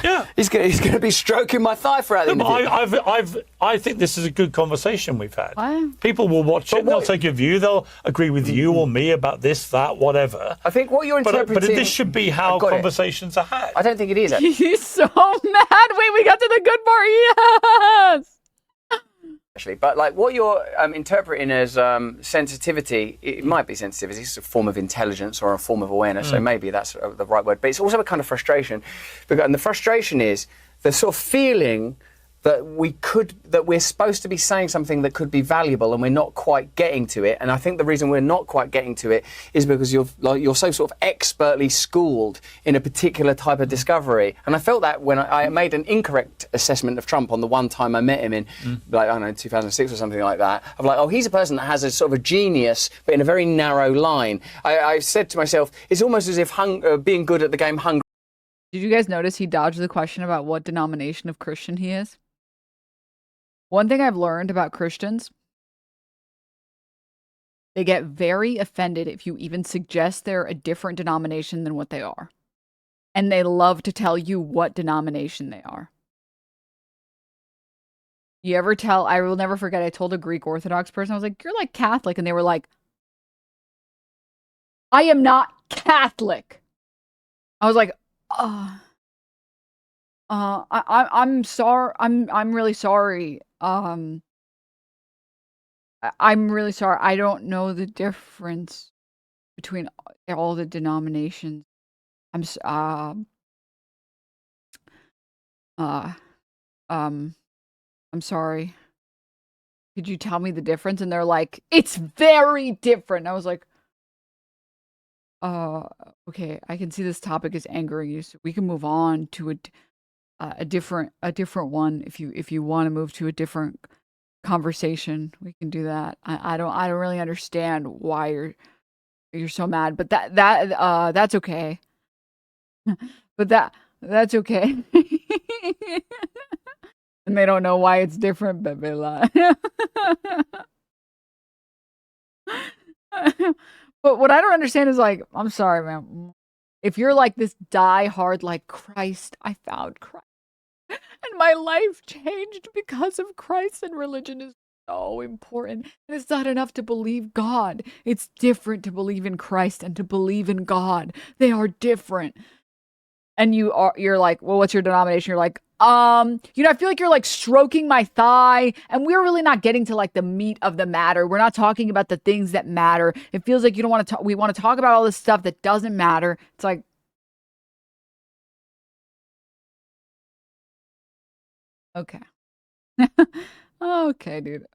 Yeah, he's going to be stroking my thigh throughout the interview. I think this is a good conversation we've had. People will watch it, they'll take a view, they'll agree with you or me about this, that, whatever. I think what you're interpreting... But this should be how conversations are had. I don't think it is. He's so mad. Wait, we got to the good part. Yes! Actually, but like what you're interpreting as sensitivity, it might be sensitivity. It's a form of intelligence or a form of awareness. So maybe that's the right word. But it's also a kind of frustration, and the frustration is the sort of feeling that we're supposed to be saying something that could be valuable, and we're not quite getting to it. And I think the reason we're not quite getting to it is because you're so sort of expertly schooled in a particular type of discovery. And I felt that when I made an incorrect assessment of Trump on the one time I met him in, like, I don't know, 2006 or something like that. Of like, oh, he's a person that has a sort of a genius, but in a very narrow line. I said to myself, it's almost as if being good at the game Hunger. Did you guys notice he dodged the question about what denomination of Christian he is? One thing I've learned about Christians, they get very offended if you even suggest they're a different denomination than what they are. And they love to tell you what denomination they are. You ever tell, I will never forget, I told a Greek Orthodox person, I was like, you're like Catholic. And they were like, I am not Catholic. I was like, I'm sorry. I'm really sorry. I'm really sorry. I don't know the difference between all the denominations. I'm sorry. Could you tell me the difference? And they're like, it's very different. I was like, okay, I can see this topic is angering you, so we can move on to a different one. If you want to move to a different conversation, we can do that. I don't really understand why you're so mad, but that's okay. But that's okay. And they don't know why it's different, but they lie. But what I don't understand is, like, I'm sorry, man. If you're like this die-hard, like, Christ, I found Christ, and my life changed because of Christ, and religion is so important. And it's not enough to believe God. It's different to believe in Christ and to believe in God. They are different. And you're like, well, what's your denomination? You're like, I feel like you're like stroking my thigh, and we're really not getting to like the meat of the matter. We're not talking about the things that matter. It feels like you don't want to talk. We want to talk about all this stuff that doesn't matter. It's like, okay. Okay, dude.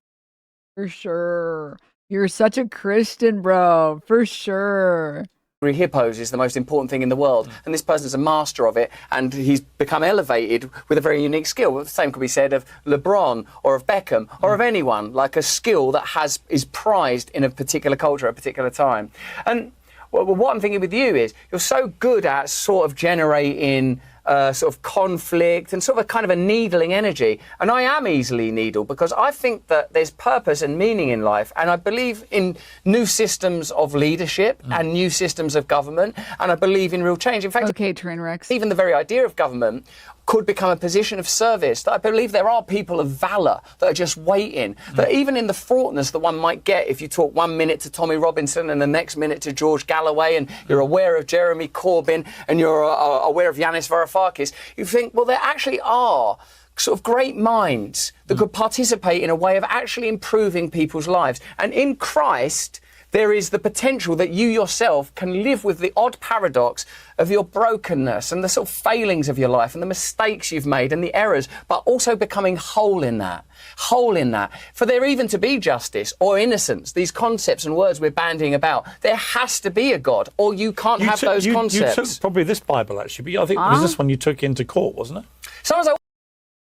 For sure. You're such a Christian, bro. For sure. hippos is the most important thing in the world, and this person's a master of it, and he's become elevated with a very unique skill. The same could be said of LeBron or of Beckham or of anyone, like a skill that is prized in a particular culture at a particular time. And what I'm thinking with you is you're so good at sort of generating sort of conflict and sort of a kind of a needling energy. And I am easily needled because I think that there's purpose and meaning in life. And I believe in new systems of leadership and new systems of government. And I believe in real change. In fact, okay, train wrecks. Even the very idea of government could become a position of service. That I believe there are people of valour that are just waiting. That even in the fraughtness that one might get if you talk 1 minute to Tommy Robinson and the next minute to George Galloway, and you're aware of Jeremy Corbyn and you're aware of Yanis Varoufakis, you think, well, there actually are sort of great minds that could participate in a way of actually improving people's lives. And in Christ, there is the potential that you yourself can live with the odd paradox of your brokenness and the sort of failings of your life and the mistakes you've made and the errors, but also becoming whole in that. Whole in that. For there even to be justice or innocence, these concepts and words we're bandying about, there has to be a God, or you can't have those concepts. You took probably this Bible, actually, but I think it was this one you took into court, wasn't it? Someone's like,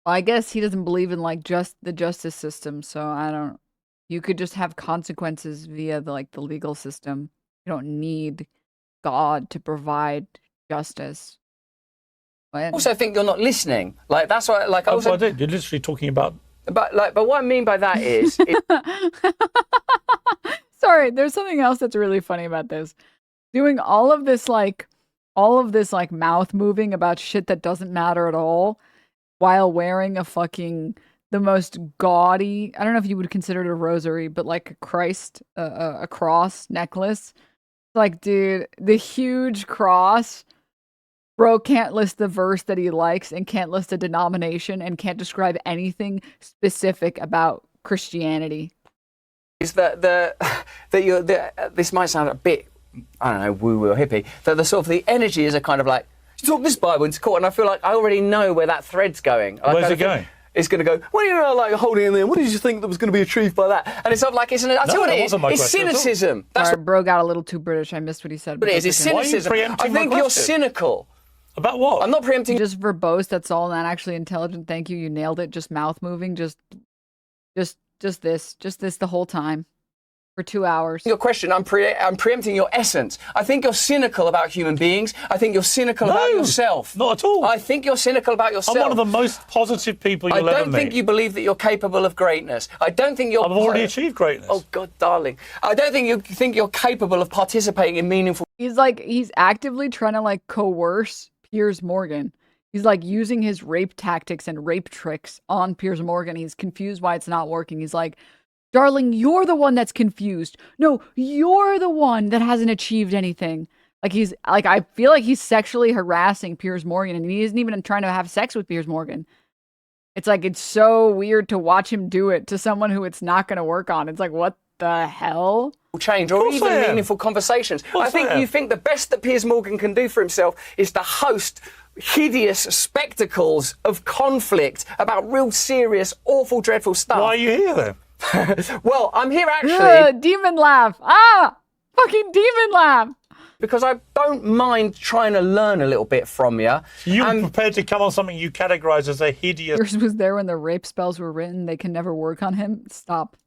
well, I guess he doesn't believe in like just the justice system, so I don't. You could just have consequences via the legal system. You don't need God to provide justice. I also think you're not listening. Like that's why. Like I did. You're literally talking about. But what I mean by that is. Sorry, there's something else that's really funny about this. Doing all of this mouth moving about shit that doesn't matter at all, while wearing the most gaudy, I don't know if you would consider it a rosary, but like a Christ, a cross necklace. Like, dude, the huge cross. Bro can't list the verse that he likes and can't list a denomination and can't describe anything specific about Christianity. Is that this might sound a bit, I don't know, woo-woo or hippie, that the energy is a kind of like, you talk this Bible into court, and I feel like I already know where that thread's going. Where's it going? It's going to go, what are you like holding in there? What did you think that was going to be achieved by that? And it's sort of like, I tell you what it is. It's cynicism. That's right, bro got a little too British. I missed what he said. But it is. It's cynicism. I think you're cynical. About what? I'm not preempting. Just verbose. That's all. Not actually intelligent. Thank you. You nailed it. Just mouth moving. Just this the whole time. For 2 hours. Your question, I'm preempting your essence. I think you're cynical about human beings. I think you're cynical about yourself. Not at all. I think you're cynical about yourself. I'm one of the most positive people you'll ever meet. I don't think you believe that you're capable of greatness. I don't think you're... I've already achieved greatness. Oh, God, darling. I don't think you think you're capable of participating in meaningful... He's actively trying to coerce Piers Morgan. He's using his rape tactics and rape tricks on Piers Morgan. He's confused why it's not working. He's like, darling, you're the one that's confused. No, you're the one that hasn't achieved anything. I feel like he's sexually harassing Piers Morgan, and he isn't even trying to have sex with Piers Morgan. It's it's so weird to watch him do it to someone who it's not going to work on. It's what the hell? Change or even meaningful conversations. I think you think the best that Piers Morgan can do for himself is to host hideous spectacles of conflict about real serious, awful, dreadful stuff. Why are you here then? Well, I'm here actually... demon laugh. Fucking demon laugh. Because I don't mind trying to learn a little bit from you. You're prepared to come on something you categorize as a hideous... Yours was there when the rape spells were written. They can never work on him. Stop.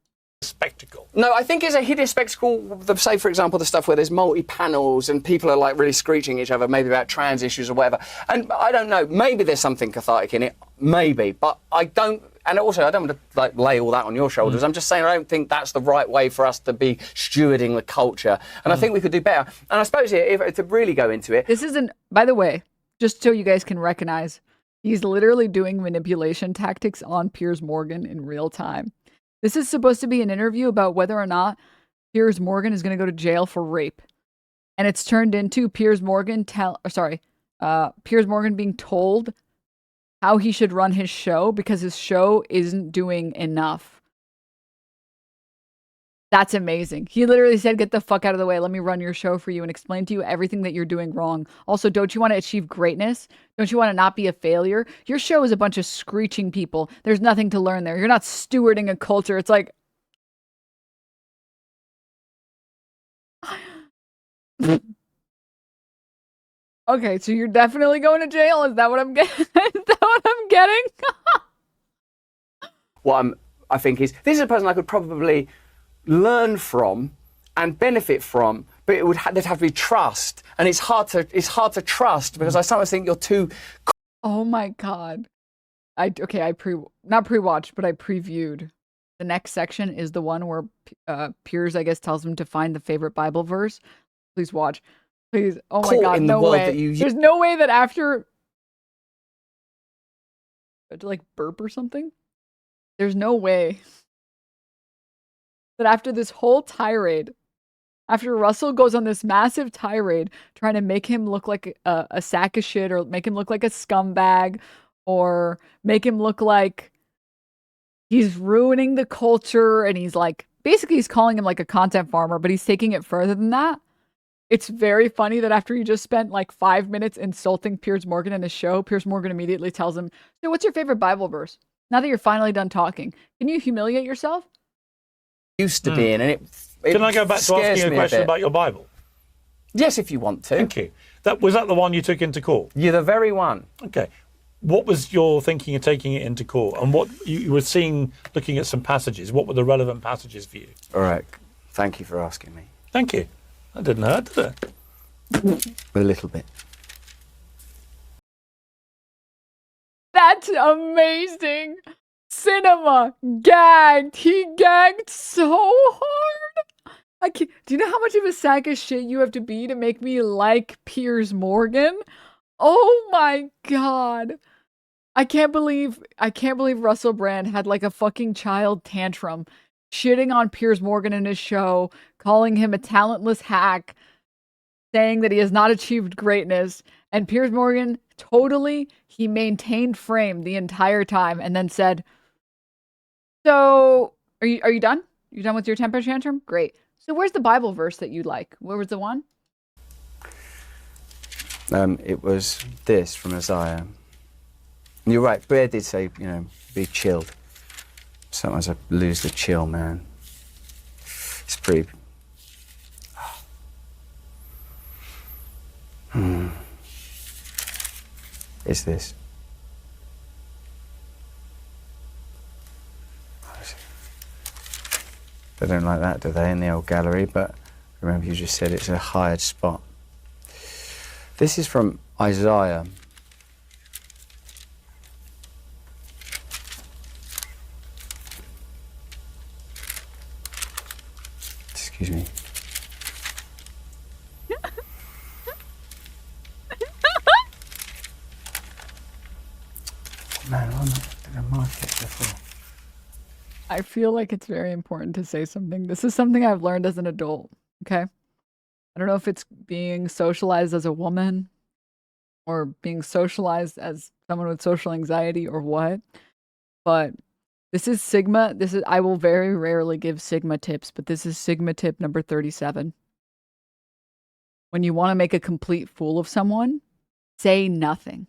Spectacle. No, I think it's a hideous spectacle. Say, for example, the stuff where there's multi-panels and people are really screeching each other, maybe about trans issues or whatever. And I don't know, maybe there's something cathartic in it. Maybe. But I don't... And also, I don't want to lay all that on your shoulders. I'm just saying I don't think that's the right way for us to be stewarding the culture. And I think we could do better. And I suppose if to really go into it... This isn't... By the way, just so you guys can recognize, he's literally doing manipulation tactics on Piers Morgan in real time. This is supposed to be an interview about whether or not Piers Morgan is going to go to jail for rape. And it's turned into Piers Morgan being told how he should run his show because his show isn't doing enough. That's amazing. He literally said, get the fuck out of the way. Let me run your show for you and explain to you everything that you're doing wrong. Also, don't you want to achieve greatness? Don't you want to not be a failure? Your show is a bunch of screeching people. There's nothing to learn there. You're not stewarding a culture. It's Okay, so you're definitely going to jail. Is that what I'm getting? Is that what I'm getting? What I think is, this is a person I could probably learn from and benefit from, but there'd have to be trust, and it's hard to trust because I sometimes think you're too. Oh my god! I not pre-watched, but I previewed. The next section is the one where Piers, I guess, tells him to find the favorite Bible verse. Please watch. Please. Oh my god, no way. There's no way that after to like burp or something. There's no way that after this whole tirade, after Russell goes on this massive tirade trying to make him look like a sack of shit or make him look like a scumbag or make him look like he's ruining the culture and he's like, basically he's calling him like a content farmer, but he's taking it further than that. It's very funny that after he just spent like 5 minutes insulting Piers Morgan in his show, Piers Morgan immediately tells him, so what's your favorite Bible verse? Now that you're finally done talking, can you humiliate yourself? Used to be in, and it Can I go back to asking a question about your Bible? Yes, if you want to. Thank you. Was that the one you took into court? You're the very one. Okay. What was your thinking of taking it into court? And what you were seeing, looking at some passages, what were the relevant passages for you? All right. Thank you for asking me. Thank you. That didn't hurt, did it? A little bit. That's amazing. Cinema gagged. He gagged so hard. I can't, do you know how much of a sack of shit you have to be to make me like Piers Morgan? Oh my god. I can't believe Russell Brand had like a fucking child tantrum, shitting on Piers Morgan in his show, calling him a talentless hack, saying that he has not achieved greatness, and Piers Morgan he maintained frame the entire time and then said, so are you done? You done with your temper tantrum? Great. So where's the Bible verse that you like? Where was the one? It was this from Isaiah. And you're right, Bear did say, be chilled. Sometimes I lose the chill, man. It's pretty... It's this. They don't like that, do they, in the old gallery? But remember, you just said it's a hired spot. This is from Isaiah. Excuse me. Man, I'm not going to mark it before. I feel like it's very important to say something. This is something I've learned as an adult, okay? I don't know if it's being socialized as a woman or being socialized as someone with social anxiety or what, but this is Sigma. I will very rarely give Sigma tips, but this is Sigma tip number 37. When you want to make a complete fool of someone, say nothing.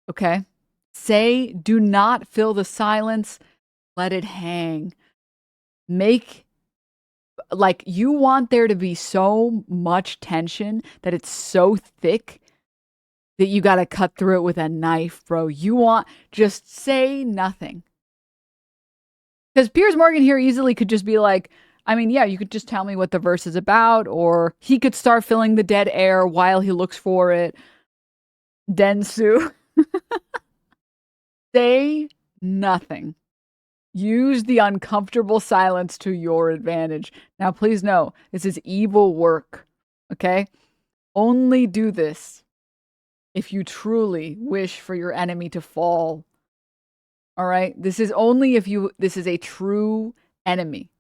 Okay? Do not fill the silence. Let it hang. You want there to be so much tension that it's so thick that you got to cut through it with a knife, bro. Just say nothing. Because Piers Morgan here easily could just be like, you could just tell me what the verse is about, or he could start filling the dead air while he looks for it. Densu. Say nothing. Use the uncomfortable silence to your advantage. Now, please know, this is evil work, okay? Only do this if you truly wish for your enemy to fall. All right? This is only if this is a true enemy.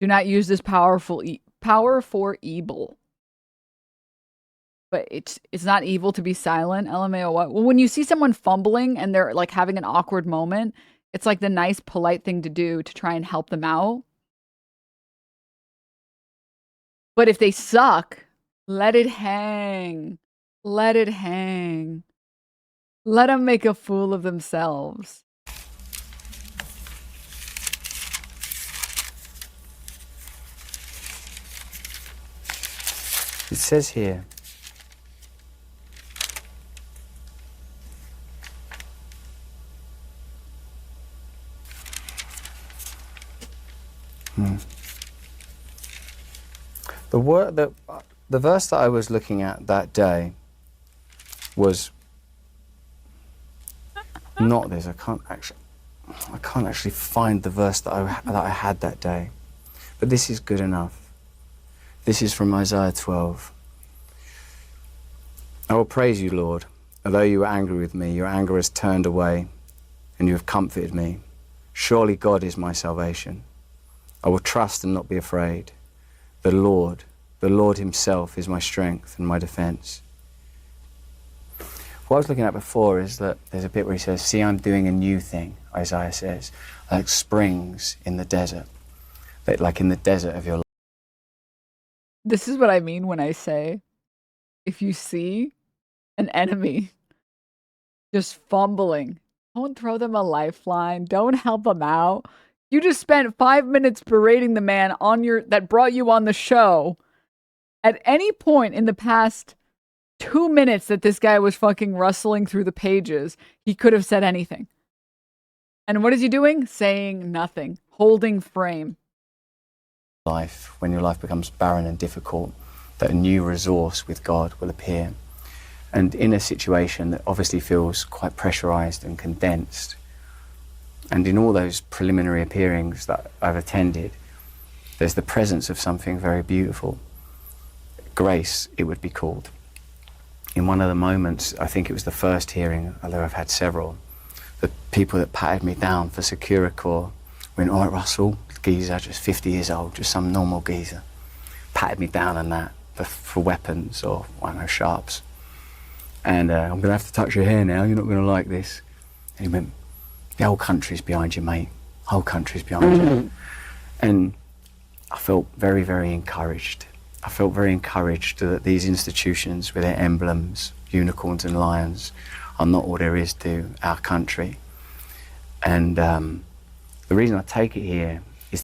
Do not use this power for evil. But it's not evil to be silent, LMAO what? Well, when you see someone fumbling and they're like having an awkward moment, it's like the nice, polite thing to do to try and help them out. But if they suck, let it hang. Let it hang. Let them make a fool of themselves. It says here, the verse that I was looking at that day was not this. I can't actually find the verse that I had that day, but this is good enough. This is from Isaiah 12. I will praise you, Lord. Although you were angry with me, your anger has turned away, and you have comforted me. Surely God is my salvation. I will trust and not be afraid. The Lord himself is my strength and my defense. What I was looking at before is that there's a bit where he says, see, I'm doing a new thing, Isaiah says, like springs in the desert, like in the desert of your life. This is what I mean when I say, if you see an enemy just fumbling, don't throw them a lifeline, don't help them out. You just spent 5 minutes berating the man that brought you on the show. At any point in the past 2 minutes that this guy was fucking rustling through the pages, he could have said anything. And what is he doing? Saying nothing, holding frame. Life, when your life becomes barren and difficult, that a new resource with God will appear. And in a situation that obviously feels quite pressurized and condensed, and in all those preliminary appearings that I've attended, there's the presence of something very beautiful. Grace, it would be called. In one of the moments, I think it was the first hearing, although I've had several, the people that patted me down for Securicor went, all right, Russell, geezer, just 50 years old, just some normal geezer. Patted me down on that for weapons or, I don't know, sharps. And I'm going to have to touch your hair now, you're not going to like this. And he went, the whole country's behind you, mate. Whole country's behind you. And I felt very, very encouraged. I felt very encouraged that these institutions with their emblems, unicorns and lions, are not all there is to our country. And the reason I take it here is...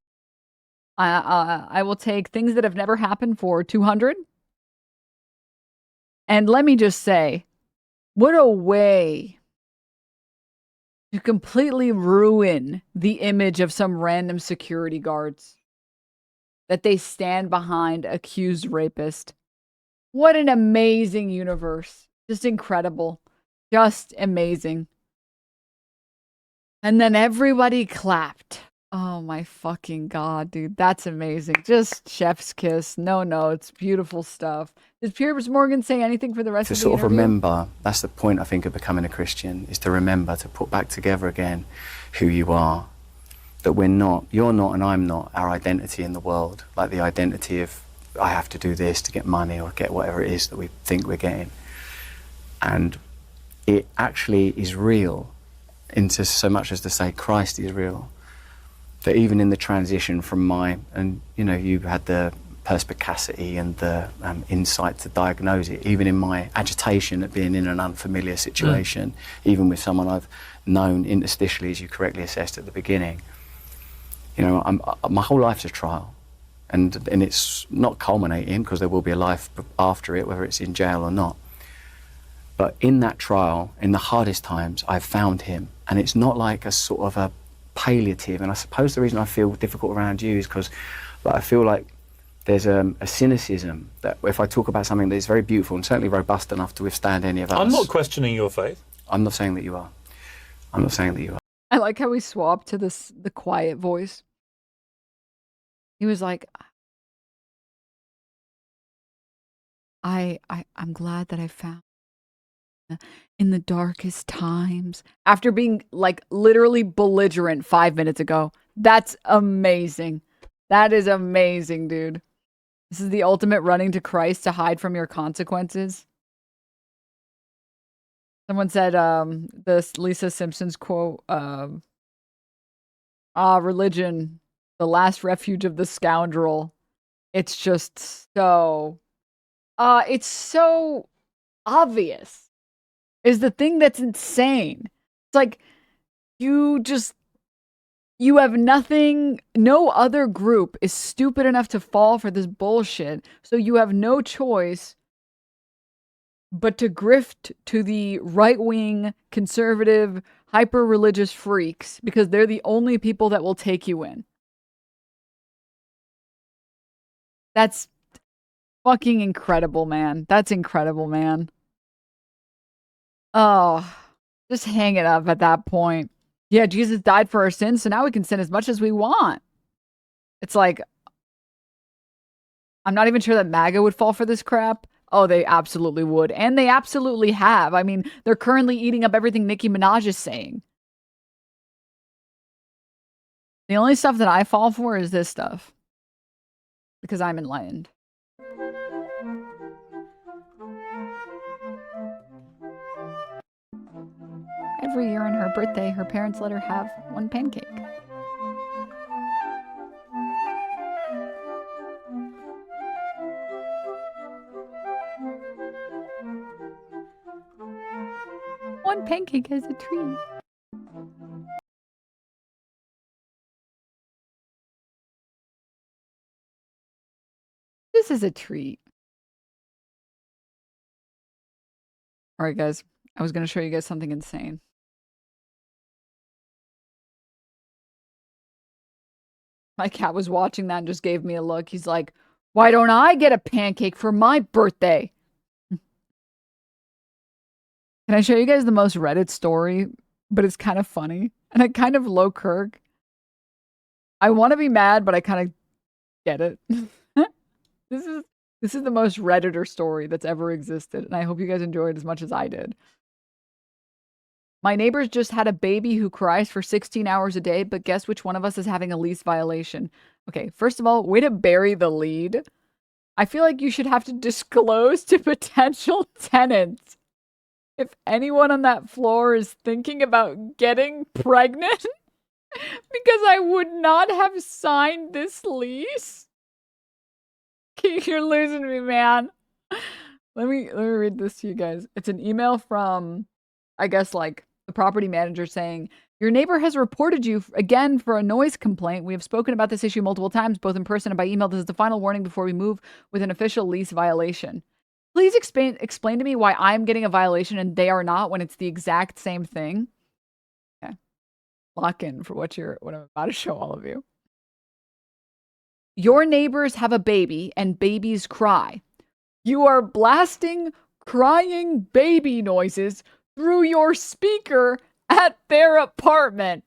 I will take things that have never happened for 200. And let me just say, what a way to completely ruin the image of some random security guards that they stand behind accused rapist. What an amazing universe. Just incredible. Just amazing. And then everybody clapped. Oh my fucking God, dude. That's amazing. Just chef's kiss. No notes. Beautiful stuff. Did Piers Morgan say anything for the rest of the To sort of interview? remember, that's the point, I think, of becoming a Christian, is to remember to put back together again who you are. That you're not, and I'm not, our identity in the world. Like the identity of, I have to do this to get money or get whatever it is that we think we're getting. And it actually is real, into so much as to say Christ is real. That even in the transition from you had the perspicacity and the insight to diagnose it, even in my agitation at being in an unfamiliar situation, even with someone I've known interstitially, as you correctly assessed at the beginning, my whole life's a trial. And it's not culminating, because there will be a life after it, whether it's in jail or not. But in that trial, in the hardest times, I've found him. And it's not like a sort of a palliative. And I suppose the reason I feel difficult around you is because I feel like there's a cynicism that if I talk about something that is very beautiful and certainly robust enough to withstand any of us. I'm not questioning your faith. I'm not saying that you are. I'm not saying that you are. I like how he swapped to the quiet voice. He was like, I'm glad that I found in the darkest times, after being like literally belligerent 5 minutes ago. That's amazing. That is amazing, dude. This is the ultimate running to Christ to hide from your consequences. Someone said this Lisa Simpson's quote, religion, the last refuge of the scoundrel. It's just so it's so obvious. Is the thing that's insane. It's like you You have nothing, no other group is stupid enough to fall for this bullshit, so you have no choice but to grift to the right-wing, conservative, hyper-religious freaks because they're the only people that will take you in. That's fucking incredible, man. That's incredible, man. Oh, just hang it up at that point. Yeah, Jesus died for our sins, so now we can sin as much as we want. It's like, I'm not even sure that MAGA would fall for this crap. Oh, they absolutely would. And they absolutely have. I mean, they're currently eating up everything Nicki Minaj is saying. The only stuff that I fall for is this stuff. Because I'm enlightened. Every year on her birthday, her parents let her have one pancake. One pancake as a treat. This is a treat. All right, guys. I was going to show you guys something insane. My cat was watching that and just gave me a look. He's like, why don't I get a pancake for my birthday? Can I show you guys the most Reddit story? But it's kind of funny. And I kind of low Kirk. I want to be mad, but I kind of get it. This is the most Redditor story that's ever existed. And I hope you guys enjoyed as much as I did. My neighbors just had a baby who cries for 16 hours a day, but guess which one of us is having a lease violation? Okay, first of all, way to bury the lead. I feel like you should have to disclose to potential tenants if anyone on that floor is thinking about getting pregnant because I would not have signed this lease. You're losing me, man. Let me read this to you guys. It's an email from, I guess, like, the property manager saying, your neighbor has reported you again for a noise complaint. We have spoken about this issue multiple times, both in person and by email. This is the final warning before we move with an official lease violation. Please explain to me why I'm getting a violation and they are not when it's the exact same thing. Okay. Lock in for what I'm about to show all of you. Your neighbors have a baby and babies cry. You are blasting crying baby noises through your speaker at their apartment.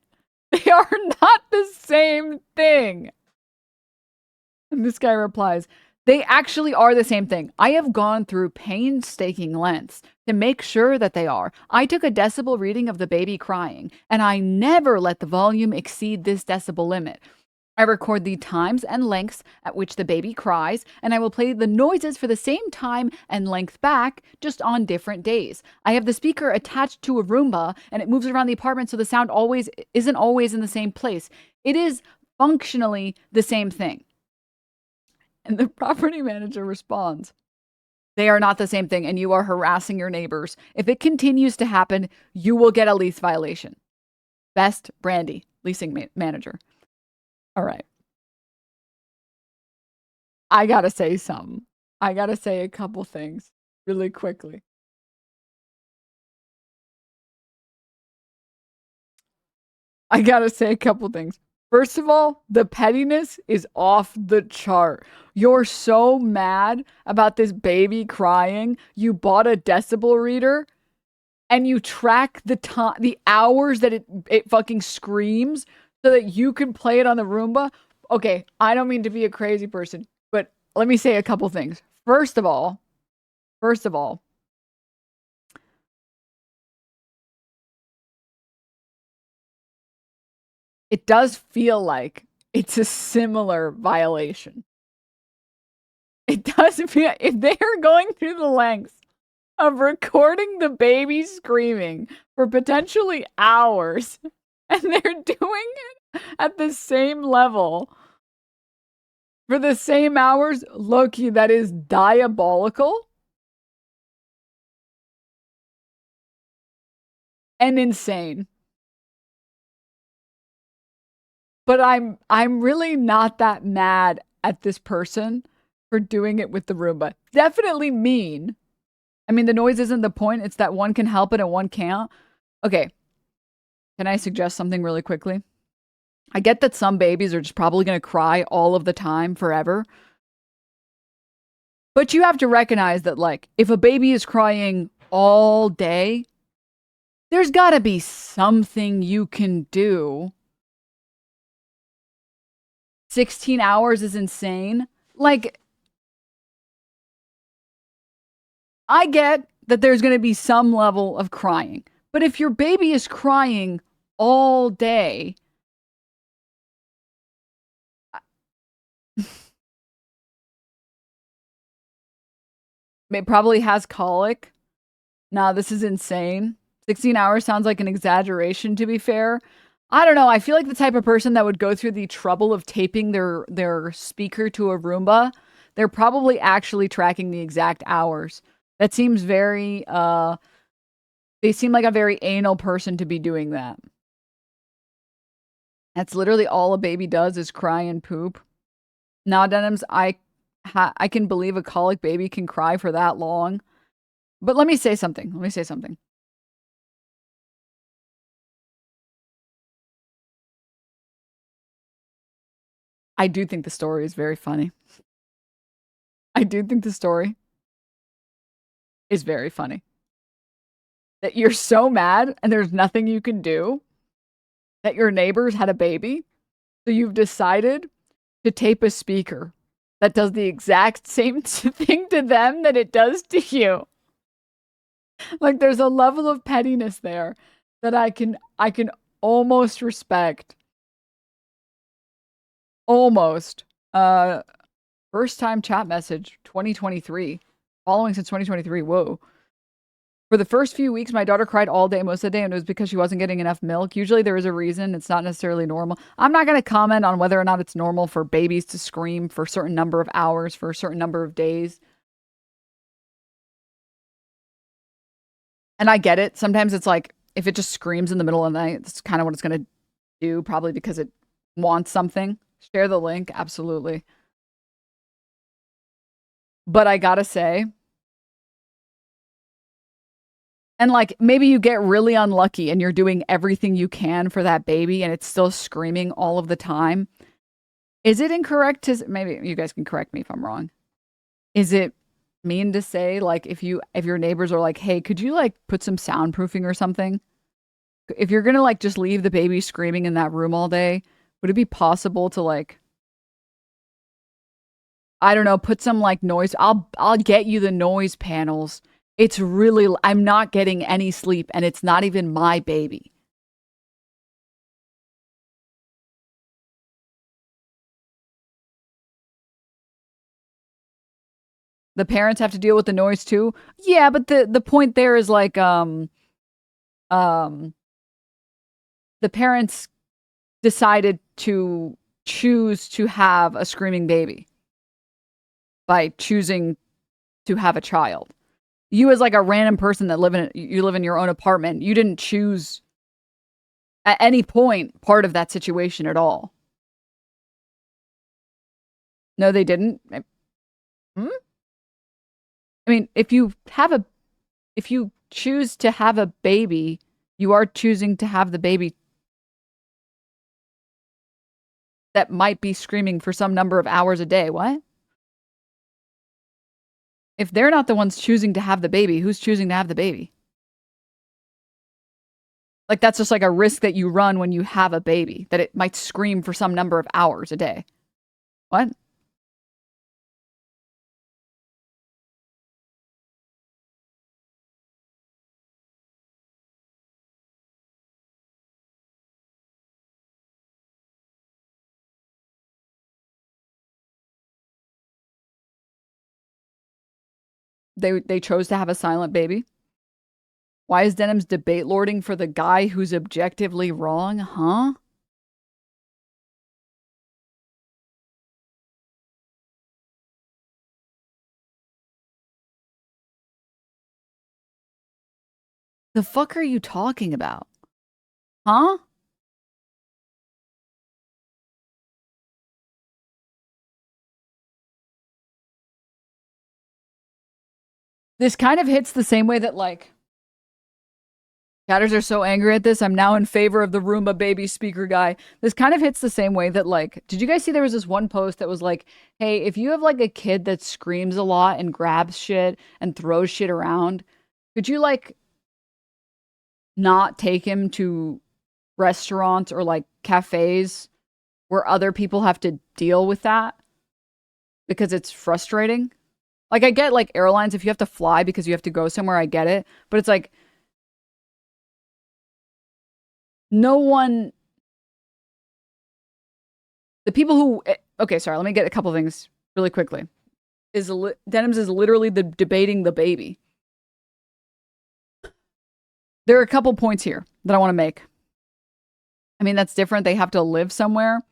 They are not the same thing. And this guy replies, they actually are the same thing. I have gone through painstaking lengths to make sure that they are. I took a decibel reading of the baby crying, and I never let the volume exceed this decibel limit. I record the times and lengths at which the baby cries, and I will play the noises for the same time and length back, just on different days. I have the speaker attached to a Roomba, and it moves around the apartment so the sound isn't always in the same place. It is functionally the same thing. And the property manager responds, they are not the same thing, and you are harassing your neighbors. If it continues to happen, you will get a lease violation. Best, Brandy, leasing manager. All right. I gotta say something. I gotta say a couple things really quickly. I gotta say a couple things. First of all, the pettiness is off the chart. You're so mad about this baby crying. You bought a decibel reader and you track the hours that it fucking screams so that you can play it on the Roomba. Okay, I don't mean to be a crazy person, but let me say a couple things. First of all, it does feel like it's a similar violation. It does feel, if they are going through the lengths of recording the baby screaming for potentially hours, and they're doing it at the same level for the same hours, Loki, that is diabolical and insane. But I'm really not that mad at this person for doing it with the Roomba. Definitely mean. I mean, the noise isn't the point. It's that one can help it and one can't. Okay. Can I suggest something really quickly? I get that some babies are just probably going to cry all of the time forever. But you have to recognize that, like, if a baby is crying all day, there's got to be something you can do. 16 hours is insane. Like, I get that there's going to be some level of crying. But if your baby is crying all day, it probably has colic. Nah, this is insane. 16 hours sounds like an exaggeration, to be fair. I don't know. I feel like the type of person that would go through the trouble of taping their speaker to a Roomba, they're probably actually tracking the exact hours. That seems very, they seem like a very anal person to be doing that. That's literally all a baby does is cry and poop. Now, Denims, I can believe a colic baby can cry for that long. But let me say something. I do think the story is very funny. I do think the story is very funny. That you're so mad and there's nothing you can do. That your neighbors had a baby. So you've decided to tape a speaker that does the exact same thing to them that it does to you. Like, there's a level of pettiness there that I can almost respect. Almost. First time chat message, 2023. Following since 2023. Whoa. For the first few weeks, my daughter cried all day, most of the day, and it was because she wasn't getting enough milk. Usually there is a reason. It's not necessarily normal. I'm not going to comment on whether or not it's normal for babies to scream for a certain number of hours, for a certain number of days. And I get it. Sometimes it's like, if it just screams in the middle of the night, that's kind of what it's going to do, probably because it wants something. Share the link. Absolutely. But I gotta say, and like, maybe you get really unlucky and you're doing everything you can for that baby and it's still screaming all of the time. Is it incorrect to, maybe you guys can correct me if I'm wrong. Is it mean to say, like, if your neighbors are like, hey, could you like put some soundproofing or something? If you're gonna like just leave the baby screaming in that room all day, would it be possible to like, I don't know, put some like noise. I'll get you the noise panels. It's really, I'm not getting any sleep and it's not even my baby. The parents have to deal with the noise too. Yeah, but the point there is like the parents decided to choose to have a screaming baby by choosing to have a child. You as like a random person that live in your own apartment, you didn't choose at any point part of that situation at all. No, they didn't. Hmm? I mean, if you choose to have a baby, you are choosing to have the baby that might be screaming for some number of hours a day. What? If they're not the ones choosing to have the baby, who's choosing to have the baby? Like, that's just like a risk that you run when you have a baby, that it might scream for some number of hours a day. What? They chose to have a silent baby? Why is Denims debate lording for the guy who's objectively wrong? Huh? The fuck are you talking about? Huh? This kind of hits the same way that, like, chatters are so angry at this. I'm now in favor of the Roomba baby speaker guy. This kind of hits the same way that, like, did you guys see there was this one post that was like, hey, if you have like a kid that screams a lot and grabs shit and throws shit around, could you like not take him to restaurants or like cafes where other people have to deal with that because it's frustrating? Like, I get like airlines, if you have to fly because you have to go somewhere, I get it. But it's like, no one, the people who, okay, sorry, let me get a couple things really quickly. Denims is literally debating the baby. There are a couple points here that I want to make. I mean, that's different. They have to live somewhere.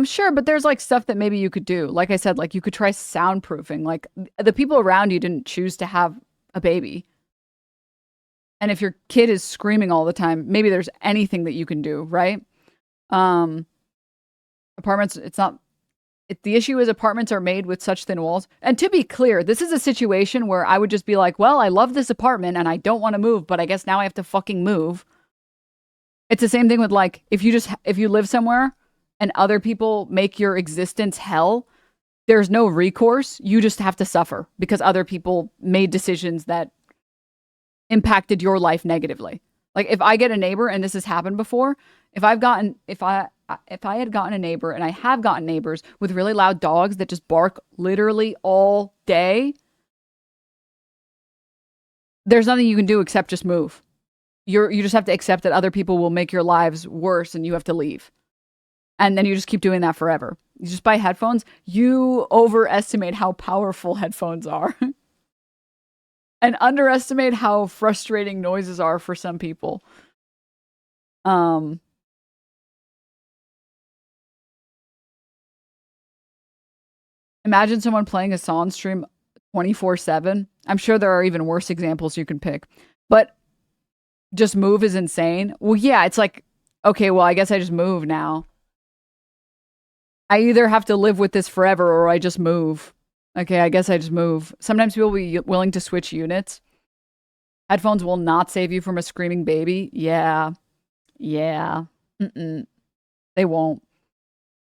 Sure, but there's like stuff that maybe you could do. Like I said, like you could try soundproofing. Like the people around you didn't choose to have a baby. And if your kid is screaming all the time, maybe there's anything that you can do, right? Apartments, the issue is apartments are made with such thin walls. And to be clear, this is a situation where I would just be like, well, I love this apartment and I don't want to move, but I guess now I have to fucking move. It's the same thing with like, if you live somewhere and other people make your existence hell, there's no recourse. You just have to suffer because other people made decisions that impacted your life negatively. Like if I get a neighbor, and this has happened before, if I had gotten a neighbor, and I have gotten neighbors with really loud dogs that just bark literally all day, there's nothing you can do except just move. You just have to accept that other people will make your lives worse and you have to leave. And then you just keep doing that forever. You just buy headphones. You overestimate how powerful headphones are. And underestimate how frustrating noises are for some people. Imagine someone playing a song stream 24/7. I'm sure there are even worse examples you can pick. But just move is insane. Well, yeah, it's like, okay, well, I guess I just move now. I either have to live with this forever or I just move. Okay, I guess I just move. Sometimes people will be willing to switch units. Headphones will not save you from a screaming baby. Yeah. They won't.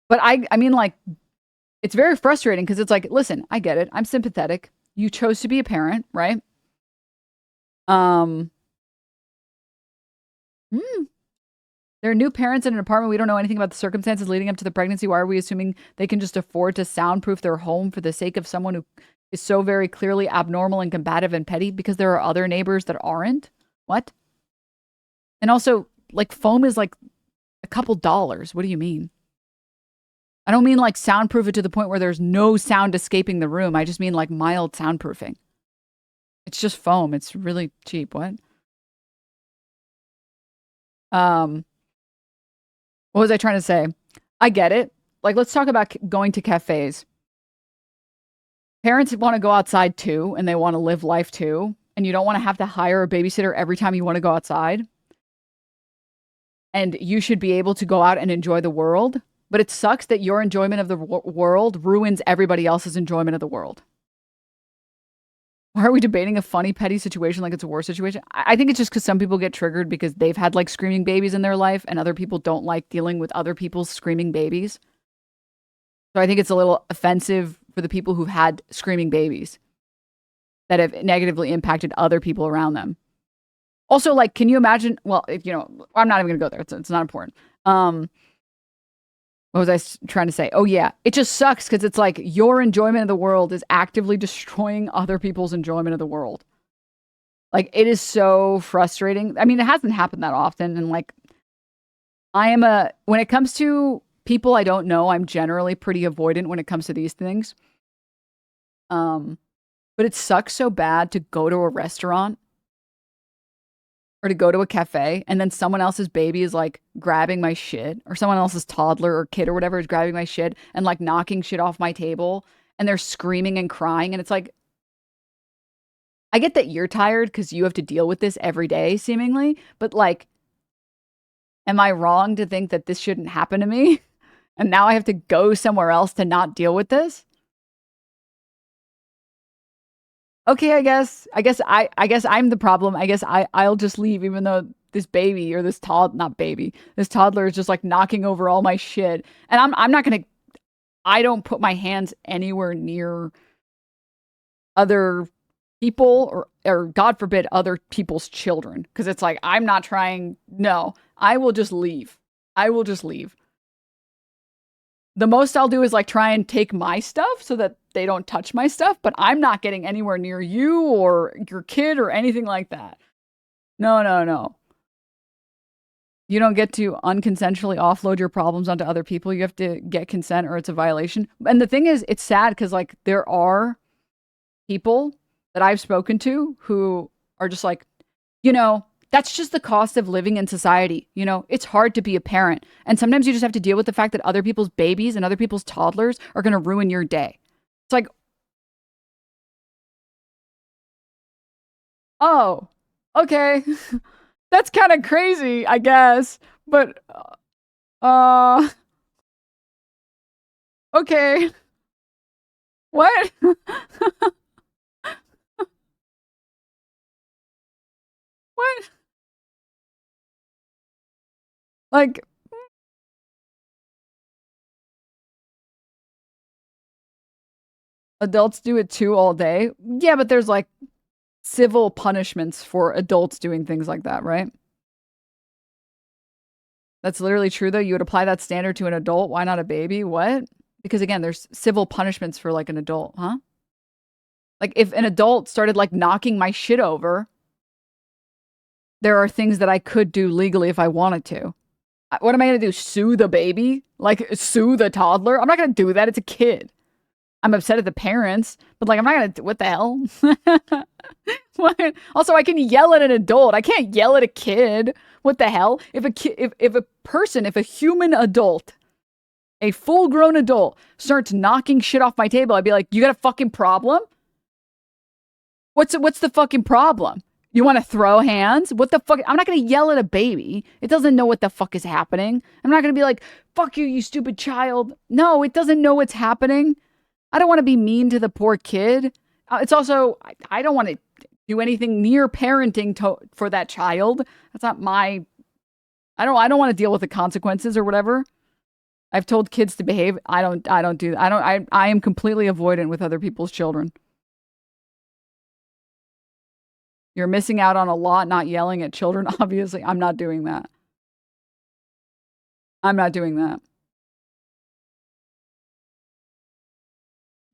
But I mean, like, it's very frustrating because it's like, listen, I get it. I'm sympathetic. You chose to be a parent, right? There are new parents in an apartment. We don't know anything about the circumstances leading up to the pregnancy. Why are we assuming they can just afford to soundproof their home for the sake of someone who is so very clearly abnormal and combative and petty because there are other neighbors that aren't? What? And also, like, foam is like a couple dollars. What do you mean? I don't mean like soundproof it to the point where there's no sound escaping the room. I just mean like mild soundproofing. It's just foam. It's really cheap. What? What was I trying to say? I get it. Like, let's talk about going to cafes. Parents want to go outside too, and they want to live life too. And you don't want to have to hire a babysitter every time you want to go outside. And you should be able to go out and enjoy the world. But it sucks that your enjoyment of the world ruins everybody else's enjoyment of the world. Why are we debating a funny, petty situation like it's a war situation? I think it's just because some people get triggered because they've had like screaming babies in their life and other people don't like dealing with other people's screaming babies. So I think it's a little offensive for the people who've had screaming babies that have negatively impacted other people around them. Also, like, can you imagine? Well, I'm not even going to go there. It's not important. What was I trying to say? Oh, yeah. It just sucks because it's like your enjoyment of the world is actively destroying other people's enjoyment of the world. Like, it is so frustrating. I mean, it hasn't happened that often. And like, when it comes to people I don't know, I'm generally pretty avoidant when it comes to these things. But it sucks so bad to go to a restaurant or to go to a cafe and then someone else's baby is like grabbing my shit, or someone else's toddler or kid or whatever is grabbing my shit and like knocking shit off my table and they're screaming and crying. And it's like, I get that you're tired because you have to deal with this every day seemingly, but like, am I wrong to think that this shouldn't happen to me? And now I have to go somewhere else to not deal with this? Okay, I guess I'm the problem. I guess I'll just leave, even though this baby or this not baby, this toddler is just like knocking over all my shit. And I'm not gonna. I don't put my hands anywhere near other people or God forbid other people's children, because it's like I'm not trying. No, I will just leave. I will just leave. The most I'll do is like try and take my stuff so that they don't touch my stuff, but I'm not getting anywhere near you or your kid or anything like that. No, no, no. You don't get to unconsensually offload your problems onto other people. You have to get consent or it's a violation. And the thing is, it's sad because like there are people that I've spoken to who are just like, that's just the cost of living in society. It's hard to be a parent. And sometimes you just have to deal with the fact that other people's babies and other people's toddlers are going to ruin your day. It's like, oh, okay. That's kind of crazy, I guess. But, okay. What? What? Like, adults do it too all day. Yeah, but there's like civil punishments for adults doing things like that, right? That's literally true, though. You would apply that standard to an adult. Why not a baby? What? Because again, there's civil punishments for like an adult, huh? Like if an adult started like knocking my shit over, there are things that I could do legally if I wanted to. What am I going to do? Sue the baby? Like sue the toddler? I'm not going to do that. It's a kid. I'm upset at the parents, but like, I'm not going to, what the hell? What? Also, I can yell at an adult. I can't yell at a kid. What the hell? If a human adult, a full grown adult starts knocking shit off my table, I'd be like, you got a fucking problem? What's the fucking problem? You want to throw hands? What the fuck? I'm not going to yell at a baby. It doesn't know what the fuck is happening. I'm not going to be like, fuck you, you stupid child. No, it doesn't know what's happening. I don't want to be mean to the poor kid. It's also, I don't want to do anything near parenting for that child. That's not my, I don't want to deal with the consequences or whatever. I've told kids to behave. I am completely avoidant with other people's children. You're missing out on a lot not yelling at children, obviously. I'm not doing that. I'm not doing that.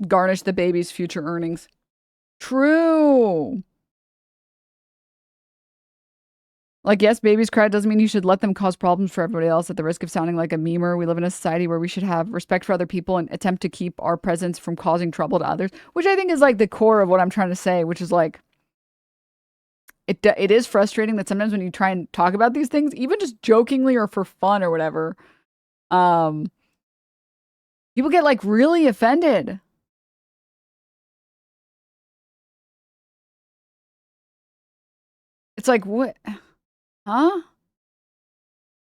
Garnish the baby's future earnings. True. Like, yes, babies cry doesn't mean you should let them cause problems for everybody else at the risk of sounding like a memer. We live in a society where we should have respect for other people and attempt to keep our presence from causing trouble to others, which I think is like the core of what I'm trying to say, which is like, it is frustrating that sometimes when you try and talk about these things, even just jokingly or for fun or whatever, people get like really offended. It's like, what? Huh?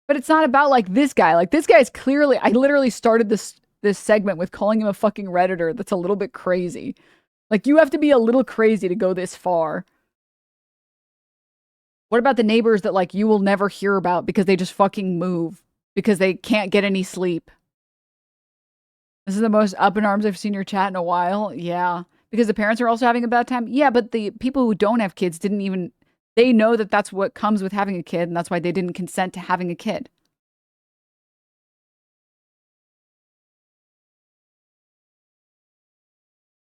But it's not about like this guy. Like this guy's clearly, I literally started this segment with calling him a fucking Redditor. That's a little bit crazy. Like you have to be a little crazy to go this far. What about the neighbors that like you will never hear about because they just fucking move because they can't get any sleep? This is the most up in arms I've seen your chat in a while. Yeah. Because the parents are also having a bad time. Yeah, but the people who don't have kids didn't even, they know that that's what comes with having a kid, and that's why they didn't consent to having a kid.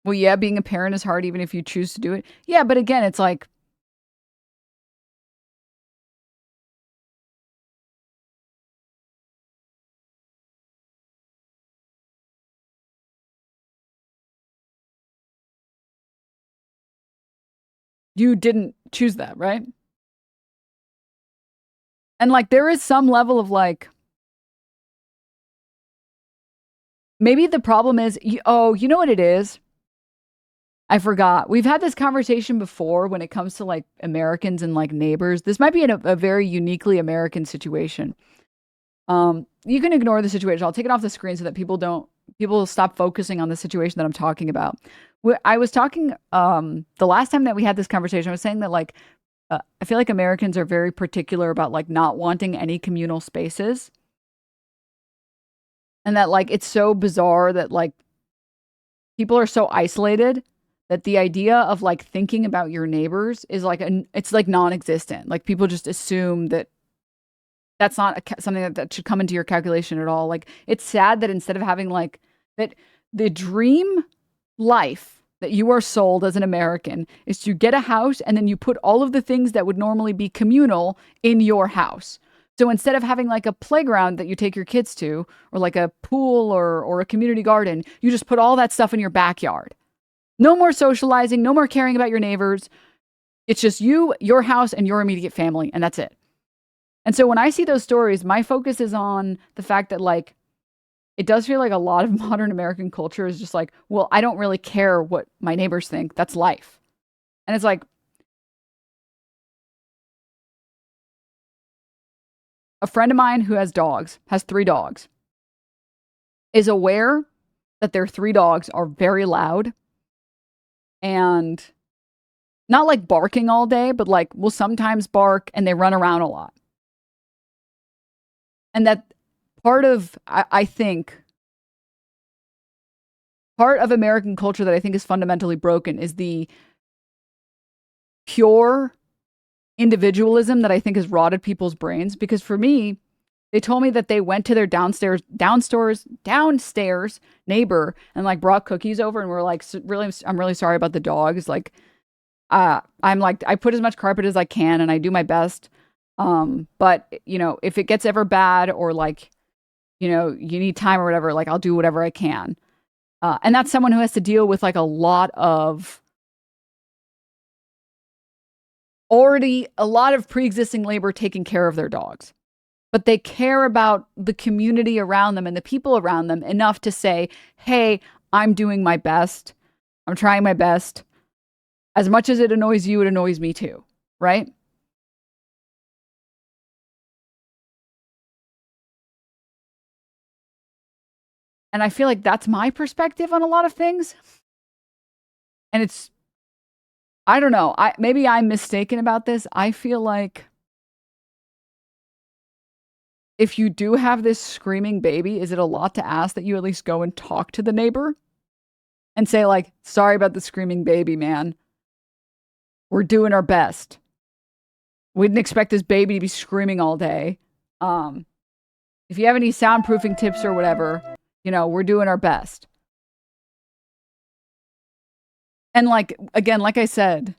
Well, yeah, being a parent is hard even if you choose to do it. Yeah, but again, it's like, you didn't choose that, right? And like, there is some level of like, maybe the problem is, oh, you know what it is? I forgot. We've had this conversation before when it comes to like Americans and like neighbors. This might be a very uniquely American situation. You can ignore the situation. I'll take it off the screen so that people don't people stop focusing on the situation that I'm talking about. I was talking the last time that we had this conversation, I was saying that like I feel like Americans are very particular about like not wanting any communal spaces. And that like it's so bizarre that like people are so isolated that the idea of like thinking about your neighbors is like it's like non-existent. Like people just assume that that's not something that should come into your calculation at all. Like it's sad that instead of having like that, the dream life that you are sold as an American is to get a house and then you put all of the things that would normally be communal in your house. So instead of having like a playground that you take your kids to, or like a pool or a community garden, you just put all that stuff in your backyard. No more socializing, no more caring about your neighbors. It's just you, your house, and your immediate family, and that's it. And so when I see those stories, my focus is on the fact that like, it does feel like a lot of modern American culture is just like, well, I don't really care what my neighbors think. That's life. And it's like, a friend of mine who has 3 dogs, is aware that their 3 dogs are very loud and not like barking all day, but like will sometimes bark and they run around a lot. And that part of, I think, part of American culture that I think is fundamentally broken is the pure individualism that I think has rotted people's brains. Because for me, they told me that they went to their downstairs neighbor and like brought cookies over and were like, really, I'm really sorry about the dogs. Like, I'm like, I put as much carpet as I can and I do my best. But you know, if it gets ever bad or like, you know, you need time or whatever, like I'll do whatever I can. And that's someone who has to deal with like a lot of pre-existing labor taking care of their dogs. But they care about the community around them and the people around them enough to say, hey, I'm doing my best. I'm trying my best. As much as it annoys you, it annoys me too, right? And I feel like that's my perspective on a lot of things. And it's, I don't know, maybe I'm mistaken about this. I feel like if you do have this screaming baby, is it a lot to ask that you at least go and talk to the neighbor and say like, sorry about the screaming baby, man. We're doing our best. We didn't expect this baby to be screaming all day. If you have any soundproofing tips or whatever, you know, we're doing our best. And like, again, like I said,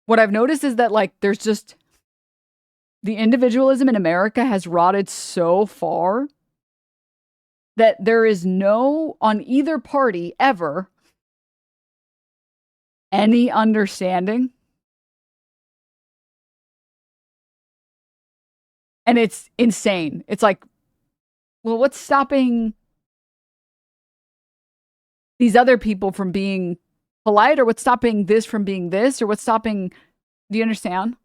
what I've noticed is that like, there's just, the individualism in America has rotted so far that there is no, on either party ever, any understanding. And it's insane. It's like, well, what's stopping these other people from being polite, or what's stopping this from being this, or what's stopping, do you understand?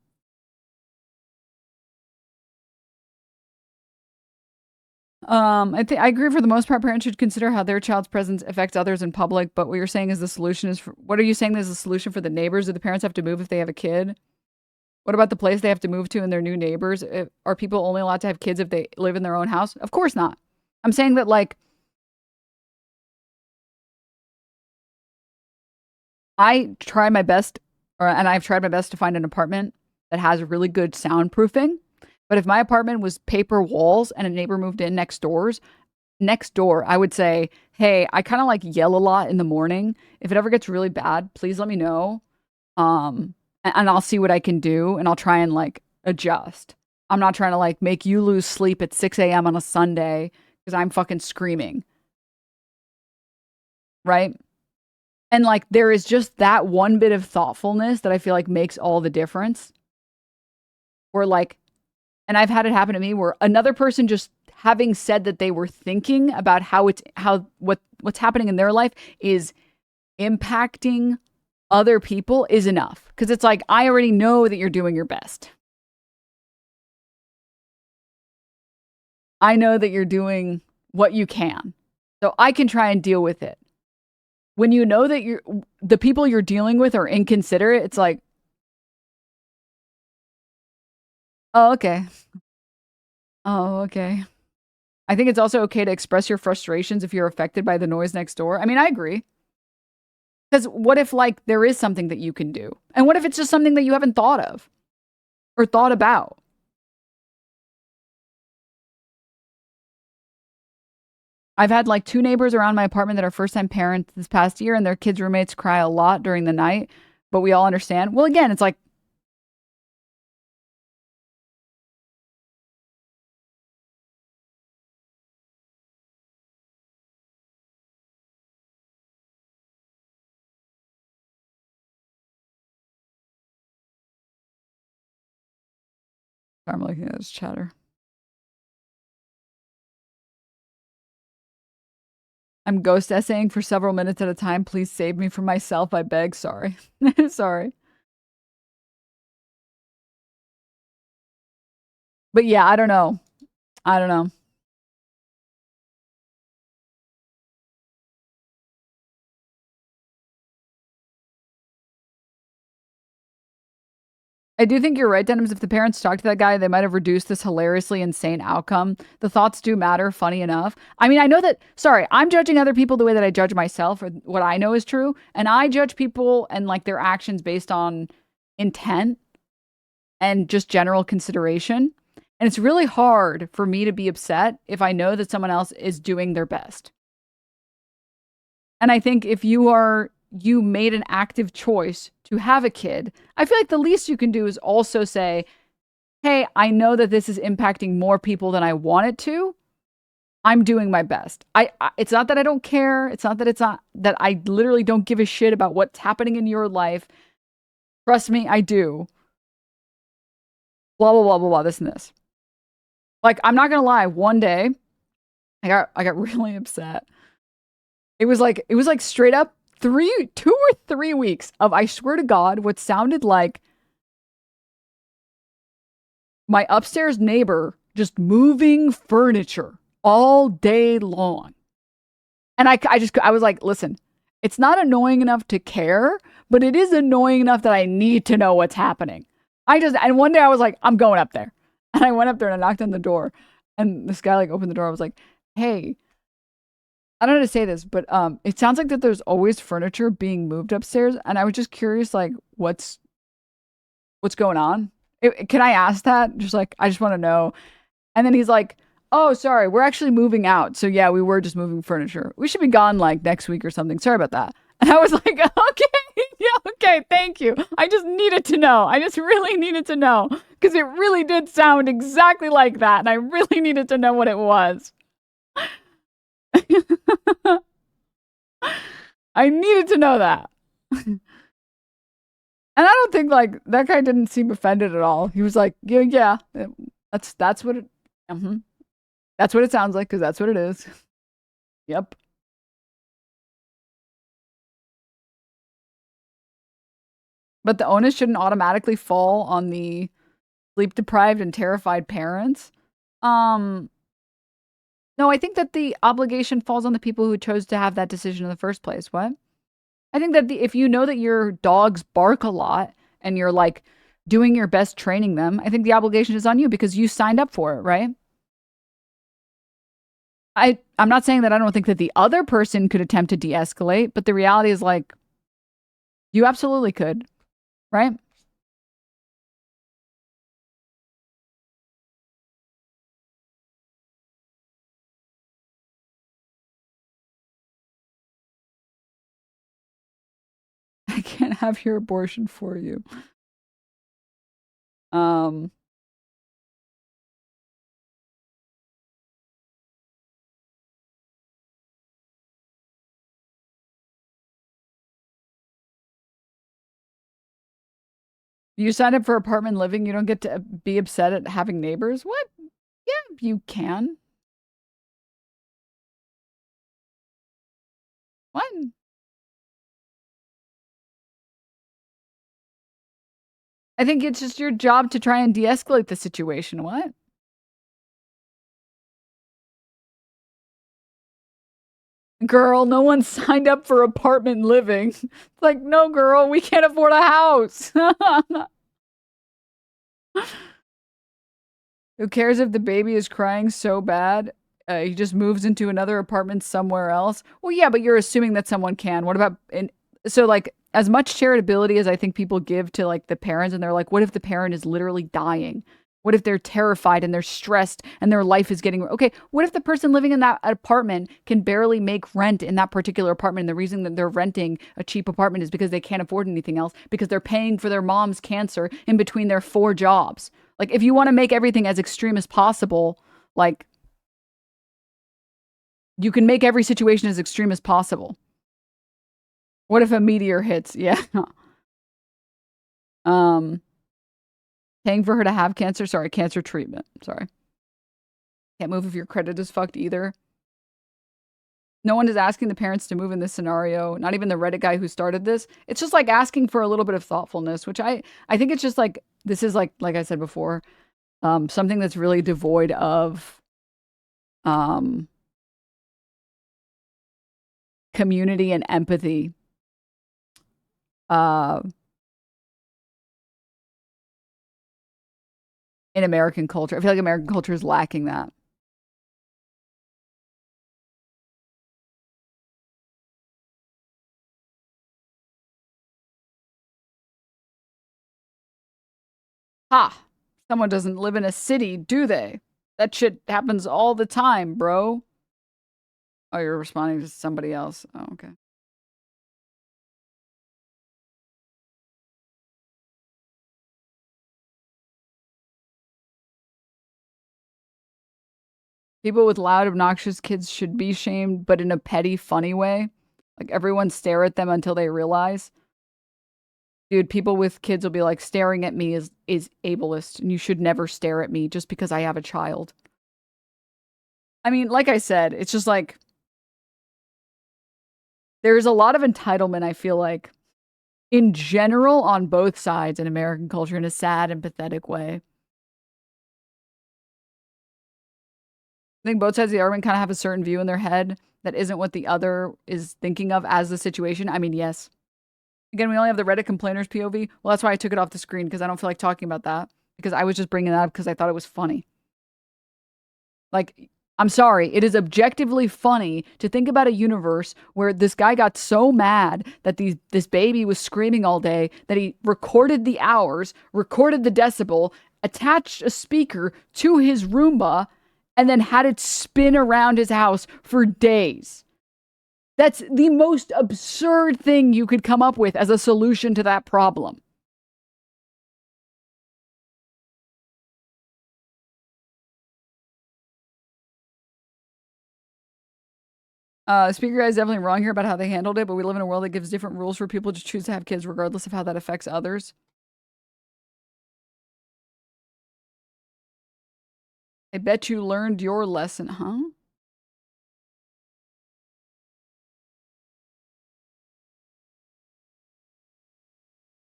I agree for the most part, parents should consider how their child's presence affects others in public, but what you're saying is the solution is what are you saying is the solution for the neighbors? Do the parents have to move if they have a kid? What about the place they have to move to and their new neighbors? Are people only allowed to have kids if they live in their own house? Of course not. I'm saying that like, I try my best, and I've tried my best to find an apartment that has really good soundproofing. But if my apartment was paper walls and a neighbor moved in next door, I would say, hey, I kind of like yell a lot in the morning. If it ever gets really bad, please let me know. And I'll see what I can do and I'll try and like adjust. I'm not trying to like make you lose sleep at 6 a.m. on a Sunday because I'm fucking screaming. Right? And like, there is just that one bit of thoughtfulness that I feel like makes all the difference. Or like, and I've had it happen to me where another person just having said that they were thinking about what's happening in their life is impacting other people is enough. Because it's like, I already know that you're doing your best. I know that you're doing what you can. So I can try and deal with it. When you know that the people you're dealing with are inconsiderate, it's like, oh, okay. Oh, okay. I think it's also okay to express your frustrations if you're affected by the noise next door. I mean, I agree. Because what if, like, there is something that you can do? And what if it's just something that you haven't thought of or thought about? I've had like 2 neighbors around my apartment that are first-time parents this past year, and their kids' roommates cry a lot during the night, but we all understand. Well, again, it's like, I'm looking at this chatter. I'm ghost essaying for several minutes at a time. Please save me from myself, I beg. Sorry. Sorry. But yeah, I don't know. I don't know. I do think you're right, Denims. If the parents talked to that guy, they might have reduced this hilariously insane outcome. The thoughts do matter, funny enough. I mean, I know that, sorry, I'm judging other people the way that I judge myself or what I know is true. And I judge people and like their actions based on intent and just general consideration. And it's really hard for me to be upset if I know that someone else is doing their best. And I think if you made an active choice to have a kid, I feel like the least you can do is also say, hey, I know that this is impacting more people than I want it to. I'm doing my best. It's not that I don't care. It's not that I literally don't give a shit about what's happening in your life. Trust me, I do. Blah, blah, blah, blah, blah, this and this. Like, I'm not gonna lie, one day, I got really upset. It was like straight up 2 or 3 weeks of, I swear to God, what sounded like my upstairs neighbor just moving furniture all day long. And I was like, listen, it's not annoying enough to care, but it is annoying enough that I need to know what's happening. And one day I was like, I'm going up there. And I went up there and I knocked on the door. And this guy like opened the door. I was like, hey, I don't know how to say this, but it sounds like that there's always furniture being moved upstairs. And I was just curious, like, what's going on? Can I ask that? Just like, I just want to know. And then he's like, oh, sorry, we're actually moving out. So yeah, we were just moving furniture. We should be gone like next week or something. Sorry about that. And I was like, okay, yeah, okay, thank you. I just needed to know. I just really needed to know. Because it really did sound exactly like that. And I really needed to know what it was. I needed to know that. And I don't think like that guy didn't seem offended at all. He was like, yeah, that's what it that's what it sounds like, because that's what it is. Yep. But the onus shouldn't automatically fall on the sleep deprived and terrified parents. No, I think that the obligation falls on the people who chose to have that decision in the first place. What? I think that if you know that your dogs bark a lot and you're like doing your best training them, I think the obligation is on you because you signed up for it, right? I'm not saying that I don't think that the other person could attempt to de-escalate, but the reality is like, you absolutely could, right? I can't have your abortion for you. You signed up for apartment living, you don't get to be upset at having neighbors? What? Yeah, you can. What? I think it's just your job to try and de-escalate the situation. What? Girl, no one signed up for apartment living. It's like, no, girl, we can't afford a house. Who cares if the baby is crying so bad? He just moves into another apartment somewhere else. Well, yeah, but you're assuming that someone can. What about... So, like, as much charitability as I think people give to, like, the parents, and they're like, what if the parent is literally dying? What if they're terrified and they're stressed and their life is getting... Okay, what if the person living in that apartment can barely make rent in that particular apartment, and the reason that they're renting a cheap apartment is because they can't afford anything else, because they're paying for their mom's cancer in between their 4 jobs. Like, if you want to make everything as extreme as possible, like, you can make every situation as extreme as possible. What if a meteor hits? Yeah. Paying for her to have cancer? Sorry, cancer treatment. Sorry. Can't move if your credit is fucked either. No one is asking the parents to move in this scenario. Not even the Reddit guy who started this. It's just like asking for a little bit of thoughtfulness, which I think it's just like, this is like I said before, something that's really devoid of community and empathy. In American culture. I feel like American culture is lacking that. Ha! Someone doesn't live in a city, do they? That shit happens all the time, bro. Oh, you're responding to somebody else. Oh, okay. People with loud, obnoxious kids should be shamed, but in a petty, funny way. Like, everyone stare at them until they realize. Dude, people with kids will be like, staring at me is ableist, and you should never stare at me just because I have a child. I mean, like I said, it's just like, there's a lot of entitlement, I feel like, in general, on both sides in American culture in a sad and pathetic way. I think both sides of the argument kind of have a certain view in their head that isn't what the other is thinking of as the situation. I mean, yes. Again, we only have the Reddit complainers POV. Well, that's why I took it off the screen, because I don't feel like talking about that. Because I was just bringing that up because I thought it was funny. Like, I'm sorry. It is objectively funny to think about a universe where this guy got so mad that this baby was screaming all day that he recorded the hours, recorded the decibel, attached a speaker to his Roomba, and then had it spin around his house for days. That's the most absurd thing you could come up with as a solution to that problem. Speaker guy is definitely wrong here about how they handled it, but we live in a world that gives different rules for people to choose to have kids regardless of how that affects others. I bet you learned your lesson, huh?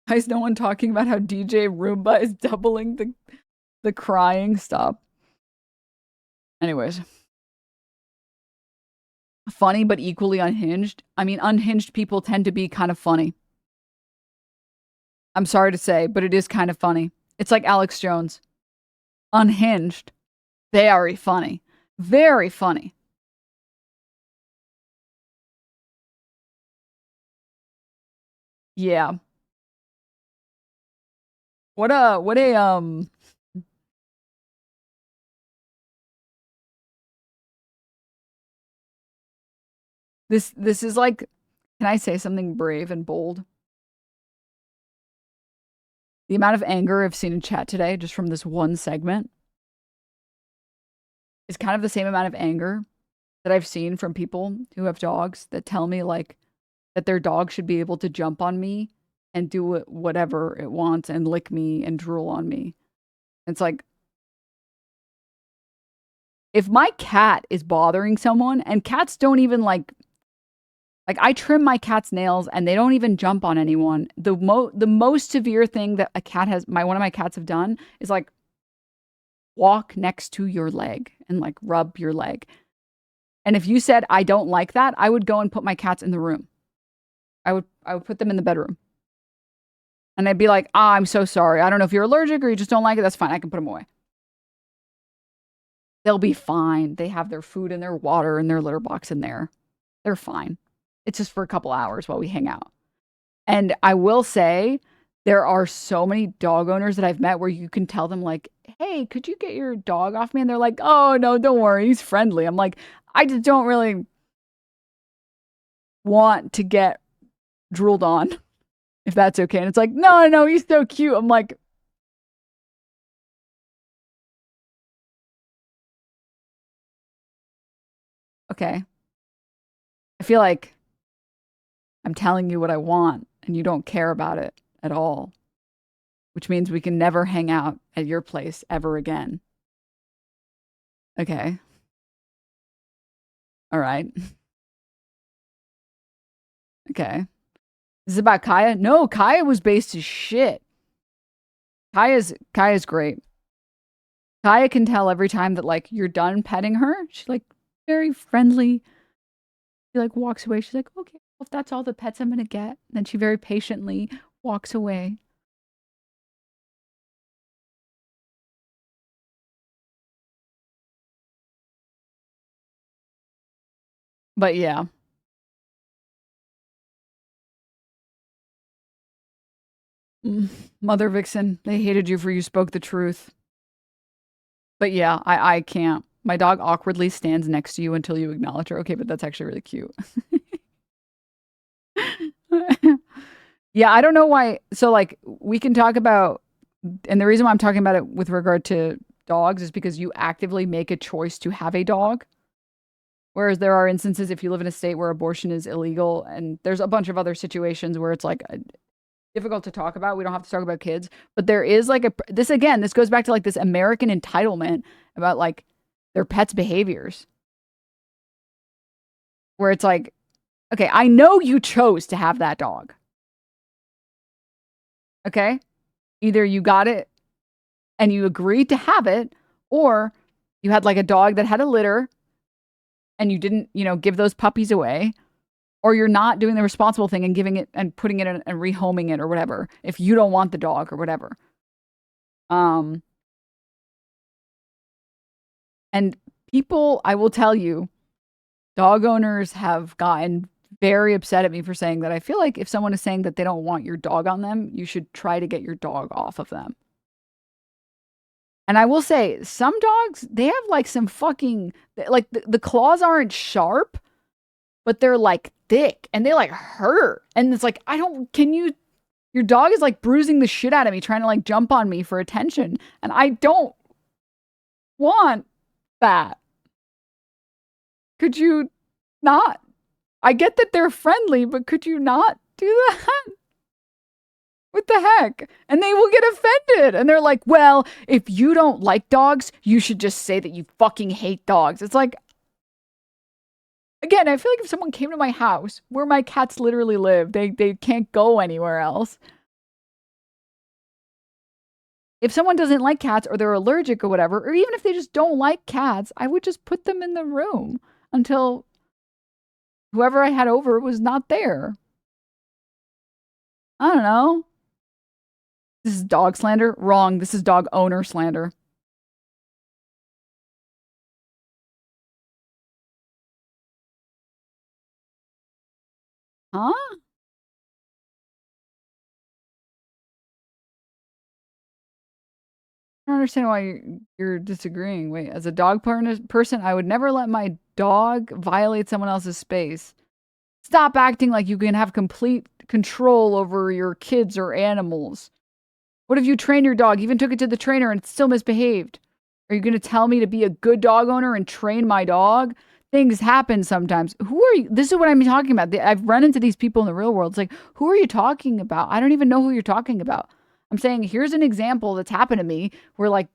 Why is no one talking about how DJ Roomba is doubling the crying? Stop. Anyways. Funny, but equally unhinged. I mean, unhinged people tend to be kind of funny. I'm sorry to say, but it is kind of funny. It's like Alex Jones. Unhinged. Very funny. Very funny. Yeah. What a This is like, can I say something brave and bold? The amount of anger I've seen in chat today, just from this one segment, is kind of the same amount of anger that I've seen from people who have dogs that tell me, like, that their dog should be able to jump on me and do whatever it wants and lick me and drool on me. It's like, if my cat is bothering someone, and cats don't even like I trim my cat's nails and they don't even jump on anyone. The most severe thing that one of my cats have done is like walk next to your leg and like rub your leg. And if you said, I don't like that, I would go and put my cats in the room. I would put them in the bedroom. And I'd be like, I'm so sorry. I don't know if you're allergic or you just don't like it. That's fine. I can put them away. They'll be fine. They have their food and their water and their litter box in there. They're fine. It's just for a couple hours while we hang out. And I will say, there are so many dog owners that I've met where you can tell them like, hey, could you get your dog off me? And they're like, oh, no, don't worry. He's friendly. I'm like, I just don't really want to get drooled on, if that's okay. And it's like, no, he's so cute. I'm like, okay. I feel like I'm telling you what I want and you don't care about it at all, which means we can never hang out at your place ever again. Okay. All right. Okay. This is about Kaya? No, Kaya was based as shit. Kaya's great. Kaya can tell every time that like you're done petting her. She's like very friendly. She like walks away. She's like, okay, well, if that's all the pets I'm gonna get. And then she very patiently walks away. But yeah. Mother Vixen, they hated you for you spoke the truth. But yeah, I can't. My dog awkwardly stands next to you until you acknowledge her. Okay, but that's actually really cute. Yeah, I don't know why. So like we can talk about, and the reason why I'm talking about it with regard to dogs is because you actively make a choice to have a dog. Whereas there are instances if you live in a state where abortion is illegal, and there's a bunch of other situations where it's like difficult to talk about. We don't have to talk about kids, but there is like this goes back to like this American entitlement about like their pets' behaviors. Where it's like, okay, I know you chose to have that dog. Okay? Either you got it and you agreed to have it, or you had like a dog that had a litter and you didn't, give those puppies away, or you're not doing the responsible thing and giving it and putting it in and rehoming it or whatever, if you don't want the dog or whatever. And people, I will tell you, dog owners have gotten very upset at me for saying that. I feel like if someone is saying that they don't want your dog on them, you should try to get your dog off of them. And I will say, some dogs, they have like some fucking, like the claws aren't sharp, but they're like thick and they like hurt. And it's like, your dog is like bruising the shit out of me, trying to like jump on me for attention. And I don't want that. Could you not? I get that they're friendly, but could you not do that? What the heck? And they will get offended. And they're like, well, if you don't like dogs, you should just say that you fucking hate dogs. It's like, again, I feel like if someone came to my house where my cats literally live, they can't go anywhere else. If someone doesn't like cats or they're allergic or whatever, or even if they just don't like cats, I would just put them in the room until whoever I had over was not there. I don't know. This is dog slander? Wrong. This is dog owner slander. Huh? I don't understand why you're disagreeing. Wait, as a dog person, I would never let my dog violate someone else's space. Stop acting like you can have complete control over your kids or animals. What if you train your dog, even took it to the trainer and it still misbehaved? Are you going to tell me to be a good dog owner and train my dog? Things happen sometimes. Who are you? This is what I'm talking about. I've run into these people in the real world. It's like, who are you talking about? I don't even know who you're talking about. I'm saying, here's an example that's happened to me where like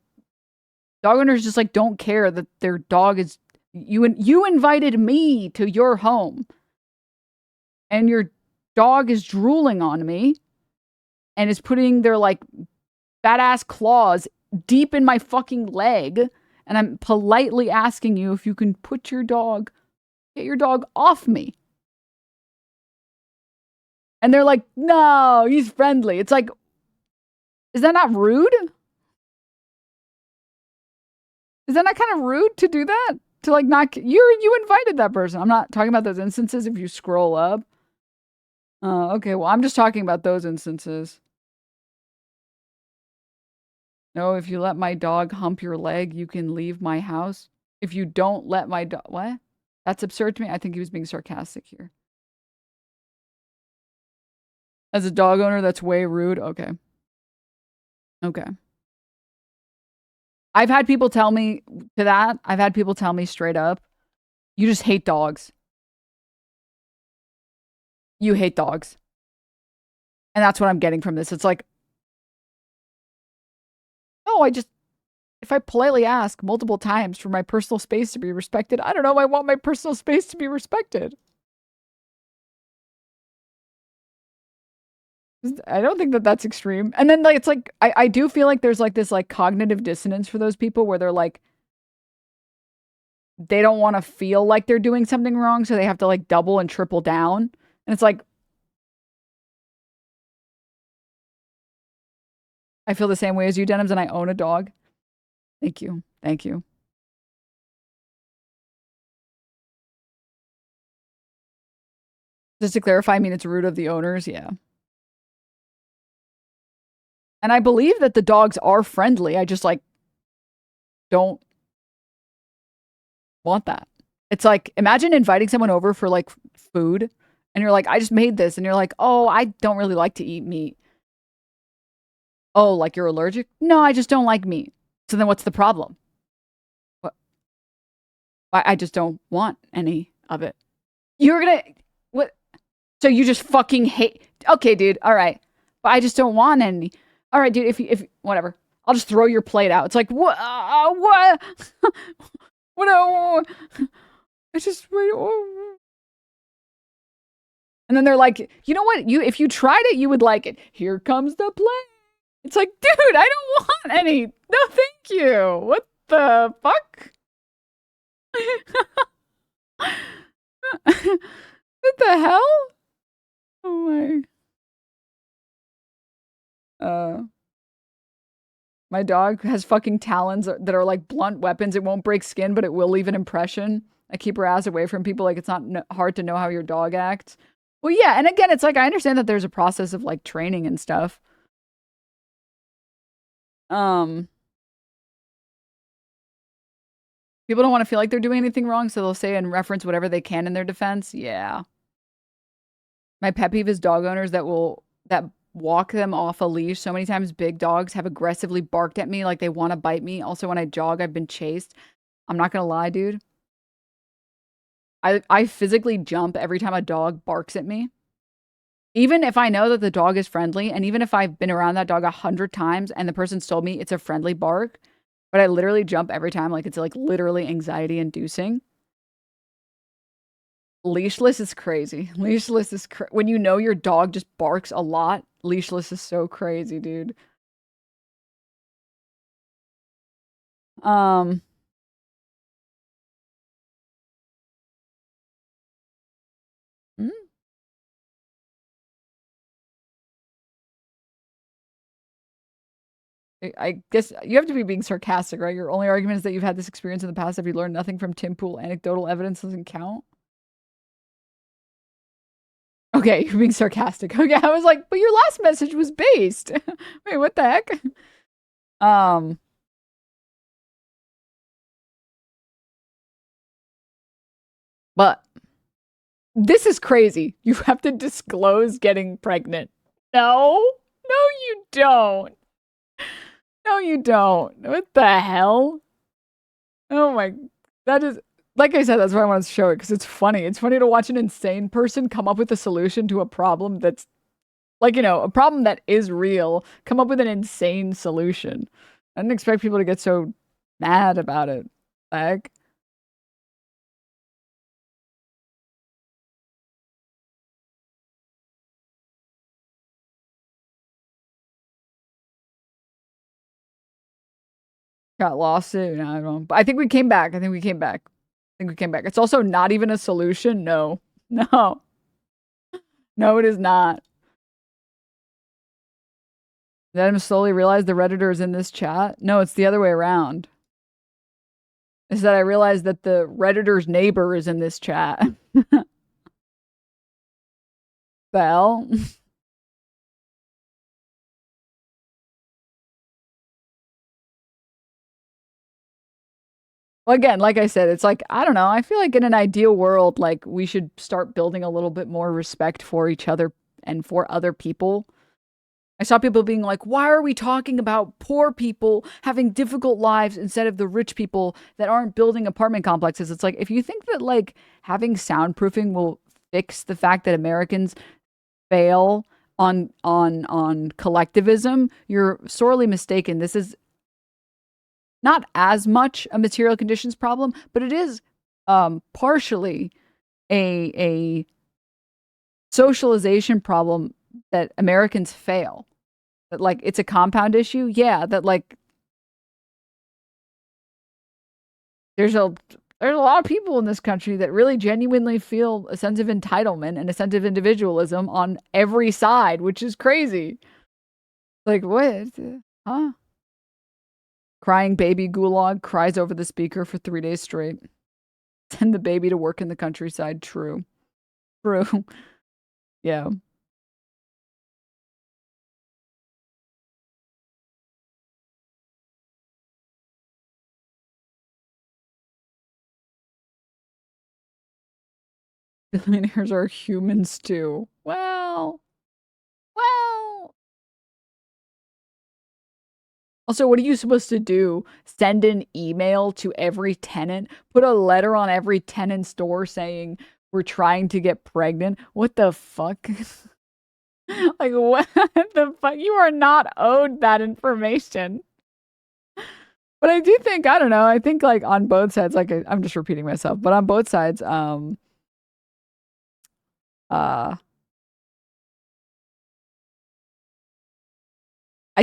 dog owners just like don't care that their dog is, you invited me to your home and your dog is drooling on me and is putting their like badass claws deep in my fucking leg. And I'm politely asking you if you can put your dog Get your dog off me. And they're like, no, he's friendly. It's like, is that not rude? Is that not kind of rude to do that? To like not, you invited that person. I'm not talking about those instances if you scroll up. Okay, well, I'm just talking about those instances. No, if you let my dog hump your leg, you can leave my house. If you don't let my dog, what? That's absurd to me. I think he was being sarcastic here. As a dog owner, that's way rude. Okay. Okay. I've had people tell me to that. I've had people tell me straight up, you just hate dogs. You hate dogs. And that's what I'm getting from this. It's like, no, if I politely ask multiple times for my personal space to be respected, I don't know, I want my personal space to be respected. I don't think that that's extreme. And then like, it's like, I do feel like there's like this like cognitive dissonance for those people where they're like, they don't want to feel like they're doing something wrong. So they have to like double and triple down. And it's like, I feel the same way as you, Denims, and I own a dog. Thank you. Thank you. Just to clarify, I mean, it's rude of the owners. Yeah. And I believe that the dogs are friendly. I just like don't want that. It's like, imagine inviting someone over for like food and you're like, I just made this. And you're like, oh, I don't really like to eat meat. Oh, like you're allergic? No, I just don't like meat. So then what's the problem? What? I just don't want any of it. You're gonna, what? So you just fucking hate, okay, dude, all right. But I just don't want any. All right, dude, if whatever. I'll just throw your plate out. It's like, what? What? What? I just, and then they're like, you know what? If you tried it, you would like it. Here comes the plate. It's like, dude, I don't want any. No, thank you. What the fuck? What the hell? Oh my dog has fucking talons that are like blunt weapons. It won't break skin, but it will leave an impression. I keep her ass away from people. Like, it's not hard to know how your dog acts. Well, yeah. And again, it's like, I understand that there's a process of like training and stuff. People don't want to feel like they're doing anything wrong, so they'll say and reference whatever they can in their defense. Yeah. My pet peeve is dog owners that walk them off a leash. So many times big dogs have aggressively barked at me like they want to bite me. Also, when I jog, I've been chased. I'm not going to lie, dude. I physically jump every time a dog barks at me. Even if I know that the dog is friendly, and even if I've been around that dog 100 times and the person's told me it's a friendly bark, but I literally jump every time like it's like literally anxiety inducing. Leashless is crazy. Leashless is when you know your dog just barks a lot. Leashless is so crazy, dude. I guess you have to be being sarcastic, right? Your only argument is that you've had this experience in the past. Have you learned nothing from Tim Pool? Anecdotal evidence doesn't count. Okay, you're being sarcastic. Okay, I was like, but your last message was based. Wait, what the heck? But this is crazy. You have to disclose getting pregnant. No, you don't. No, you don't. What the hell? Oh my, that is, like I said, that's why I wanted to show it, because it's funny. It's funny to watch an insane person come up with a solution to a problem that's, like, you know, a problem that is real, come up with an insane solution. I didn't expect people to get so mad about it. Like, got lost it. I don't know. But I think we came back. think we came back. It's also not even a solution. No. No. No, it is not. Then I slowly realized the Redditor is in this chat. No, it's the other way around. Is that I realized that the Redditor's neighbor is in this chat. Well. Well, again, like I said, it's like, I don't know. I feel like in an ideal world, like we should start building a little bit more respect for each other and for other people. I saw people being like, why are we talking about poor people having difficult lives instead of the rich people that aren't building apartment complexes? It's like, if you think that like having soundproofing will fix the fact that Americans fail on collectivism, you're sorely mistaken. This is not as much a material conditions problem, but it is partially a socialization problem that Americans fail. That like it's a compound issue. Yeah, that like there's a lot of people in this country that really genuinely feel a sense of entitlement and a sense of individualism on every side, which is crazy. Like what? Huh? Crying baby gulag cries over the speaker for 3 days straight. Send the baby to work in the countryside. True. True. Yeah. Billionaires are humans too. Well. Also, what are you supposed to do? Send an email to every tenant? Put a letter on every tenant's door saying, we're trying to get pregnant? What the fuck? Like, what the fuck? You are not owed that information. But I do think, I don't know, I think like on both sides, like I'm just repeating myself, but on both sides, I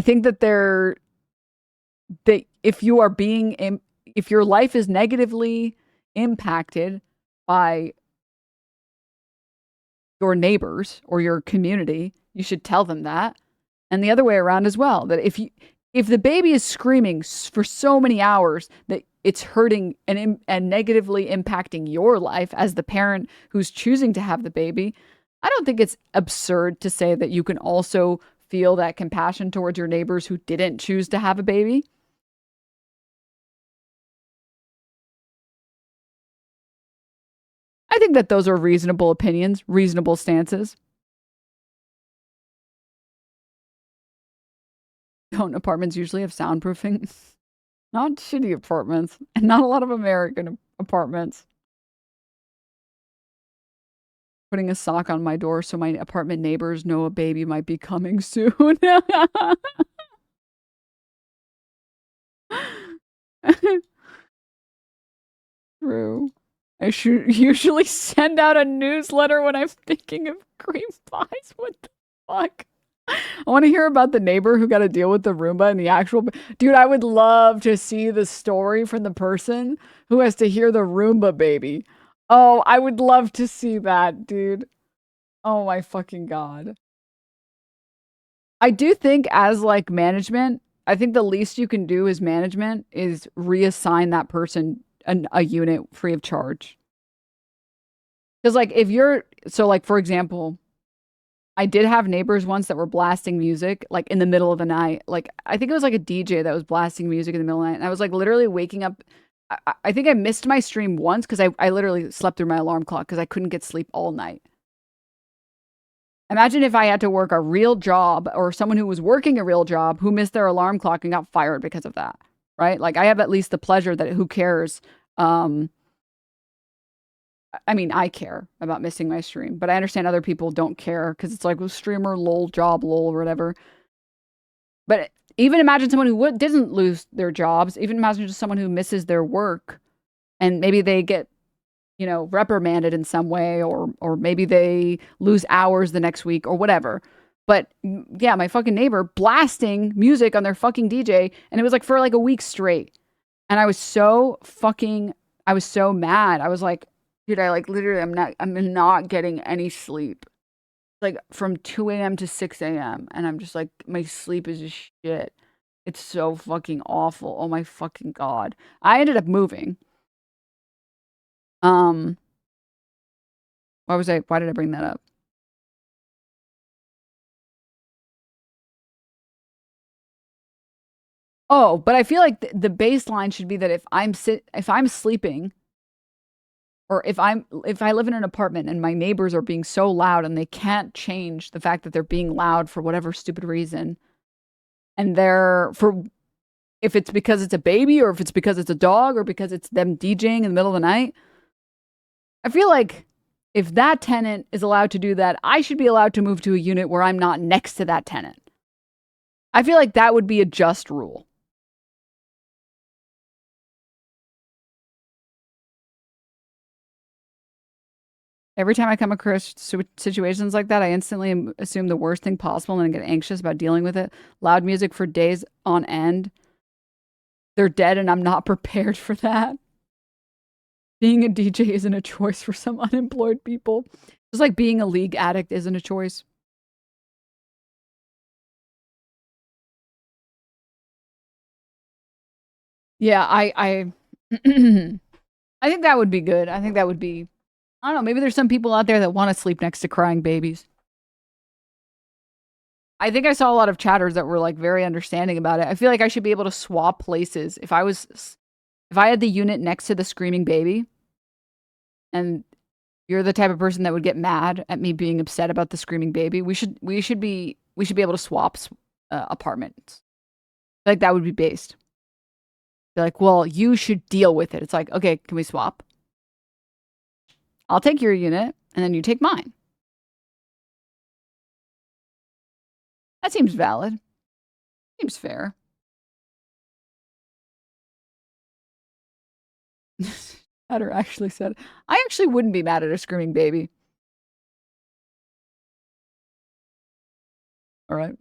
think that if you are if your life is negatively impacted by your neighbors or your community, you should tell them that. And the other way around as well, that if the baby is screaming for so many hours that it's hurting and negatively impacting your life as the parent who's choosing to have the baby, I don't think it's absurd to say that you can also feel that compassion towards your neighbors who didn't choose to have a baby. I think that those are reasonable opinions, reasonable stances. Don't apartments usually have soundproofing? Not shitty apartments, and not a lot of American apartments. Putting a sock on my door so my apartment neighbors know a baby might be coming soon. True. I should usually send out a newsletter when I'm thinking of cream pies. What the fuck? I want to hear about the neighbor who got to deal with the Roomba and the actual... Dude, I would love to see the story from the person who has to hear the Roomba baby. Oh, I would love to see that, dude. Oh my fucking God. I do think as like management, I think the least you can do as management is reassign that person a unit free of charge. Because like if you're... So like, for example... I did have neighbors once that were blasting music, like, in the middle of the night. Like, I think it was, like, a DJ that was blasting music in the middle of the night. And I was, like, literally waking up. I think I missed my stream once because I literally slept through my alarm clock because I couldn't get sleep all night. Imagine if I had to work a real job or someone who was working a real job who missed their alarm clock and got fired because of that, right? Like, I have at least the pleasure that who cares, I mean, I care about missing my stream, but I understand other people don't care because it's like, well, streamer, lol, job, lol, or whatever. But even imagine someone who didn't lose their jobs. Even imagine just someone who misses their work and maybe they get, you know, reprimanded in some way or maybe they lose hours the next week or whatever. But yeah, my fucking neighbor blasting music on their fucking DJ and it was like for like a week straight. And I was so fucking I was so mad. I was like, dude, literally, I'm not getting any sleep. Like from 2 a.m. to 6 a.m. And I'm just like, my sleep is just shit. It's so fucking awful. Oh my fucking God. I ended up moving. Why did I bring that up? Oh, but I feel like the baseline should be that if I'm sleeping, or if I live in an apartment and my neighbors are being so loud and they can't change the fact that they're being loud for whatever stupid reason, and if it's because it's a baby or if it's because it's a dog or because it's them DJing in the middle of the night, I feel like if that tenant is allowed to do that, I should be allowed to move to a unit where I'm not next to that tenant. I feel like that would be a just rule. Every time I come across situations like that, I instantly assume the worst thing possible and get anxious about dealing with it. Loud music for days on end. They're dead and I'm not prepared for that. Being a DJ isn't a choice for some unemployed people. Just like being a league addict isn't a choice. Yeah, I think that would be good. I think that would be, I don't know, maybe there's some people out there that want to sleep next to crying babies. I think I saw a lot of chatters that were like very understanding about it. I feel like I should be able to swap places. If I had the unit next to the screaming baby and you're the type of person that would get mad at me being upset about the screaming baby, we should be able to swap apartments. Like that would be based. They're like, well, you should deal with it. It's like, okay, can we swap? I'll take your unit, and then you take mine. That seems valid. Seems fair. Hatter actually said, I actually wouldn't be mad at a screaming baby. All right.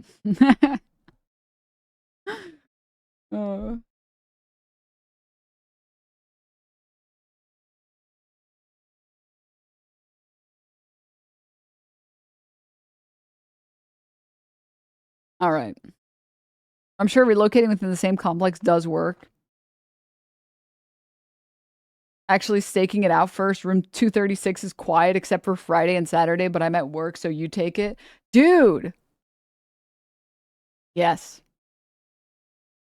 All right. I'm sure relocating within the same complex does work. Actually staking it out first. Room 236 is quiet except for Friday and Saturday, but I'm at work, so you take it. Dude! Yes.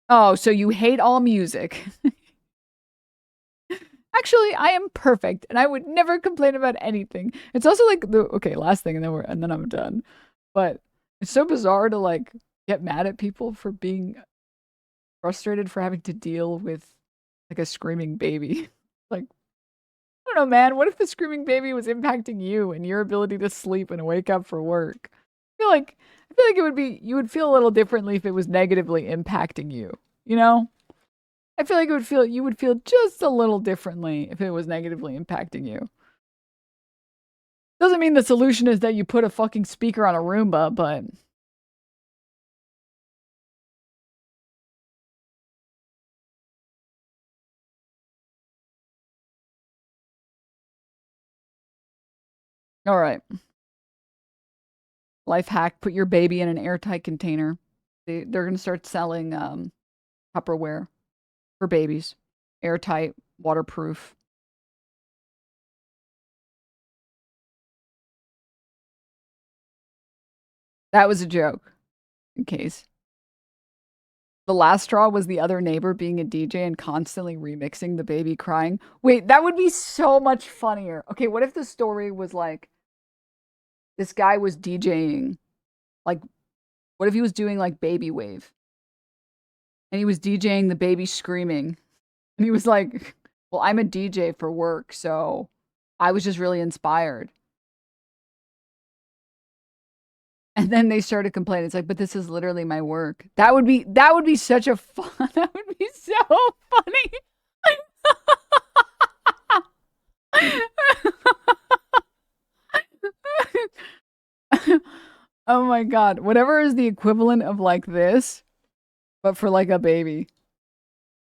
Oh, so you hate all music. Actually, I am perfect, and I would never complain about anything. It's also like okay, last thing, and then I'm done. But it's so bizarre to like get mad at people for being frustrated for having to deal with like a screaming baby. Like, I don't know, man. What if the screaming baby was impacting you and your ability to sleep and wake up for work? I feel like you would feel a little differently if it was negatively impacting you. You know? I feel like you would feel just a little differently if it was negatively impacting you. Doesn't mean the solution is that you put a fucking speaker on a Roomba, but all right. Life hack, put your baby in an airtight container. They're going to start selling Tupperware for babies. Airtight, waterproof. That was a joke, in case. The last straw was the other neighbor being a DJ and constantly remixing the baby crying. Wait, that would be so much funnier. Okay, what if the story was like, this guy was DJing, like, what if he was doing like Baby Wave? And he was DJing the baby screaming. And he was like, well, I'm a DJ for work, so I was just really inspired. And then they started complaining. It's like, but this is literally my work. That would be such a fun. That would be so funny. Oh my God. Whatever is the equivalent of like this, but for like a baby.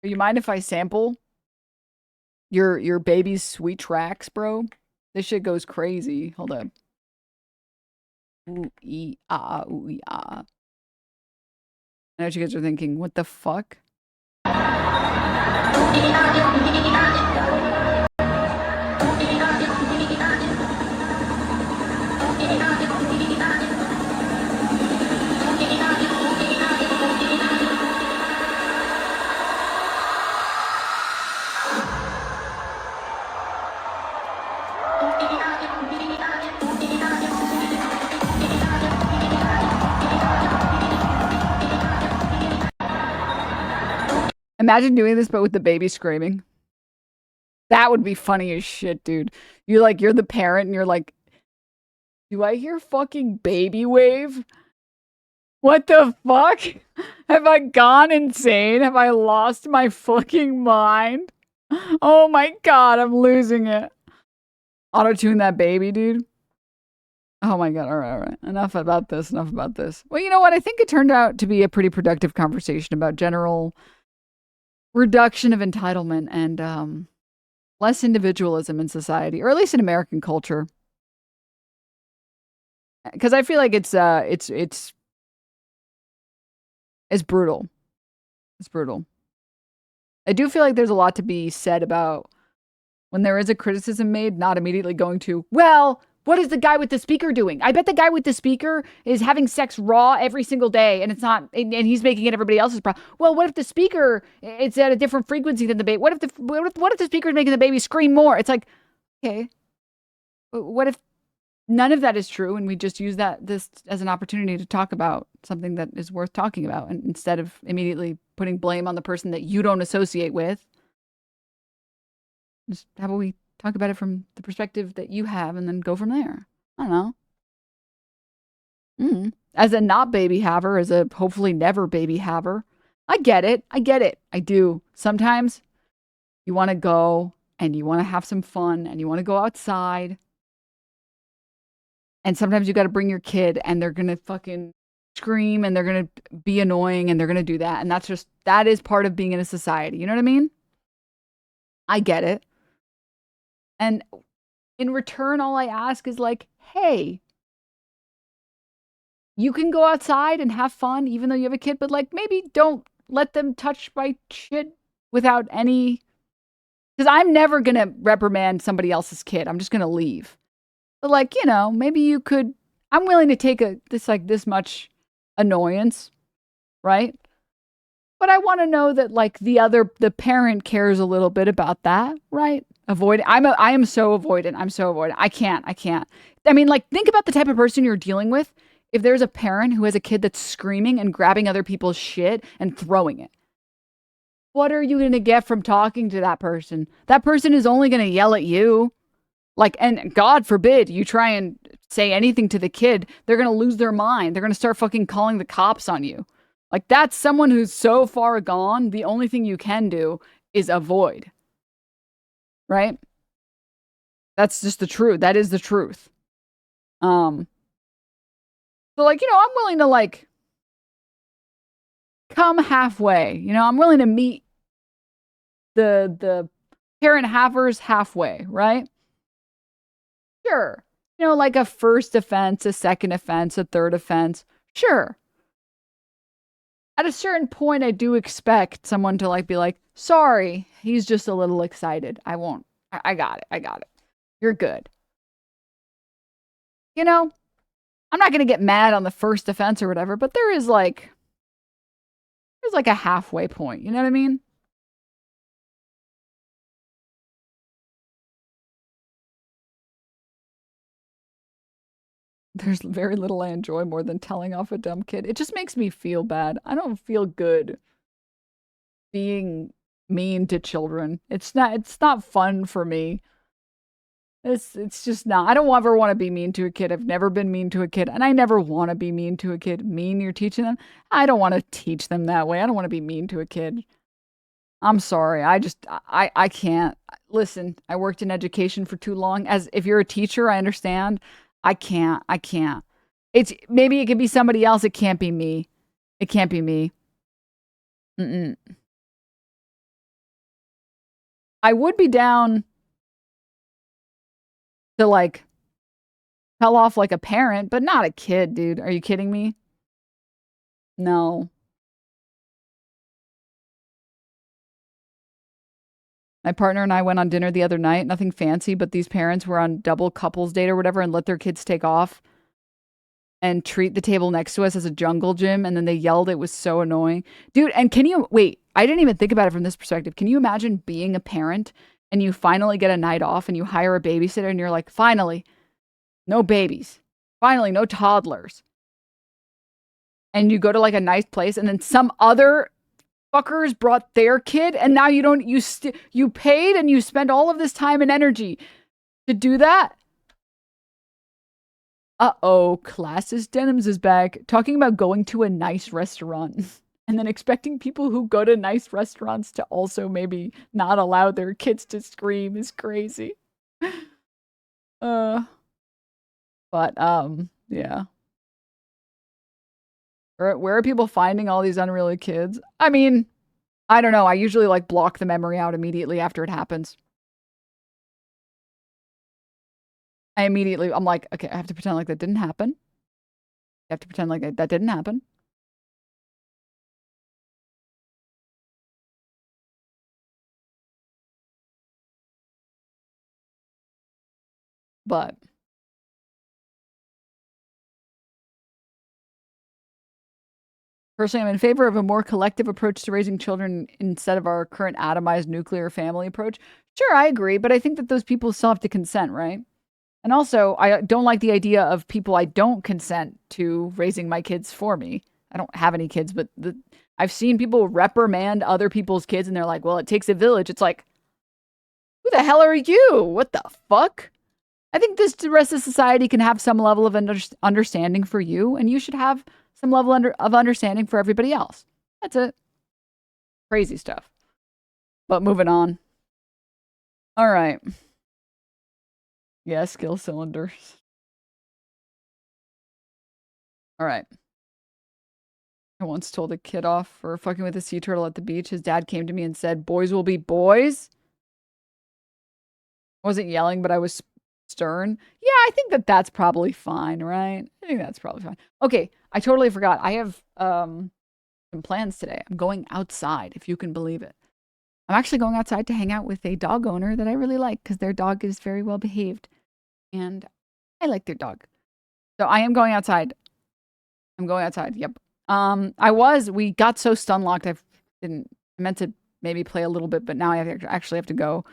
Do you mind if I sample? Your baby's sweet tracks, bro. This shit goes crazy. Hold up. Ooh, ooh, I know what you guys are thinking. What the fuck? Imagine doing this, but with the baby screaming. That would be funny as shit, dude. You're the parent and you're like, do I hear fucking baby wave? What the fuck? Have I gone insane? Have I lost my fucking mind? Oh my god, I'm losing it. Auto-tune that baby, dude. Oh my god, all right. Enough about this. Well, you know what? I think it turned out to be a pretty productive conversation about general reduction of entitlement and less individualism in society, or at least in American culture. Because I feel like it's brutal. It's brutal. I do feel like there's a lot to be said about when there is a criticism made, not immediately going to, well, what is the guy with the speaker doing? I bet the guy with the speaker is having sex raw every single day and it's not, and he's making it everybody else's problem. Well, what if the speaker, it's at a different frequency than the baby? What if the speaker is making the baby scream more? It's like, okay, what if none of that is true and we just use this as an opportunity to talk about something that is worth talking about, and instead of immediately putting blame on the person that you don't associate with, just how about we talk about it from the perspective that you have and then go from there? I don't know. As a not baby haver, as a hopefully never baby haver, I get it. I do. Sometimes you want to go and you want to have some fun and you want to go outside. And sometimes you got to bring your kid and they're going to fucking scream and they're going to be annoying and they're going to do that. And that is part of being in a society. You know what I mean? I get it. And in return, all I ask is like, hey, you can go outside and have fun even though you have a kid, but like maybe don't let them touch my shit without any, because I'm never going to reprimand somebody else's kid. I'm just going to leave. But like, you know, maybe you could, I'm willing to take this much annoyance, right? But I want to know that like the parent cares a little bit about that, right? I am so avoidant. I'm so avoidant. I can't. I mean, like, think about the type of person you're dealing with. If there's a parent who has a kid that's screaming and grabbing other people's shit and throwing it, what are you going to get from talking to that person? That person is only going to yell at you. Like, and God forbid you try and say anything to the kid, they're going to lose their mind. They're going to start fucking calling the cops on you. Like, that's someone who's so far gone, the only thing you can do is avoid. Right? That's just the truth. That is the truth. So, like, you know, I'm willing to, like, come halfway. You know, I'm willing to meet the parent havers halfway, right? Sure. You know, like a first offense, a second offense, a third offense. Sure. At a certain point, I do expect someone to like be like, sorry, he's just a little excited. I won't. I got it. You're good. You know, I'm not going to get mad on the first offense or whatever, but there's like a halfway point. You know what I mean? There's very little I enjoy more than telling off a dumb kid. It just makes me feel bad. I don't feel good being mean to children. It's not fun for me. It's just not. I don't ever want to be mean to a kid. I've never been mean to a kid, and I never want to be mean to a kid. Mean, you're teaching them? I don't want to teach them that way. I don't want to be mean to a kid. I'm sorry. I can't. Listen, I worked in education for too long. As if you're a teacher, I understand. I can't. Maybe it could be somebody else. It can't be me. It can't be me. I would be down to, like, tell off like a parent, but not a kid, dude. Are you kidding me? No. My partner and I went on dinner the other night. Nothing fancy, but these parents were on double couples date or whatever and let their kids take off and treat the table next to us as a jungle gym. And then they yelled. It was so annoying. Dude, and can you... Wait, I didn't even think about it from this perspective. Can you imagine being a parent and you finally get a night off and you hire a babysitter and you're like, finally, no babies. Finally, no toddlers. And you go to like a nice place and then some other fuckers brought their kid and now you don't... You paid and you spend all of this time and energy to do that? Uh-oh, classes Denims is back. Talking about going to a nice restaurant and then expecting people who go to nice restaurants to also maybe not allow their kids to scream is crazy. But, yeah. Where are people finding all these unruly kids? I mean, I don't know. I usually, like, block the memory out immediately after it happens. I'm like, okay, I have to pretend like that didn't happen. I have to pretend like that didn't happen. But personally, I'm in favor of a more collective approach to raising children instead of our current atomized nuclear family approach. Sure, I agree, but I think that those people still have to consent, right? And also, I don't like the idea of people I don't consent to raising my kids for me. I don't have any kids, but I've seen people reprimand other people's kids and they're like, well, it takes a village. It's like, who the hell are you? What the fuck? I think the rest of society can have some level of understanding for you, and you should have some level of understanding for everybody else. That's it. Crazy stuff. But moving on. All right. Yeah, skill cylinders. All right. I once told a kid off for fucking with a sea turtle at the beach. His dad came to me and said, boys will be boys. I wasn't yelling, but I was stern. Yeah, I think that that's probably fine, right? I think that's probably fine. Okay, I totally forgot. I have some plans today. I'm going outside, if you can believe it. I'm actually going outside to hang out with a dog owner that I really like because their dog is very well behaved. And I like their dog. So I am going outside. I'm going outside, yep. We got so stun locked, I meant to maybe play a little bit, but now I actually have to go.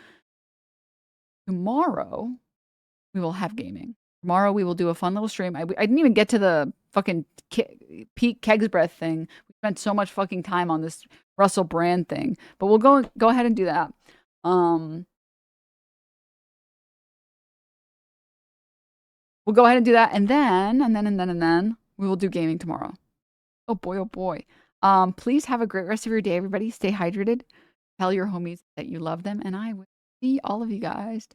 Tomorrow, we will have gaming. Tomorrow, we will do a fun little stream. I didn't even get to the fucking peak Kegsbreath thing. We spent so much fucking time on this Russell Brand thing. But we'll go ahead and do that. We'll go ahead and do that. And then we will do gaming tomorrow. Oh boy, oh boy. Please have a great rest of your day, everybody. Stay hydrated. Tell your homies that you love them. And I will see all of you guys